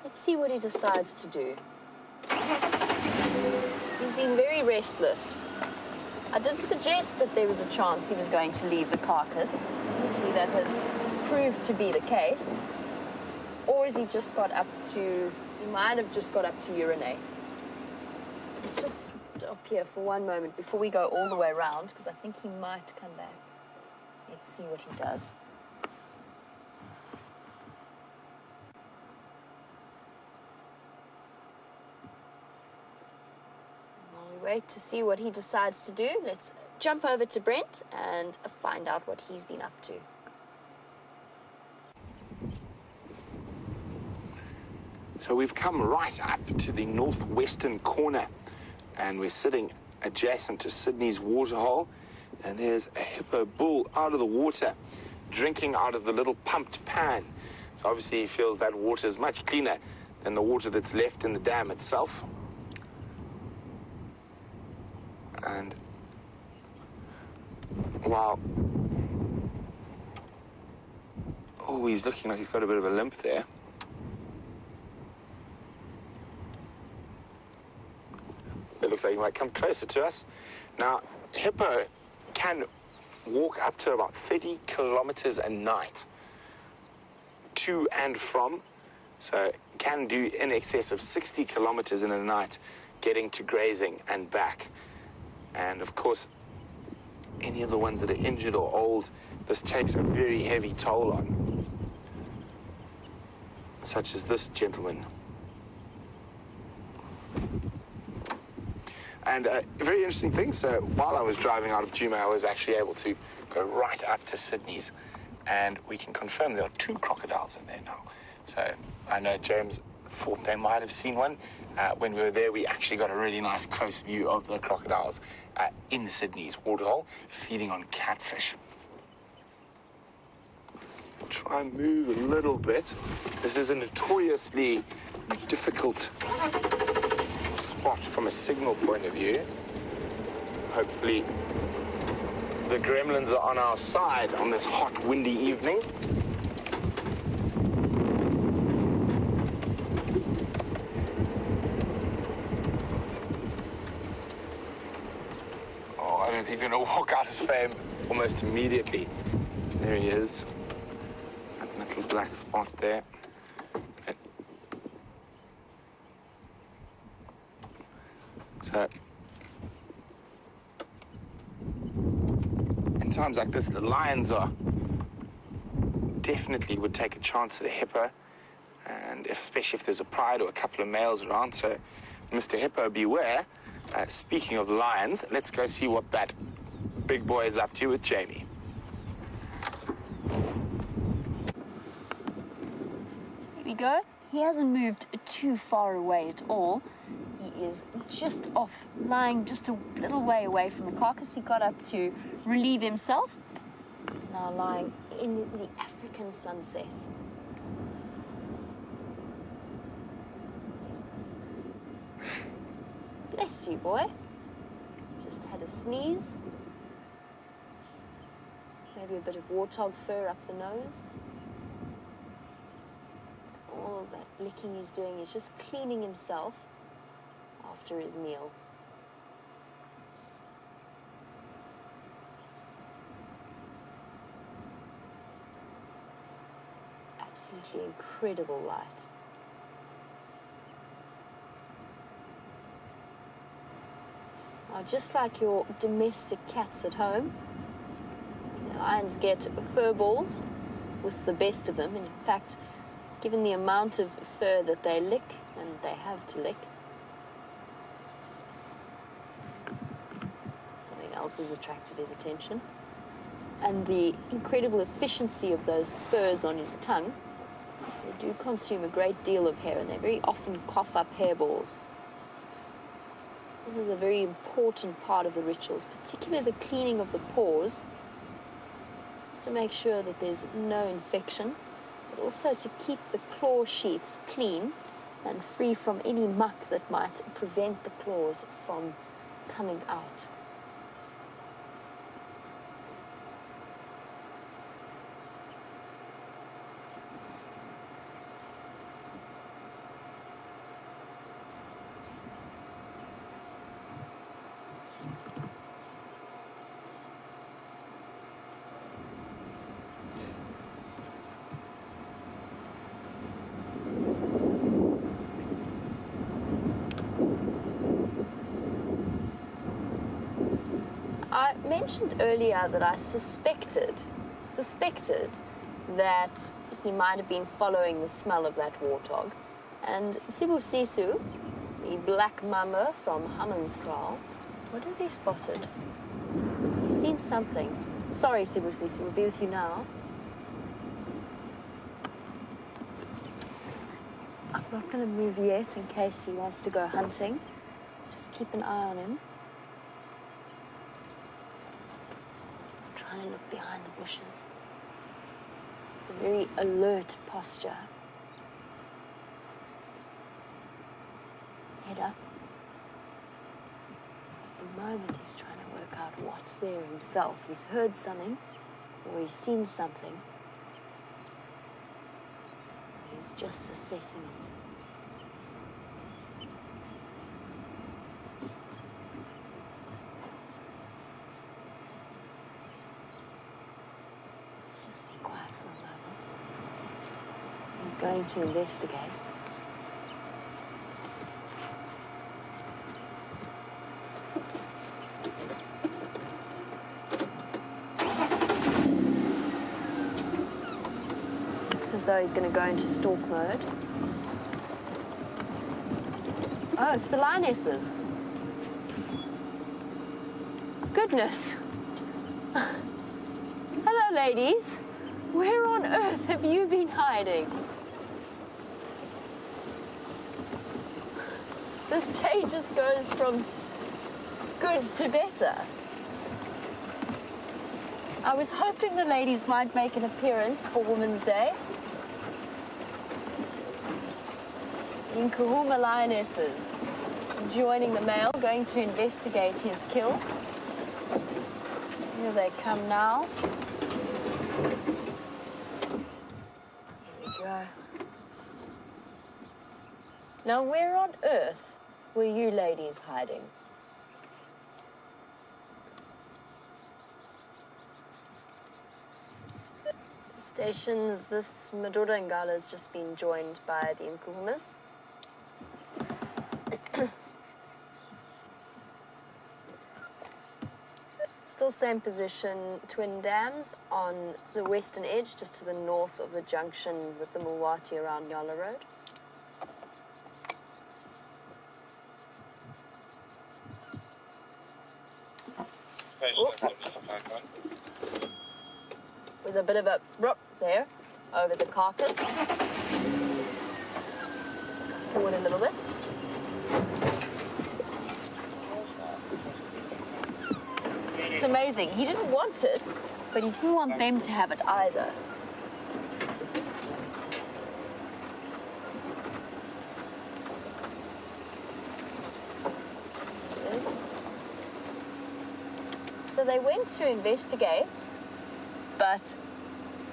Let's see what he decides to do. He's been very restless. I did suggest that there was a chance he was going to leave the carcass. You see, that has proved to be the case. Or has he just got up to... He might have just got up to urinate. Let's just stop here for one moment before we go all the way around, because I think he might come back. Let's see what he does. wait to see what he decides to do. Let's jump over to Brent and find out what he's been up to. So we've come right up to the northwestern corner, and we're sitting adjacent to Sydney's waterhole, and there's a hippo bull out of the water, drinking out of the little pumped pan. So obviously he feels that water is much cleaner than the water that's left in the dam itself. And wow. Oh, he's looking like he's got a bit of a limp there. It looks like he might come closer to us. Now, hippo can walk up to about 30 kilometers a night to and from. So can do in excess of 60 kilometers in a night getting to grazing and back. And of course, any of the ones that are injured or old, this takes a very heavy toll on. Such as this gentleman. And a very interesting thing, so while I was driving out of Jeandre, I was actually able to go right up to Sydney's, and we can confirm there are 2 crocodiles in there now. So I know James thought they might have seen one. When we were there, we actually got a really nice close view of the crocodiles in Sydney's waterhole, feeding on catfish. Try and move a little bit. This is a notoriously difficult spot from a signal point of view. Hopefully the gremlins are on our side on this hot, windy evening. Oh, I don't think he's going to walk out of fame almost immediately. There he is. That little black spot there. So, in times like this, the lions are definitely would take a chance at a hippo, and especially if there's a pride or a couple of males around. So, Mr. Hippo, beware. Speaking of lions, let's go see what that big boy is up to with Jamie. Here we go. He hasn't moved too far away at all. He is just off, lying just a little way away from the carcass. He got up to relieve himself. He's now lying in the African sunset. Bless you, boy. Just had a sneeze. Maybe a bit of warthog fur up the nose. All of that licking he's doing is just cleaning himself after his meal. Absolutely incredible light. Now, just like your domestic cats at home, lions get fur balls with the best of them. In fact, given the amount of fur that they lick, and they have to lick, something else has attracted his attention. And the incredible efficiency of those spurs on his tongue. They do consume a great deal of hair, and they very often cough up hairballs. This is a very important part of the rituals, particularly the cleaning of the paws, just to make sure that there's no infection, but also to keep the claw sheaths clean and free from any muck that might prevent the claws from coming out. I mentioned earlier that I suspected that he might have been following the smell of that warthog. And Sibu Sisu, the black mama from Hammanskraal, What has he spotted? He's seen something. Sorry, Sibusisi, we'll be with you now. I'm not going to move yet in case he wants to go hunting. Just keep an eye on him. I'm trying to look behind the bushes. It's a very alert posture. Head up. At the moment, he's trying to work out what's there himself. He's heard something, or he's seen something. He's just assessing it. Let's just be quiet for a moment. He's going to investigate. As though he's going to go into stalk mode. Oh, it's the lionesses. Goodness. Hello, ladies. Where on earth have you been hiding? This day just goes from good to better. I was hoping the ladies might make an appearance for Women's Day. The Nkahuma lionesses joining the male, going to investigate his kill. Here they come now. Here we go. Now, where on earth were you ladies hiding? Stations, this Madura Ngala has just been joined by the Nkuhumas. Still same position, twin dams on the western edge, just to the north of the junction with the Mulwati around Yala Road. There's a bit of a rope there over the carcass. Let's go forward a little bit. It's amazing. He didn't want it, but he didn't want them to have it either. There it is. So they went to investigate, but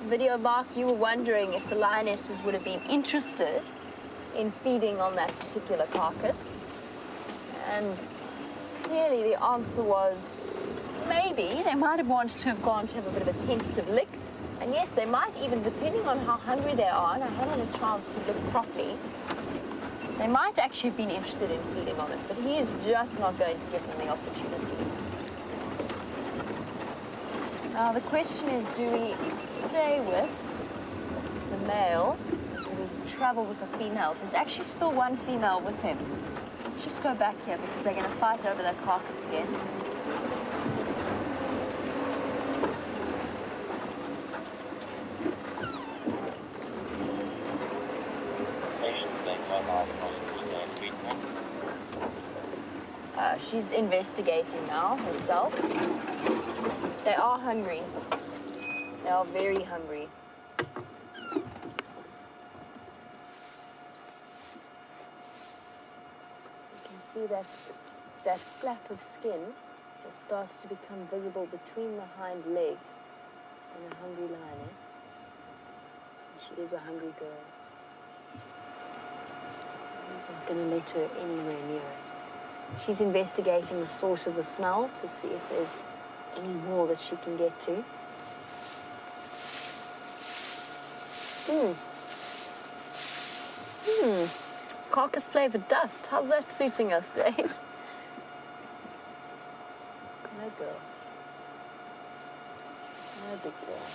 Video Mark, you were wondering if the lionesses would have been interested in feeding on that particular carcass. And clearly the answer was maybe. They might have wanted to have gone to have a bit of a tentative lick. And yes, they might even, depending on how hungry they are, and I haven't had a chance to look properly, they might actually have been interested in feeding on it, but he's just not going to give them the opportunity. Now the question is, do we stay with the male, or do we travel with the females? There's actually still one female with him. Let's just go back here because they're going to fight over that carcass again. She's investigating now herself. They are hungry. They are very hungry. You can see that flap of skin that starts to become visible between the hind legs and a hungry lioness. And she is a hungry girl. He's not going to let her anywhere near it. She's investigating the source of the smell to see if there's any more that she can get to. Carcass flavored dust. How's that suiting us, Dave? Good girl. No big girl.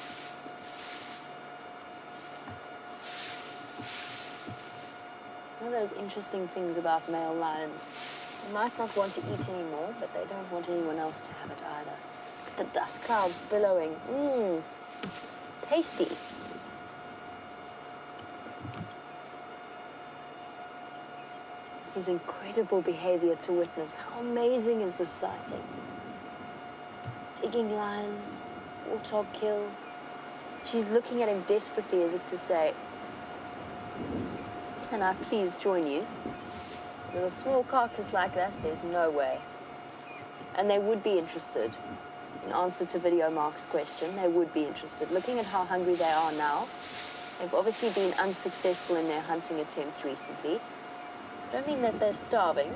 One of those interesting things about male lions They might not want to eat anymore, but they don't want anyone else to have it either. The dust clouds billowing. Mmm. Tasty. This is incredible behavior to witness. How amazing is this sighting? Digging lines, warthog kill. She's looking at him desperately as if to say, can I please join you? With a small carcass like that, there's no way. And they would be interested. In answer to Video Mark's question, they would be interested. Looking at how hungry they are now, they've obviously been unsuccessful in their hunting attempts recently. I don't mean that they're starving,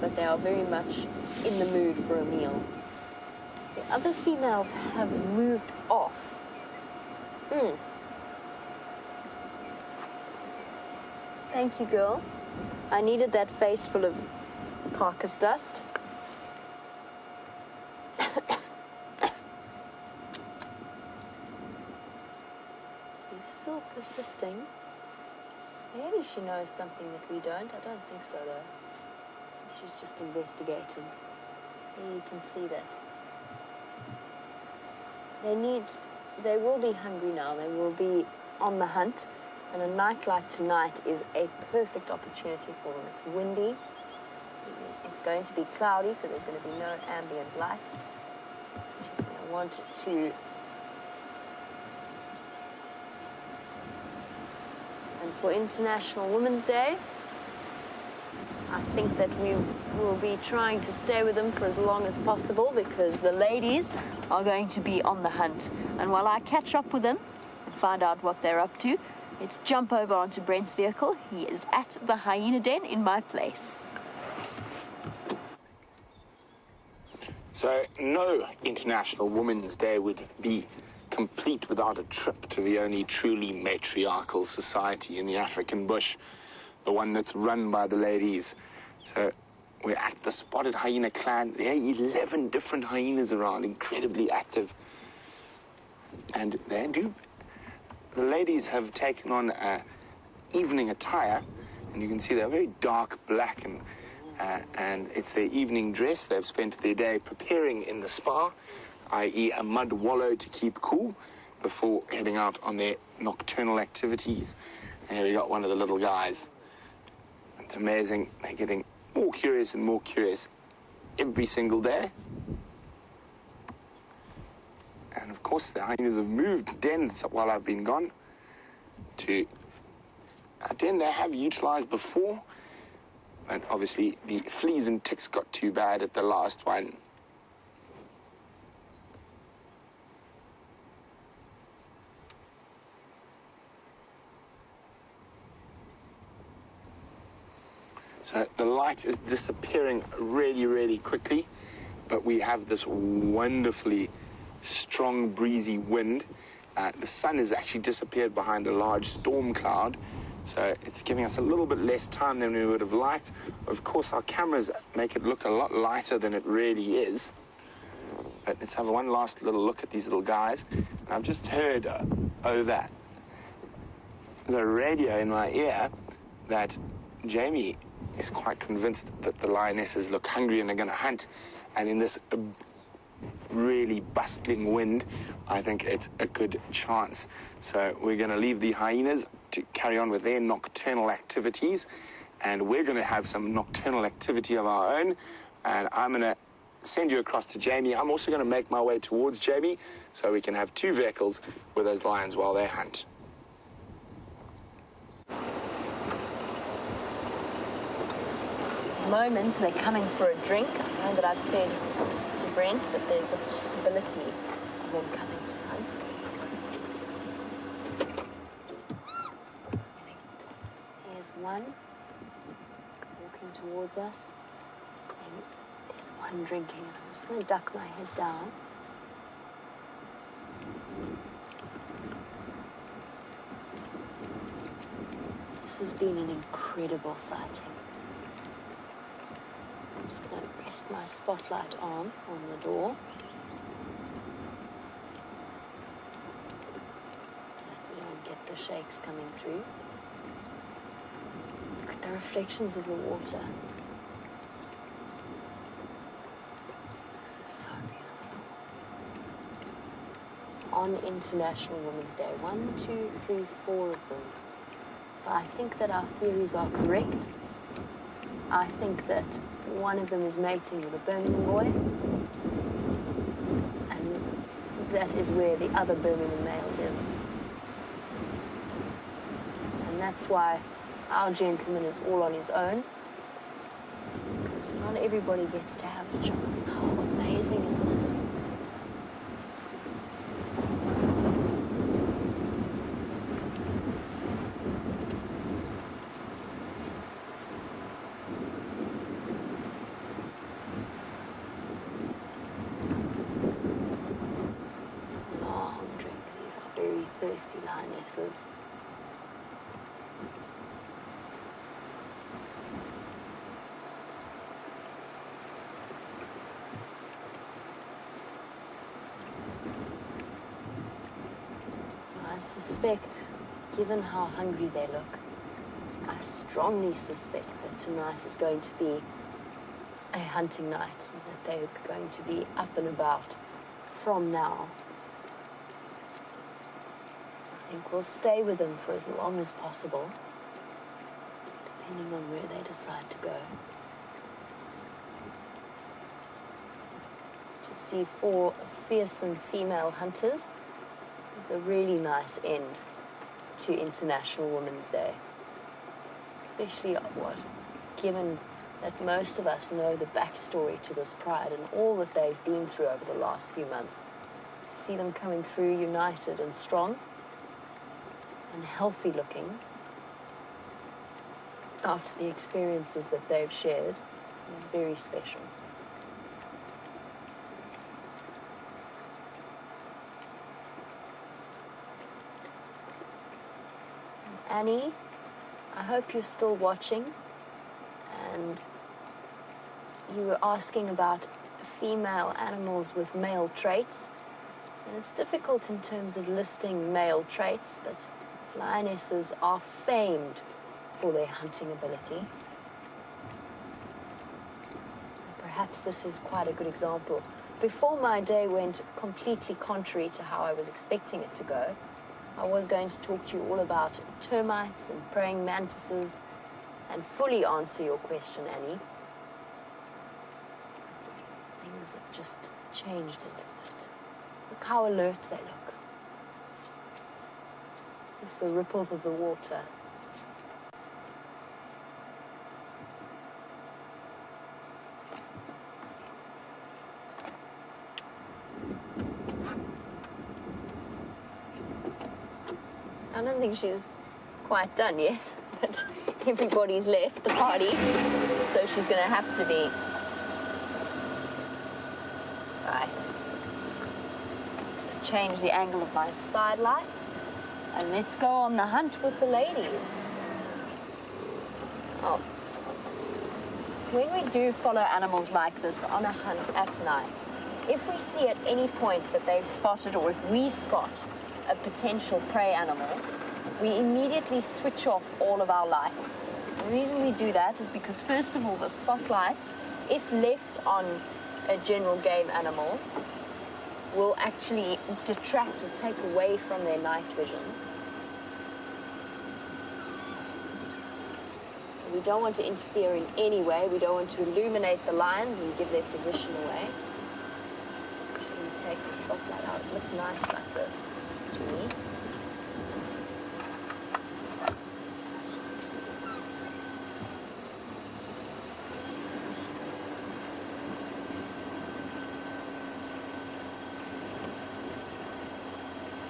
but they are very much in the mood for a meal. The other females have moved off. Thank you, girl. I needed that face full of carcass dust. He's still persisting. Maybe she knows something that we don't. I don't think so, though. She's just investigating. Here you can see that. They will be hungry now. They will be on the hunt. And a night like tonight is a perfect opportunity for them. It's windy. It's going to be cloudy, so there's going to be no ambient light. I want to... And for International Women's Day, I think that we will be trying to stay with them for as long as possible because the ladies are going to be on the hunt. And while I catch up with them and find out what they're up to, let's jump over onto Brent's vehicle. He is at the hyena den in my place. So no International Women's Day would be complete without a trip to the only truly matriarchal society in the African bush, the one that's run by the ladies. So we're at the spotted hyena clan. There are 11 different hyenas around, incredibly active. And the ladies have taken on evening attire, and you can see they're very dark black, and it's their evening dress. They've spent their day preparing in the spa, i.e. a mud wallow to keep cool before heading out on their nocturnal activities. And here we got one of the little guys. It's amazing. They're getting more curious and more curious every single day. And of course the hyenas have moved dens while I've been gone to a den they have utilized before, but obviously the fleas and ticks got too bad at the last one. So the light is disappearing really, really quickly, but we have this wonderfully strong breezy wind. The sun has actually disappeared behind a large storm cloud, so it's giving us a little bit less time than we would have liked. Of course, our cameras make it look a lot lighter than it really is. But let's have one last little look at these little guys. And I've just heard over the radio in my ear that Jamie is quite convinced that the lionesses look hungry and are going to hunt. And in this really bustling wind, I think it's a good chance. So we're going to leave the hyenas to carry on with their nocturnal activities, and we're going to have some nocturnal activity of our own, and I'm going to send you across to Jamie. I'm also going to make my way towards Jamie so we can have two vehicles with those lions while they hunt. At the moment, they're coming for a drink. I know that I've said to Brent that there's the possibility of them coming to hunt. Here's one walking towards us, and there's one drinking, and I'm just going to duck my head down. This has been an incredible sighting. I'm just going to rest my spotlight on the door so that we don't get the shakes coming through. Look at the reflections of the water. So beautiful. On International Women's Day, 1, 2, 3, 4 of them. So I think that our theories are correct. I think that one of them is mating with a Birmingham boy, and that is where the other Birmingham male is. And that's why our gentleman is all on his own, because not everybody gets to have a chance. How amazing is this? Thirsty lionesses. I suspect, given how hungry they look, I strongly suspect that tonight is going to be a hunting night, and that they're going to be up and about from now. I think we'll stay with them for as long as possible, depending on where they decide to go. To see 4 fearsome female hunters is a really nice end to International Women's Day. Especially given that most of us know the backstory to this pride and all that they've been through over the last few months. To see them coming through united and strong and healthy looking after the experiences that they've shared is very special. Annie, I hope you're still watching, and you were asking about female animals with male traits, and it's difficult in terms of listing male traits, but lionesses are famed for their hunting ability. And perhaps this is quite a good example. Before my day went completely contrary to how I was expecting it to go, I was going to talk to you all about termites and praying mantises and fully answer your question, Annie. But things have just changed a little bit. Look how alert they look. With the ripples of the water. I don't think she's quite done yet, but everybody's left the party, so she's going to have to be. Right. I'm just going to change the angle of my side lights, and let's go on the hunt with the ladies. Oh. When we do follow animals like this on a hunt at night, if we see at any point that they've spotted, or if we spot a potential prey animal, we immediately switch off all of our lights. And the reason we do that is because, first of all, the spotlights, if left on a general game animal, will actually detract or take away from their night vision. We don't want to interfere in any way. We don't want to illuminate the lions and give their position away. Actually, take the spotlight out. It looks nice like this to me.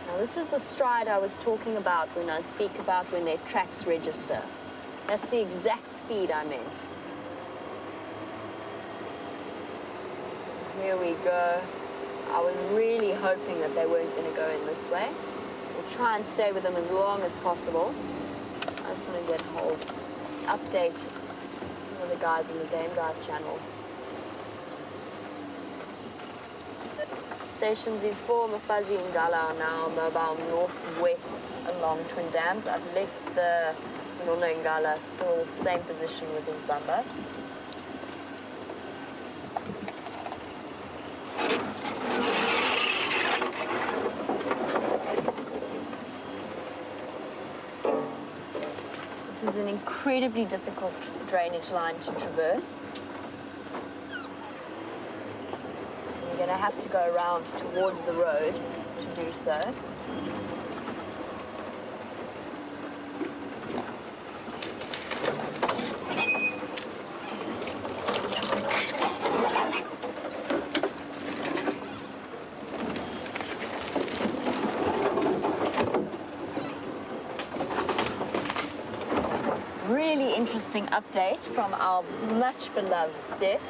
Now, this is the stride I was talking about when I speak about when their tracks register. That's the exact speed I meant. Here we go. I was really hoping that they weren't going to go in this way. We'll try and stay with them as long as possible. I just want to get a whole update with the guys on the Game Drive channel. Stations is for Mafazi and Gala are now mobile northwest along Twin Dams. I've left the Nona Ngala still same position with his bumper. an incredibly difficult drainage line to traverse. And you're going to have to go around towards the road to do so. Really interesting update from our much beloved Steph.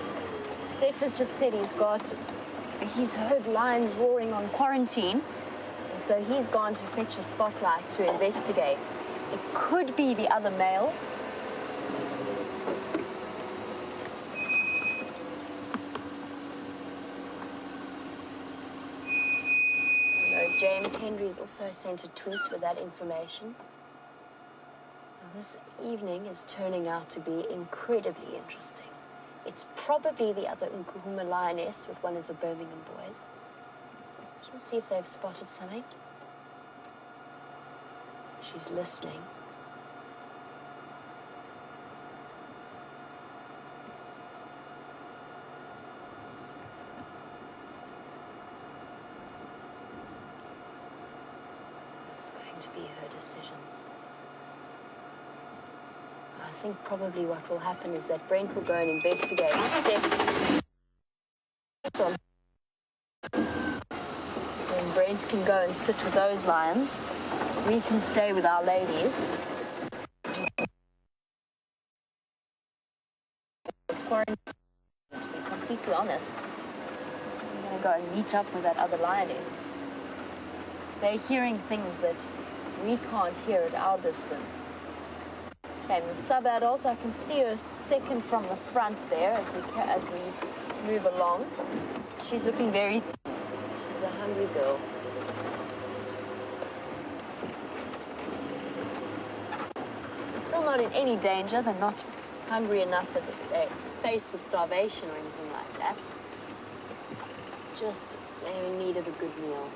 Steph has just said he's heard lions roaring on quarantine, and so he's gone to fetch a spotlight to investigate. It could be the other male. James Jeandre has also sent a tweet with that information. This evening is turning out to be incredibly interesting. It's probably the other Nkuhuma lioness with one of the Birmingham boys. Just want to see if they've spotted something. She's listening. It's going to be her decision. I think probably what will happen is that Brent will go and investigate. Steph. When Brent can go and sit with those lions, we can stay with our ladies. It's quarantine, to be completely honest. I'm going to go and meet up with that other lioness. They're hearing things that we can't hear at our distance. Okay, the sub-adult, I can see her second from the front there as we move along. She's looking very... She's a hungry girl. Still not in any danger. They're not hungry enough that they're faced with starvation or anything like that. Just they needed a good meal.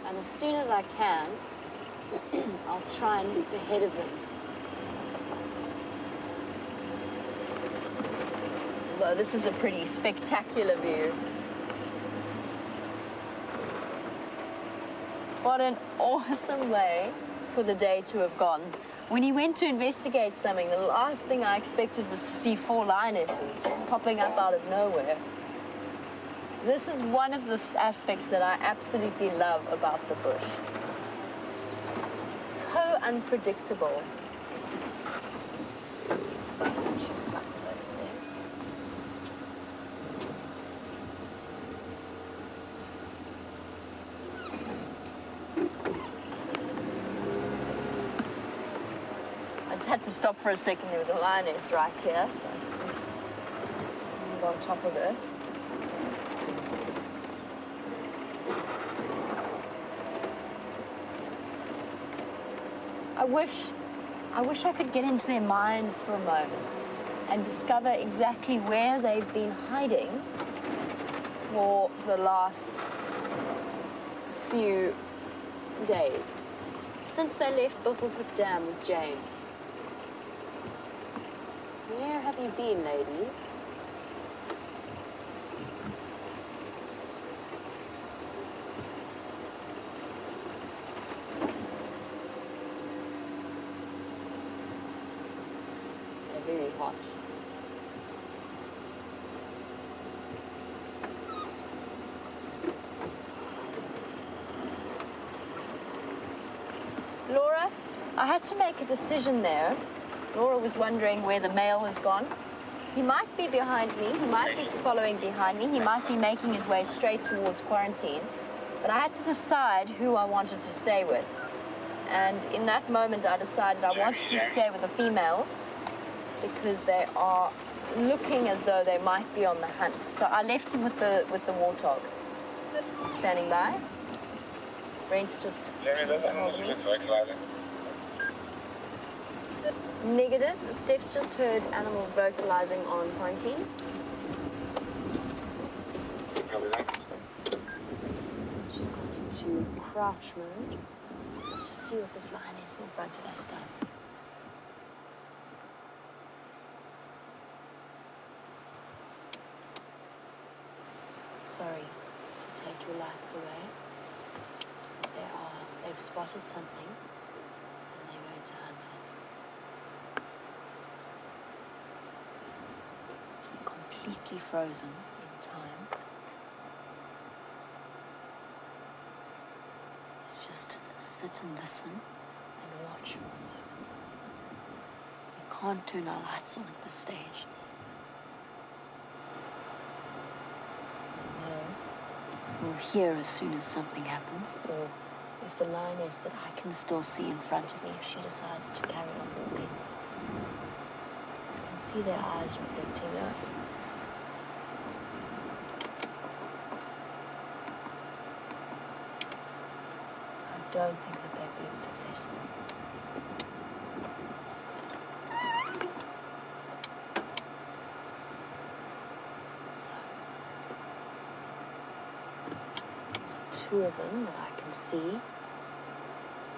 And as soon as I can, I'll try and leap ahead of them. Although this is a pretty spectacular view. What an awesome way for the day to have gone. When he went to investigate something, the last thing I expected was to see 4 lionesses just popping up out of nowhere. This is one of the aspects that I absolutely love about the bush. So unpredictable. She's quite close there. I just had to stop for a second. There was a lioness right here, so I'm move on top of her. I wish I could get into their minds for a moment and discover exactly where they've been hiding for the last few days, since they left Buffelshoek Dam with James. Where have you been, ladies? Very hot. Laura, I had to make a decision there. Laura was wondering where the male has gone. He might be behind me, he might be following behind me, he might be making his way straight towards quarantine. But I had to decide who I wanted to stay with. And in that moment I decided I wanted to stay with the females, because they are looking as though they might be on the hunt. So I left him with the warthog. Standing by. Brent's just... Negative. Steph's just heard animals vocalizing on quarantine. Just gone into crouch mode. Let's just see what this lioness in front of us does. sorry to take your lights away. They've spotted something and they're going to hunt it. Completely frozen in time. Let's just sit and listen and watch for a moment. We can't turn our lights on at this stage. We'll hear as soon as something happens, or if the lioness that I can still see in front of me, if she decides to carry on walking. I can see their eyes reflecting there. I don't think that they've been successful. Two of them that I can see. I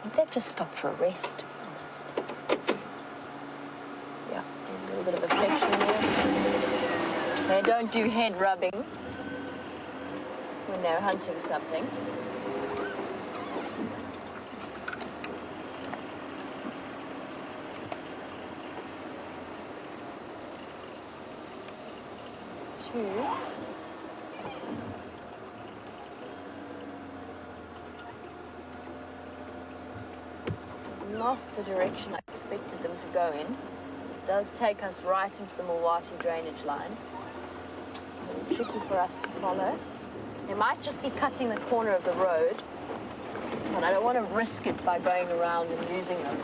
think they've just stopped for a rest, to be honest. Yeah, there's a little bit of affection there. They don't do head rubbing when they're hunting something. There's two. Not the direction I expected them to go in. It does take us right into the Mulwati drainage line. It's a little tricky for us to follow. They might just be cutting the corner of the road, and I don't want to risk it by going around and losing them.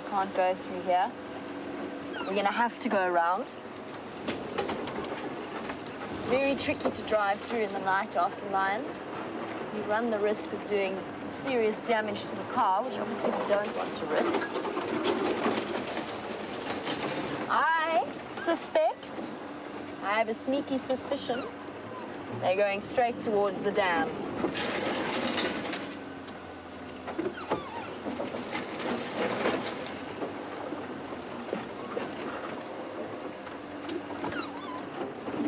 Can't go through here. We're gonna have to go around. Very tricky to drive through in the night after lions. You run the risk of doing serious damage to the car, which obviously we don't want to risk. I suspect, I have a sneaky suspicion, they're going straight towards the dam.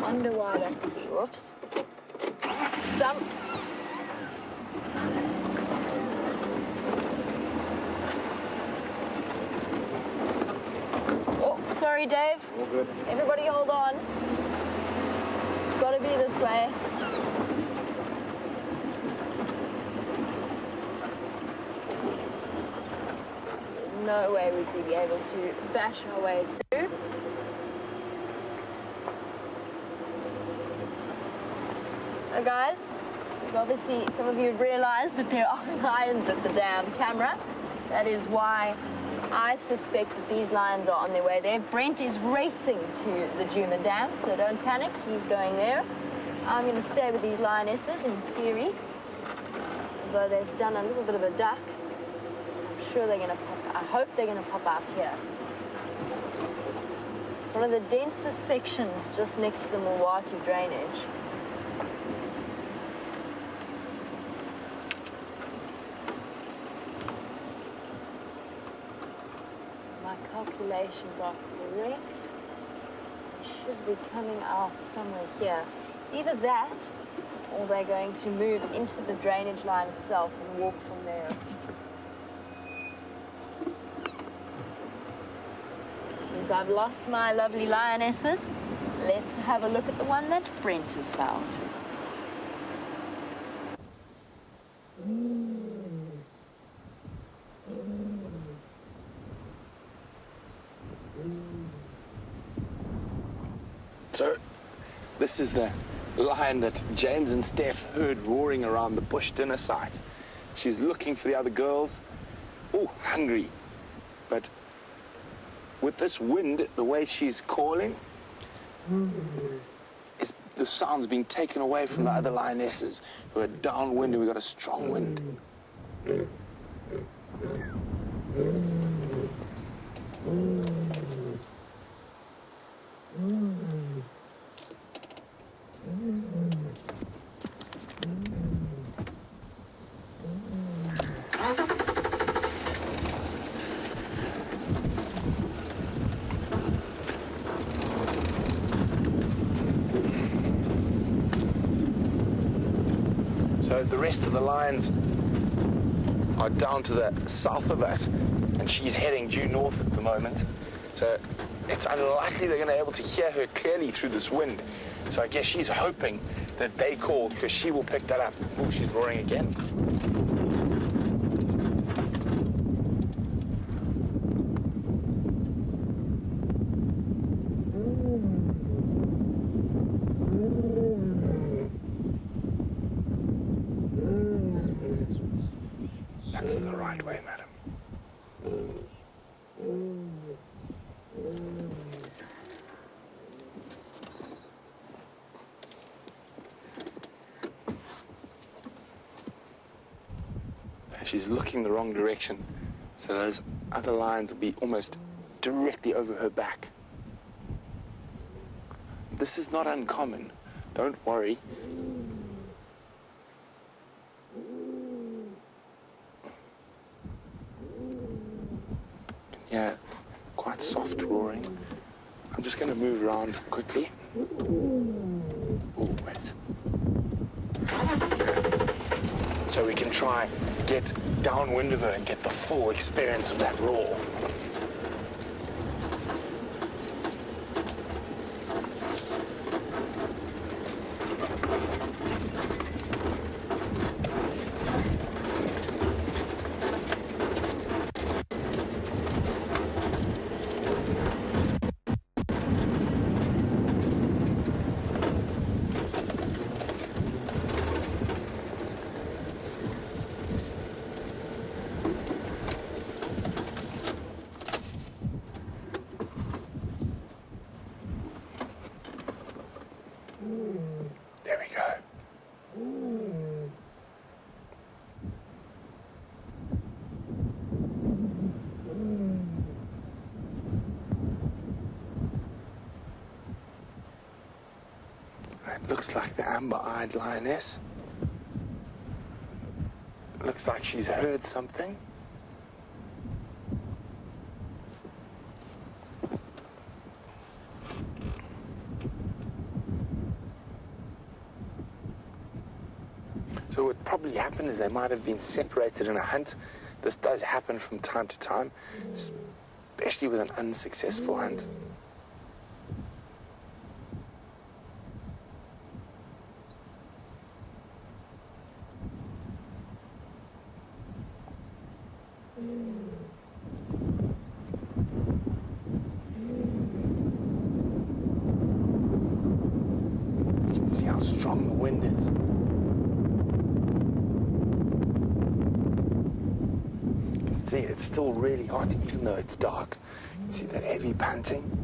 Wonder why that could be. Whoops. Stump. Oh, sorry, Dave. All good. Everybody hold on. It's got to be this way. There's no way we could be able to bash our way through. Guys, obviously some of you realize that there are lions at the dam camera. That is why I suspect that these lions are on their way there. Brent is racing to the Jeandre Dam, so don't panic, he's going there. I'm going to stay with these lionesses in theory. Although they've done a little bit of a duck, I'm sure they're going to pop, I hope they're going to pop out here. It's one of the densest sections just next to the Mulwati drainage. Calculations are correct. They should be coming out somewhere here. It's either that or they're going to move into the drainage line itself and walk from there. Since I've lost my lovely lionesses, let's have a look at the one that Brent has found. So, this is the lion that James and Steph heard roaring around the bush dinner site. She's looking for the other girls. Oh, hungry. But with this wind, the way she's calling, the sound's being taken away from the other lionesses who are downwind, and we've got a strong wind. So the rest of the lions are down to the south of us, and she's heading due north at the moment. So it's unlikely they're going to be able to hear her clearly through this wind. So I guess she's hoping that they call, because she will pick that up. Oh, she's roaring again. That's the right way, madam. She's looking the wrong direction, so those other lions will be almost directly over her back. This is not uncommon. Don't worry. Yeah, quite soft roaring. I'm just going to move around quickly. Oh, wait. So we can try get downwind of her and get the full experience of that roar. There we go. It looks like the amber-eyed lioness. Looks like she's heard something. So what probably happened is they might have been separated in a hunt. This does happen from time to time, especially with an unsuccessful hunt. You can see how strong the wind is. See, it's still really hot, even though it's dark. You can see that heavy panting.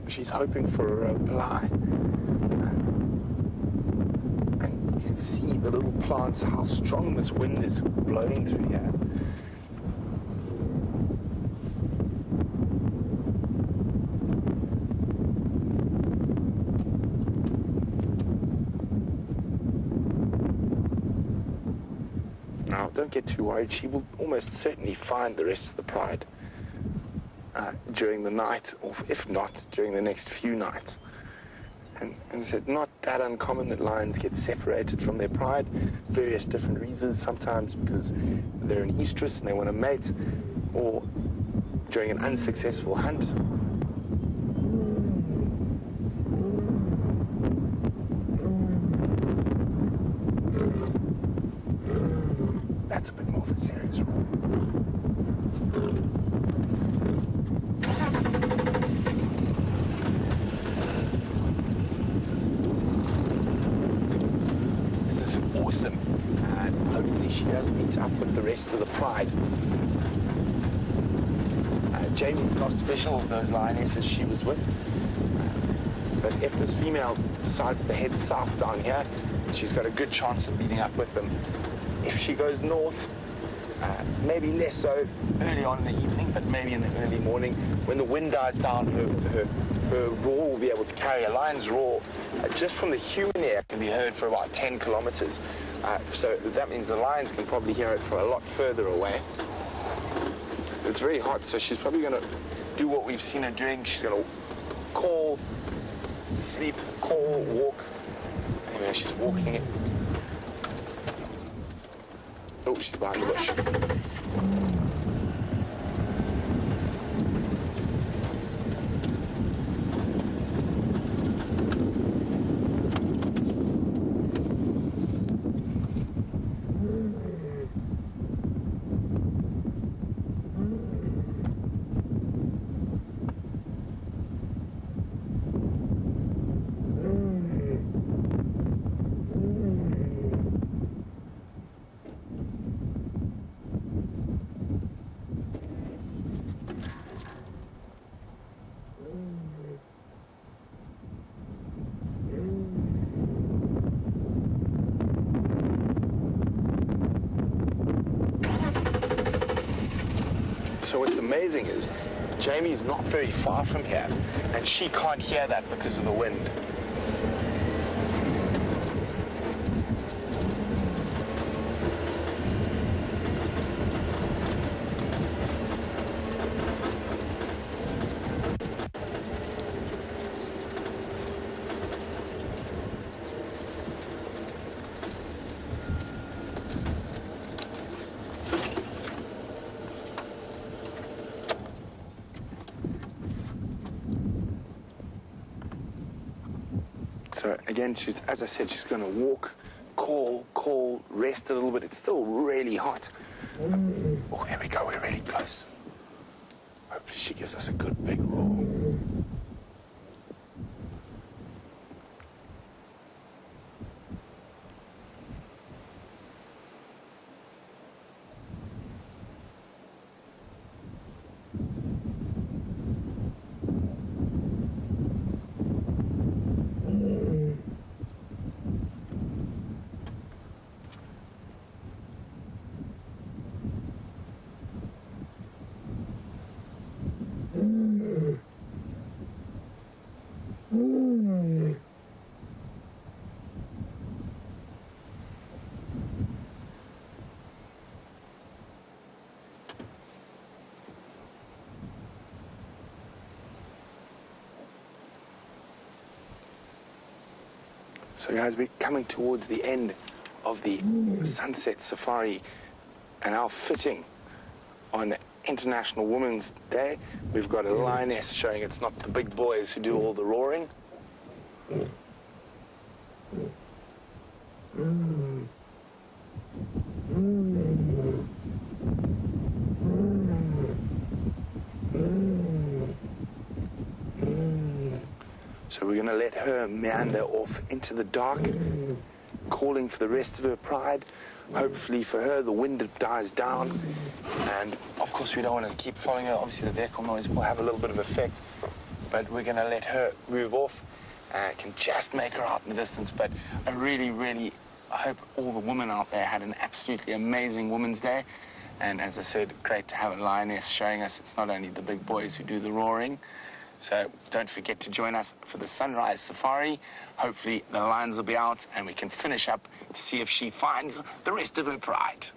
She's hoping for a reply. And you can see the little plants, how strong this wind is blowing through here. Now, don't get too worried. She will almost certainly find the rest of the pride during the night, or if not, during the next few nights. And as I said, not that uncommon that lions get separated from their pride. Various different reasons, sometimes because they're in estrus and they want to mate, or during an unsuccessful hunt. That's a bit more of a serious roar. Awesome, and hopefully she does meet up with the rest of the pride. Jamie's lost visual of those lionesses she was with, But if this female decides to head south down here, she's got a good chance of meeting up with them. If she goes north, maybe less so early on in the evening, but maybe in the early morning, when the wind dies down, her roar will be able to carry. A lion's roar, just from the human ear, can be heard for about 10 kilometers. So that means the lions can probably hear it for a lot further away. It's very hot, so she's probably going to do what we've seen her doing. She's going to call, sleep, call, walk. Anyway, she's walking it. Oh, she's behind the bush. So what's amazing is Jamie's not very far from here, and she can't hear that because of the wind. So again, as I said, she's going to walk, call, rest a little bit. It's still really hot. Oh, here we go. We're really close. Hopefully she gives us a good big roar. So guys, we're coming towards the end of the sunset safari and our fitting on International Women's Day. We've got a lioness showing it's not the big boys who do all the roaring. So we're going to let her meander off into the dark, calling for the rest of her pride. Hopefully for her, the wind dies down. And, of course, we don't want to keep following her. Obviously, the vehicle noise will have a little bit of effect. But we're going to let her move off. Can just make her out in the distance. But I really hope all the women out there had an absolutely amazing Women's Day. And as I said, great to have a lioness showing us it's not only the big boys who do the roaring. So don't forget to join us for the sunrise safari. Hopefully the lions will be out and we can finish up to see if she finds the rest of her pride.